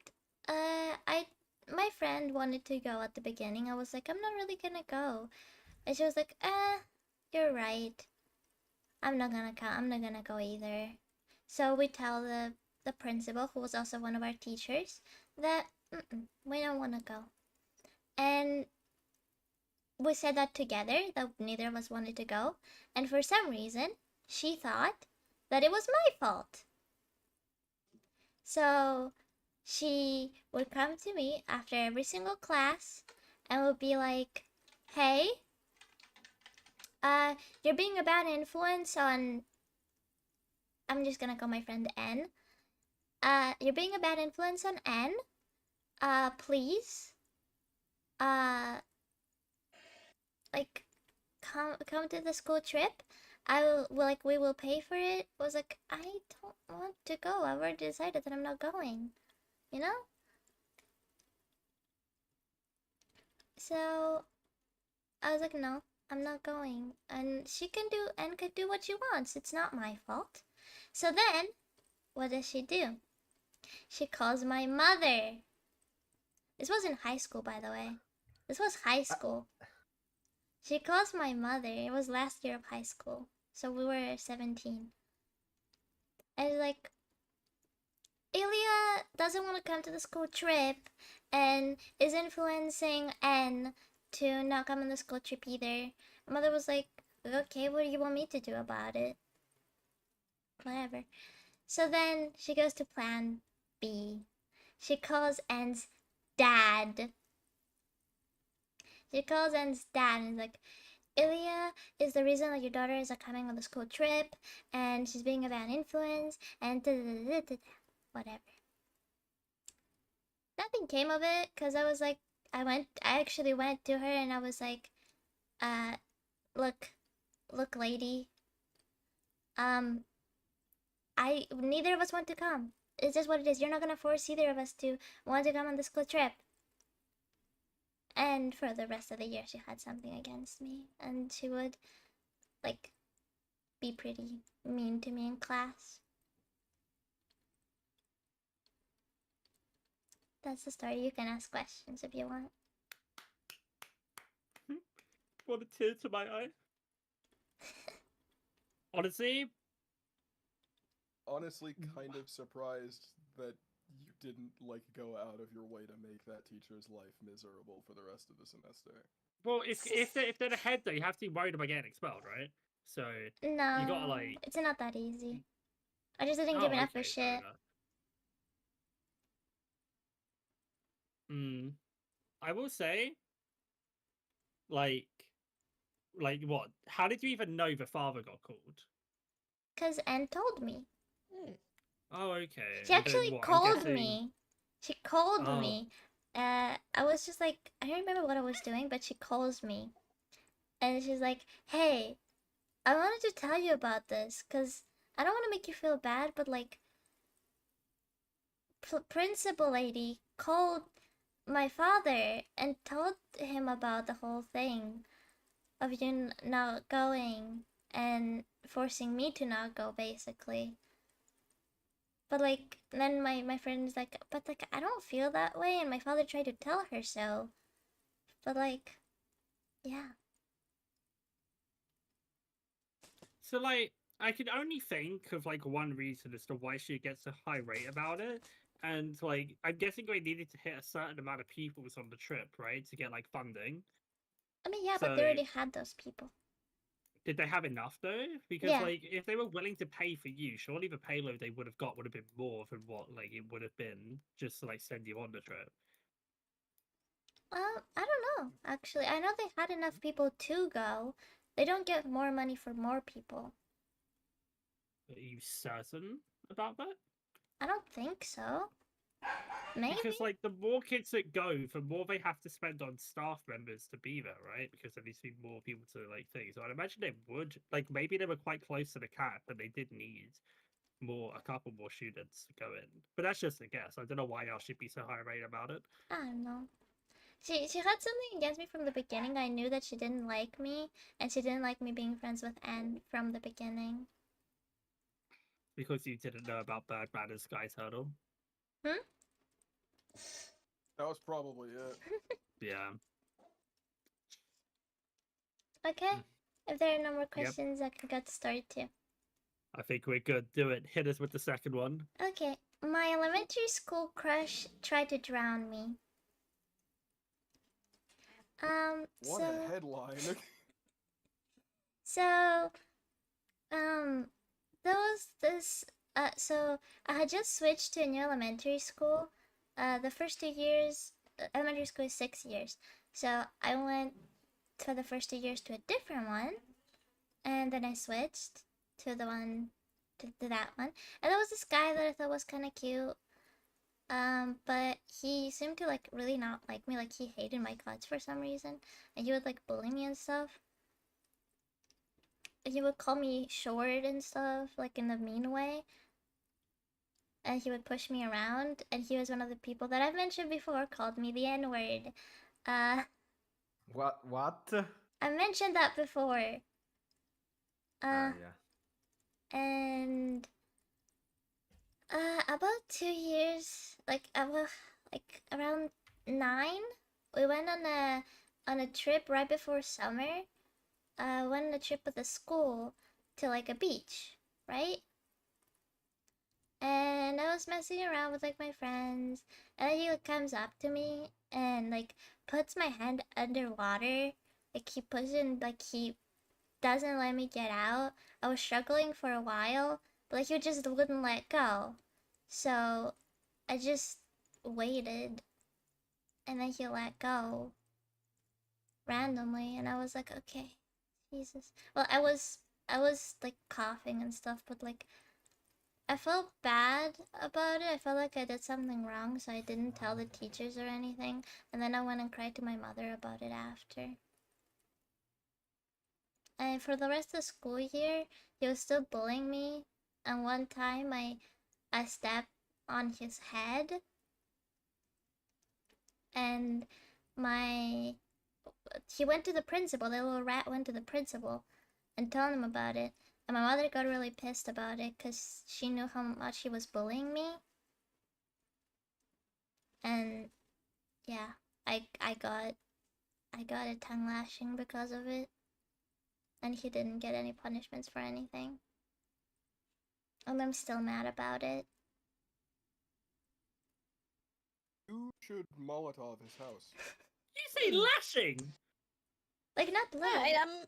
my friend wanted to go at the beginning. I was like, I'm not really gonna go, and she was like, you're right. I'm not gonna go. I'm not gonna go either. So we tell the principal, who was also one of our teachers, that we don't want to go. And we said that together, that neither of us wanted to go. And for some reason, she thought that it was my fault. So she would come to me after every single class and would be like, hey, you're being a bad influence on, I'm just gonna call my friend N. You're being a bad influence on N. Please, like, come to the school trip. We will pay for it. I was like, I don't want to go. I've already decided that I'm not going. You know? So I was like, no, I'm not going. And she can do what she wants. It's not my fault. So then, what does she do? She calls my mother. This was in high school, by the way. This was high school. She calls my mother. It was last year of high school. So we were 17. And she's like, Ilya doesn't want to come to the school trip and is influencing N to not come on the school trip either. My mother was like, okay, what do you want me to do about it? Whatever. So then she goes to plan B. She calls N's dad. She calls N's dad and is like, Ilya is the reason that your daughter is not coming on the school trip, and she's being a bad influence, and whatever. Nothing came of it, because I was like, I actually went to her and I was like, look, lady, neither of us want to come. It's just what it is. You're not gonna force either of us to want to come on the school trip. And for the rest of the year, she had something against me, and she would, like, be pretty mean to me in class. That's the story. You can ask questions if you want. Brought a tear to my eye. Honestly, Kind of surprised that you didn't like go out of your way to make that teacher's life miserable for the rest of the semester. well, if they're the head though, you have to be worried about getting expelled, right? So No, you gotta like. it's not that easy. I just didn't Oh, give enough okay, a fair shit. enough. I will say, like what? How did you even know the father got called? Cause Anne told me. Hmm. Oh, okay. She And then actually what? I'm called guessing. me. She called Oh. me I was just like, I don't remember what I was doing, but she calls me, and she's like, "Hey, I wanted to tell you about this, cause I don't want to make you feel bad, but like, principal lady called my father and told him about the whole thing of you not going and forcing me to not go, basically." But like, then my friend's like, "But like, I don't feel that way, and my father tried to tell her so." But like, yeah. So like, I can only think of like one reason as to why she gets a high rate about it, and like, I'm guessing we needed to hit a certain amount of pupils on the trip, right, to get like funding. I mean, yeah, but So they already had those people. did they have enough though? Because Yeah. like, if they were willing to pay for you, surely the payload they would have got would have been more than what like it would have been just to like send you on the trip. I don't know. Actually, I know they had enough people to go. They don't get more money for more people. Are you certain about that? I don't think so. Maybe. Because like the more kids that go, the more they have to spend on staff members to be there, right? Because there needs to be more people to like things. So I'd imagine they would like maybe they were quite close to the cap, but they did need a couple more students to go in. But that's just a guess. I don't know why else she'd be so high rate about it. I don't know. She had something against me from the beginning. I knew that she didn't like me, and she didn't like me being friends with Anne from the beginning. Because you didn't know about Bird Manners Sky Turtle. Hmm? That was probably it. Yeah. Okay. Mm. If there are no more questions, I can get started too. I think we're good. Do it. Hit us with the second one. Okay. My elementary school crush tried to drown me. What so a headline. so there was this so I had just switched to a new elementary school. The first 2 years, elementary school is 6 years, so I went for the first 2 years to a different one, and then I switched to the one to that one, and there was this guy that I thought was kind of cute. But he seemed to like really not like me. Like he hated my guts for some reason, and he would like bully me and stuff. He would call me short and stuff, like in a mean way. And he would push me around. And he was one of the people that I've mentioned before called me the N-word. What? I mentioned that before. Yeah. And about 2 years, like around 9, we went on a trip right before summer. Went on a trip with the school to like a beach, right? And I was messing around with like my friends, and then he like, comes up to me and like puts my hand underwater. Like he pushes, like he doesn't let me get out. I was struggling for a while, but like he just wouldn't let go. So I just waited, and then he let go randomly, and I was like, okay, Jesus. Well, I was like coughing and stuff, but like I felt bad about it. I felt like I did something wrong, so I didn't tell the teachers or anything. And then I went and cried to my mother about it after. And for the rest of the school year, he was still bullying me. And one time I stepped on his head, and he went to the principal. The little rat went to the principal and told him about it. And my mother got really pissed about it because she knew how much he was bullying me. And yeah, I got a tongue lashing because of it. And he didn't get any punishments for anything. And I'm still mad about it. You should Molotov his house. You say lashing? Like not little. Right,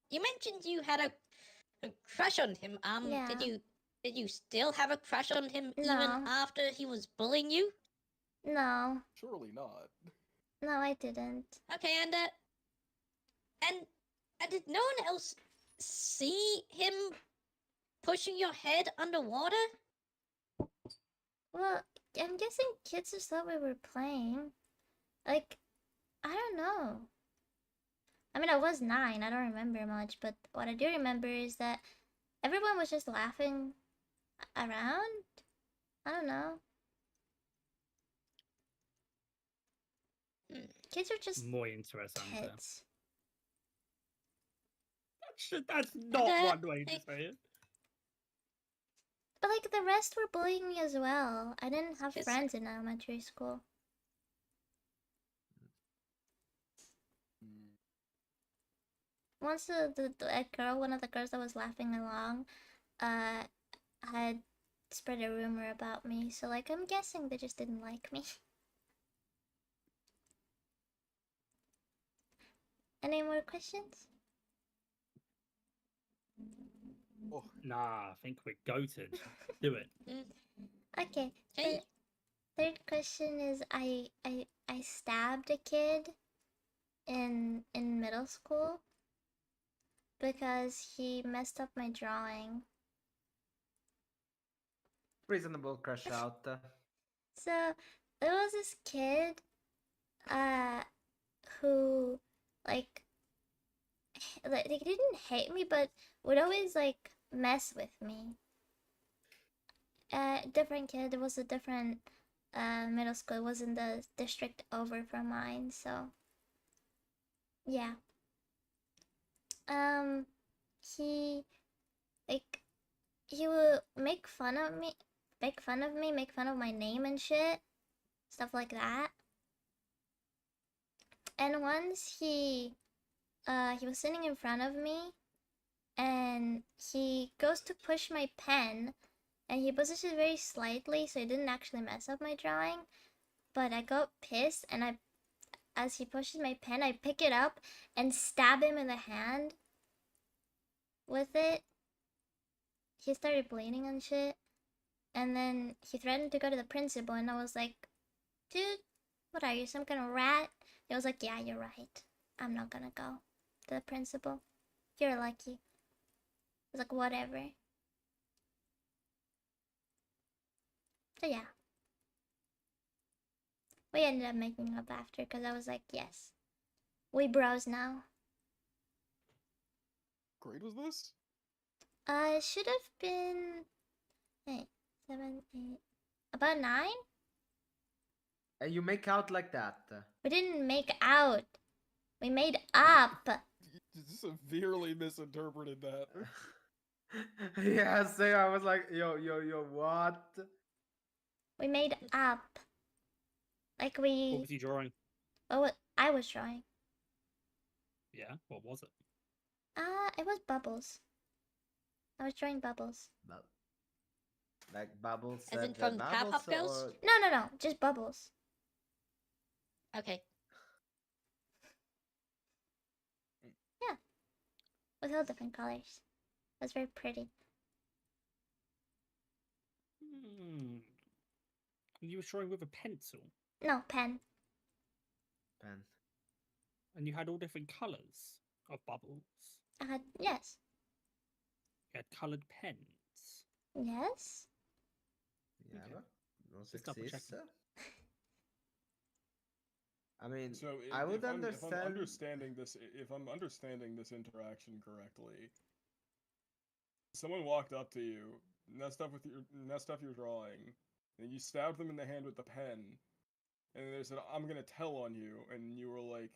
you mentioned you had a crush on him. Yeah. Did you still have a crush on him even No. after he was bullying you? No. Surely not. No, I didn't. Okay, and did no one else see him pushing your head underwater? Well, I'm guessing kids just thought we were playing. Like, I don't know. I mean, I was 9. I don't remember much, but what I do remember is that everyone was just laughing around. I don't know. Kids are just More interesting. kids. That's not uh, one way to like- say it. But like the rest were bullying me as well. I didn't have Yes. friends in elementary school. Once the girl, one of the girls that was laughing along, had spread a rumor about me. So like I'm guessing they just didn't like me. Any more questions? Nah, I think we're goated. Do it. Okay. Hey. Third question is I stabbed a kid in middle school because he messed up my drawing. Reasonable crush out. So there was this kid who like they didn't hate me but would always like mess with me. Different kid. It was a different middle school. It was in the district over from mine, so yeah. He like he would make fun of me, make fun of my name and shit, stuff like that. And once he was sitting in front of me, and he goes to push my pen, and he pushes it very slightly, so it didn't actually mess up my drawing. But I got pissed, and as he pushes my pen, I pick it up and stab him in the hand with it. He started bleeding and shit. And then he threatened to go to the principal, and I was like, dude, what are you, some kind of rat? He was like, yeah, you're right. I'm not gonna go to the principal. You're lucky. I was like, whatever. So yeah. We ended up making up after because I was like, yes. We bros now. Grade was this? It should have been 8, 7, 8, about 9? And you make out like that. We didn't make out. We made up. You severely misinterpreted that. Yeah, so I was like, yo, what? We made up. Like What we. was you drawing? Oh, I was drawing. Yeah, what was it? It was bubbles. I was drawing bubbles. Like bubbles. As in the from bubbles, Powerpuff Girls? or- No, just bubbles. Okay. With all different colors. It was very pretty. You were drawing with a pencil, No, pen. Pen. and you had all different colours of bubbles. I had, yes. You had coloured pens. Yes? Yeah, Okay. those Just double exist. checking. I mean, So I would if I'm understand. understanding this interaction correctly, someone walked up to you, messed up your drawing, and you stabbed them in the hand with the pen, and they said, "I'm gonna tell on you," and you were like,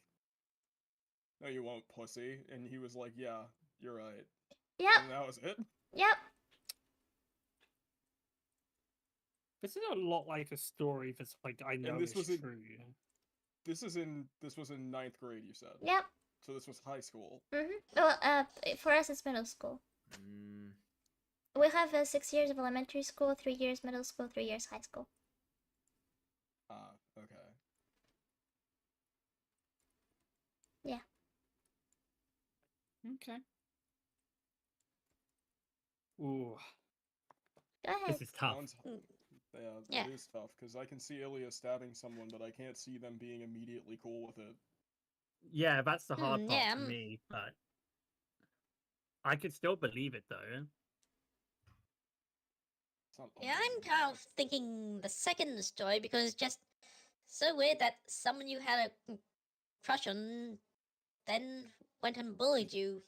"No, you won't, pussy," and he was like, "Yeah, you're right," Yep, and that was it. yep. This is a lot like a story that's like I know this is was in- true. This was in 9th grade, you said. Yep. So this was high school. Well, for us it's middle school. Mm, We have 6 years of elementary school, 3 years middle school, 3 years high school. Ah, okay. Okay. Ooh, Go ahead. this is tough. One's- Yeah, Yeah. it is tough because I can see Ilya stabbing someone, but I can't see them being immediately cool with it. Yeah, that's the hard part yeah, for me, but I could still believe it though. not Yeah, I'm unbelievable. kind of thinking the second story because it's just so weird that someone you had a crush on then went and bullied you.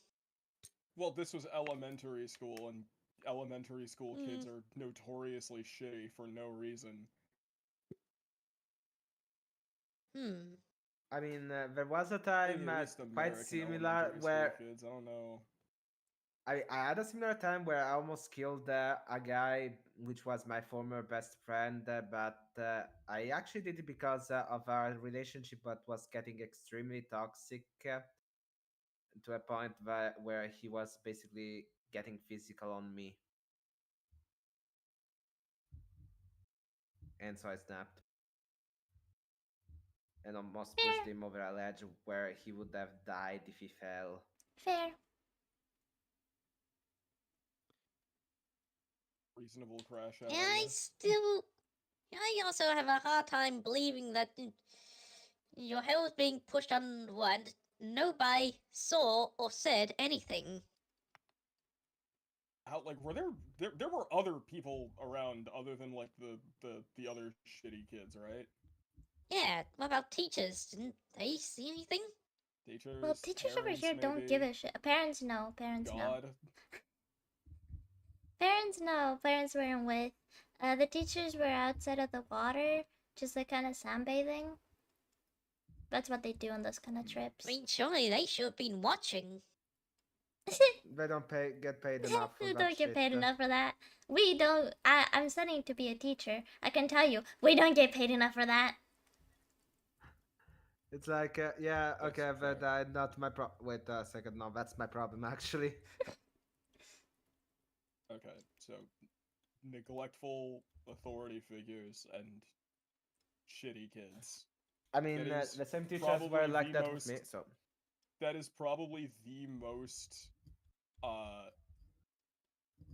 Well, this was elementary school, and elementary school Mm. kids are notoriously shitty for no reason. Hmm. I mean, there was a Maybe time at least quite American similar elementary school where kids. I don't know. I had a similar time where I almost killed a guy, which was my former best friend, but I actually did it because of our relationship, but was getting extremely toxic to a point where he was basically getting physical on me. And so I snapped and almost pushed Fair. him over a ledge where he would have died if he fell. Fair. Reasonable crash out, Yeah, I I guess. still. I also have a hard time believing that your hair was being pushed on and nobody saw or said anything. How like were there were other people around other than like the other shitty kids, right? Yeah, what about teachers? Didn't they see anything? Well, Teachers, teachers over parents, here don't give maybe. a shit. Parents know. Parents know. God. Parents know. Parents weren't with. The teachers were outside of the water, just like kind of sunbathing. That's what they do on those kind of trips. I mean, surely they should have been watching. They don't get paid enough for We that don't get shit. paid enough for that. We don't. I'm studying to be a teacher. I can tell you, we don't get paid enough for that. It's like, yeah, That's okay, but fair. not my Wait a second, no, that's my problem actually. Okay, so neglectful authority figures and shitty kids. I mean, That is the same teachers were probably like the that with most me, so. that is probably the most uh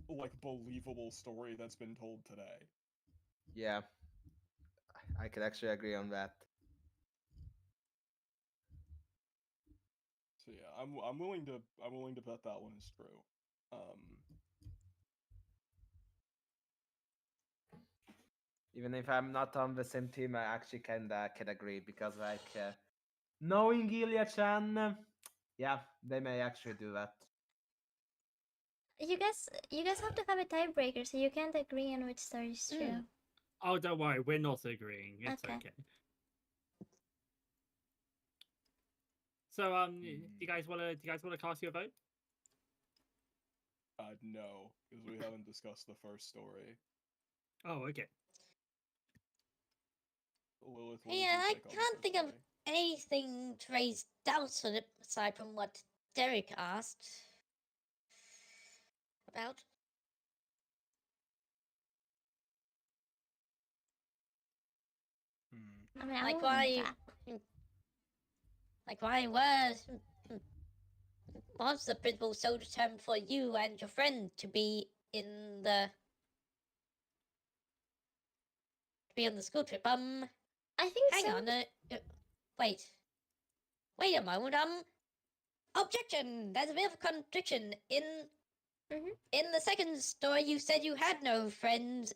like believable story that's been told today. Yeah, I could actually agree on that. So yeah, I'm willing to bet that one is true. Even if I'm not on the same team, I actually kinda can agree because, like, knowing Ilya-chan, yeah, they may actually do that. You guys have to have a tiebreaker, so you can't agree on which story is true. Mm. Oh, don't worry, we're not agreeing. It's Okay. okay. So, do you guys wanna cast your vote? No, because we haven't discussed the first story. Oh, okay. Lilith, what did Yeah, you I pick on the can't first think of story? anything to raise doubts on it aside from what Derek asked about. I mean, I'm Like willing why, to. like why was the principal so determined for you and your friend to be in the on the school trip? I think Hang some. on. Wait. Wait a moment. Objection. There's a bit of a contradiction Mhm. in the second story. You said you had no friends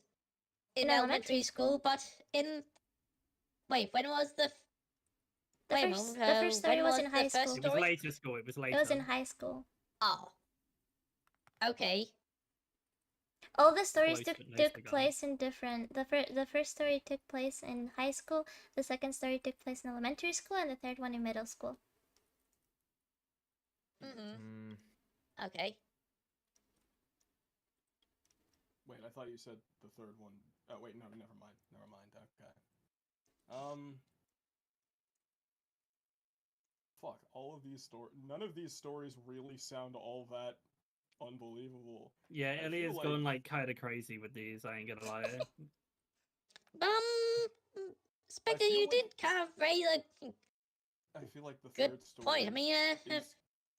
in In elementary elementary school, but in wait, when was the The wait a first, moment? the first story When was was in the high first school. It was story? later school. It was later. It was in high school. Oh. Okay. All the stories Close, took but no took cigar. place in different. The first story took place in high school. The second story took place in elementary school, and the third one in middle school. Mm-hmm. Mm, Okay. Wait, I thought you said the third one. Oh wait, no, never mind. Never mind. Okay. Fuck. All of these none of these stories really sound all that unbelievable. Yeah, I Ilia's feel gone like kind of crazy with these. I ain't gonna lie. Spectre, feel you like- did kind of raise a I feel like the good third story point. I mean, is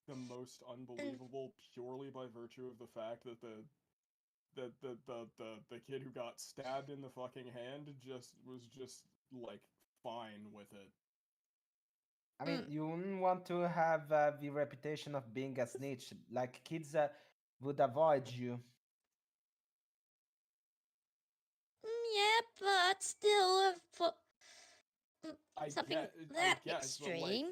the most unbelievable purely by virtue of the fact that the kid who got stabbed in the fucking hand was just like fine with it. I mean, Mm. you wouldn't want to have the reputation of being a snitch. Like, kids would avoid you. that's still I something get, that I guess, but like, extreme.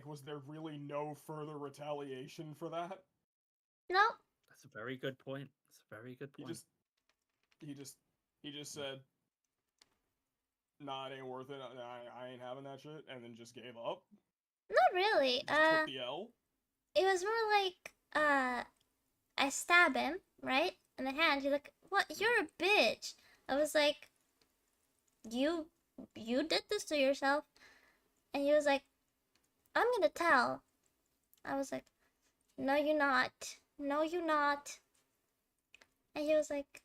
was there really no further retaliation for that? No, That's a very good point. That's a very good He point. he just said, "Nah, it ain't worth it. I ain't having that shit," and then just gave up. not really. Just took the L. It was more like, I stab him, right? In the hand. He's like, "What? You're a bitch." I was like, You did this to yourself. And he was like, "I'm gonna tell." I was like, "No, you're not. No, you're not." And he was like,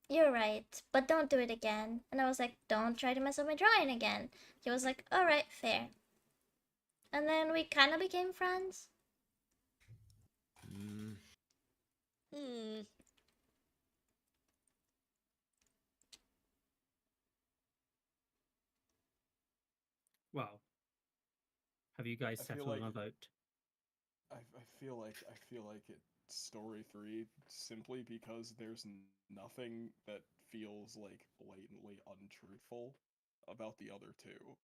"You're right, but don't do it again." And I was like, "Don't try to mess up my drawing again." He was like, "Alright, fair." And then we kind of became friends. Hmm. Well, have you guys I feel settled on like- a vote? I feel like it's story 3 simply because there's nothing that feels like blatantly untruthful about the other two.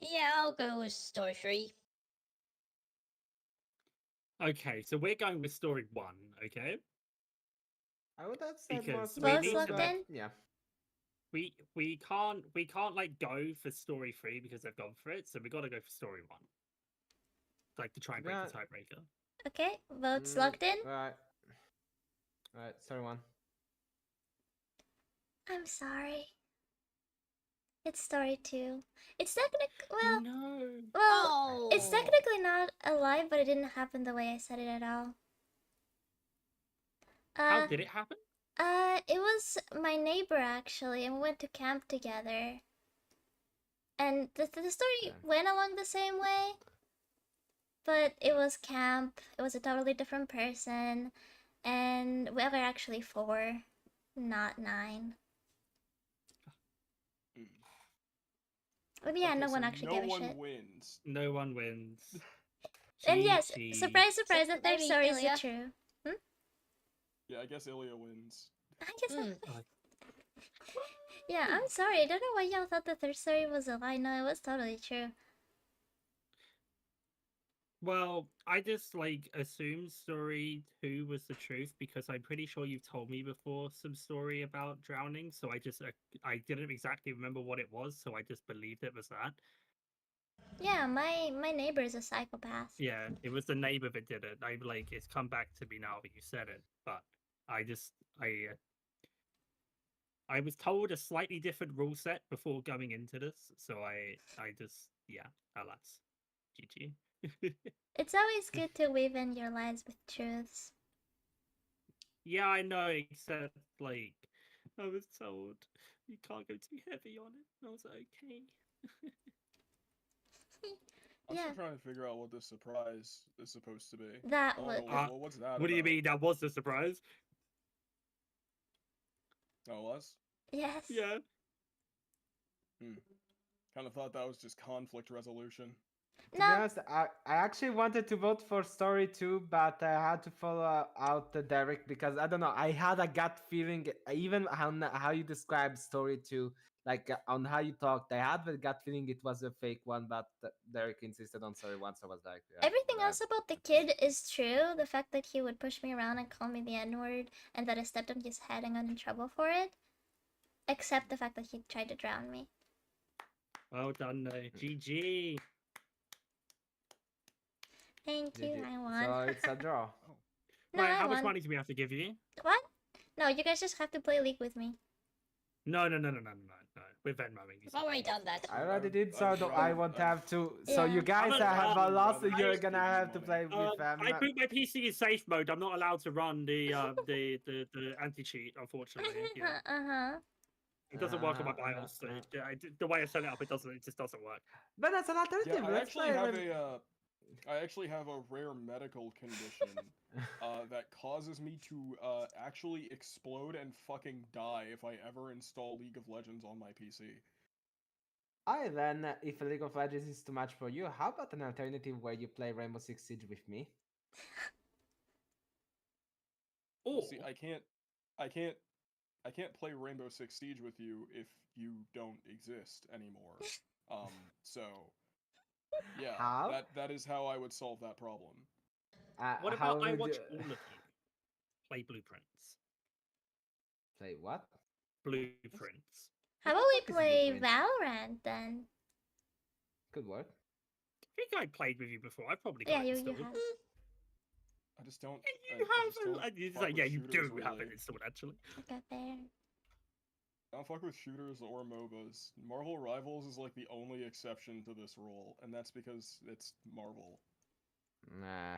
Yeah, I'll go with story 3. Okay, so we're going with story 1, okay? I would have said more Because we Both need locked to but in? yeah. we can't like go for story 3 because they've gone for it, so we got to go for story 1. Like to try and break the Yeah. tiebreaker. Okay, votes locked in. Right. Right, sorry one. I'm sorry. It's story 2. It's technically, No. it's technically not a lie, but it didn't happen the way I said it at all. How did it happen? It was my neighbor actually, and we went to camp together. And the story Yeah. went along the same way, but it was camp. It was a totally different person, and we were actually 4, not 9. But yeah, Okay, no one so actually no gave a one shit. wins. No one wins. And yes, GG. surprise, surprise, the So third maybe story is the Ilya? true. Yeah, I guess Ilya wins. I guess. Hmm. Yeah, I'm sorry. I don't know why y'all thought the third story was a lie. No, it was totally true. Well, I just like assumed story 2 was the truth because I'm pretty sure you've told me before some story about drowning, so I didn't exactly remember what it was, so I just believed it was that. Yeah, my neighbor is a psychopath. Yeah, it was the neighbor that did it. I like it's come back to me now that you said it, but I was told a slightly different rule set before going into this, so I just yeah, alas, GG. It's always good to weave in your lies with truths. Yeah, I know, except like I was told you can't go too heavy on it. And I was like, okay. I'm Yeah, still trying to figure out what this surprise is supposed to be. that I was. don't know, what's that What do you about? mean that was the surprise? Oh, it was? Yes. Yeah. Kind of thought that was just conflict resolution. To be No, honest, I actually wanted to vote for story 2, but I had to follow out Derek because I don't know. I had a gut feeling, even on how you described story 2, like on how you talked. I had the gut feeling it was a fake one, but Derek insisted on story 1, so I was like, yeah, everything whatever. else about the kid is true. The fact that he would push me around and call me the N word, and that I stepped on his head and got in trouble for it. Except the fact that he tried to drown me. Well done, GG. Thank you, GG. I won. So it's a draw. No, Right, I how much won. money do we have to give you? What? No, you guys just have to play League with me. No. We're Venmoing. I've already done that. I already did, so I'd I rather- won't I'd- have to. So Yeah. you guys I'm have not- lost. I'd You're rather gonna give you have to money. play with I put my PC in safe mode. I'm not allowed to run the the anti cheat, unfortunately. Yeah. Uh-huh. It doesn't work on my Uh-huh, BIOS. So the way I set it up, it just doesn't work. But that's an alternative. Yeah, Let's play I actually have a rare medical condition that causes me to actually explode and fucking die if I ever install League of Legends on my PC. Then, if League of Legends is too much for you, how about an alternative where you play Rainbow Six Siege with me? Or See, I can't play Rainbow Six Siege with you if you don't exist anymore. So yeah, How? that is how I would solve that problem. what How about I would watch you all of you play Blueprints? say what? Blueprints. How What about the we fuck is play Blueprint? Valorant then? Could work. I think I played with you before. I probably got Yeah, it you installed. have. I just don't. You I have. just don't It's fuck like, yeah, with you shooters, do have it really. installed actually. Okay, fair. I don't fuck with shooters or MOBAs. Marvel Rivals is like the only exception to this rule, and that's because it's Marvel. Nah,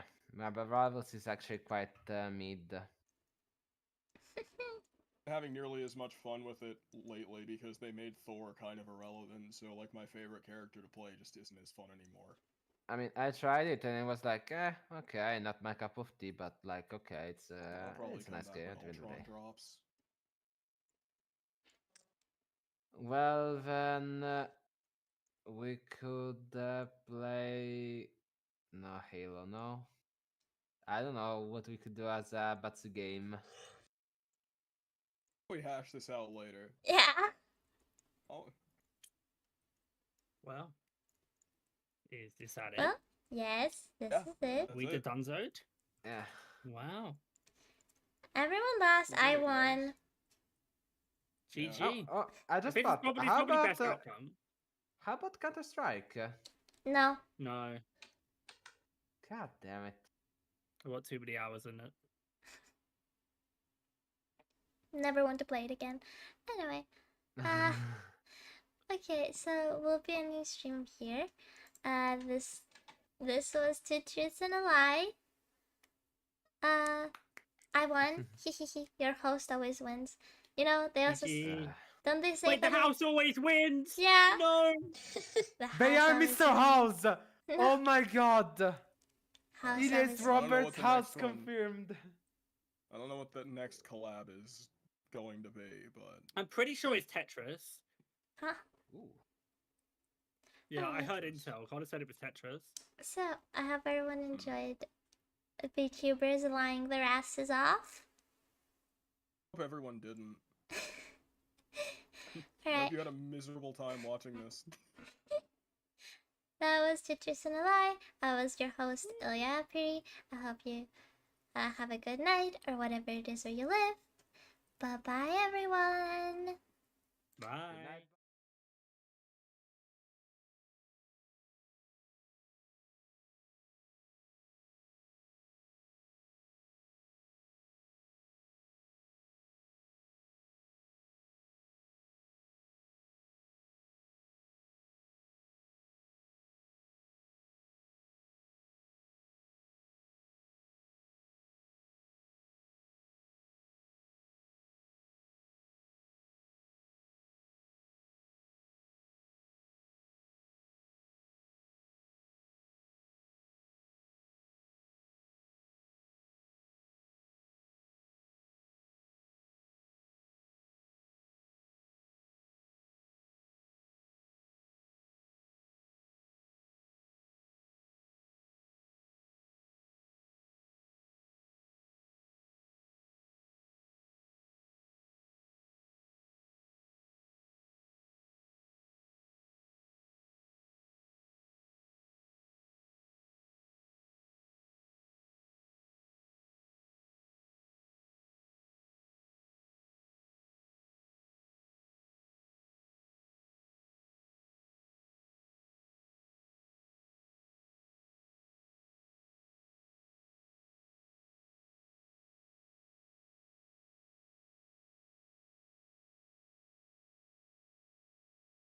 but Rivals is actually quite mid. Having nearly as much fun with it lately because they made Thor kind of irrelevant, so like my favorite character to play just isn't as fun anymore. I mean, I tried it and it was like, okay, not my cup of tea, but like, okay, I'll probably it's a come nice back game when at the end of the Ultron day. drops. Well, then we could play. No, Halo, no. I don't know what we could do as a Batsu game. We hash this out later. Yeah. Oh, Well, is that it? Well, yes, this Yeah, is it. that's We it. did Dunzoed? Yeah. Wow. Everyone lost. We did I it, guys. won. Yeah. GG. I just This is thought, probably, how probably about best outcome. how about Counter Strike? No. No. God damn it. I've got too many hours in it. Never want to play it again. Anyway. Okay, so we'll be ending stream here. This was Two Truths and a Lie. I won. Hehehe. Your host always wins. You know, they also GG. don't they say Wait, the that house always wins! Yeah. No! the They house are always Mr. wins. House! No. Oh my god! House It always is wins. I don't know Robert's what the house next one- confirmed. I don't know what the next collab is going to be, but I'm pretty sure it's Tetris. Huh? Ooh. Yeah, I heard Tetris. intel. Connor said it was Tetris. So I hope everyone enjoyed VTubers lying their asses off. hope everyone didn't. I Alright. hope you had a miserable time watching this. That was Two Truths and a Lie. I was your host, Ilya Apiri. I hope you have a good night or whatever it is where you live. Bye bye, everyone. Bye. Good night.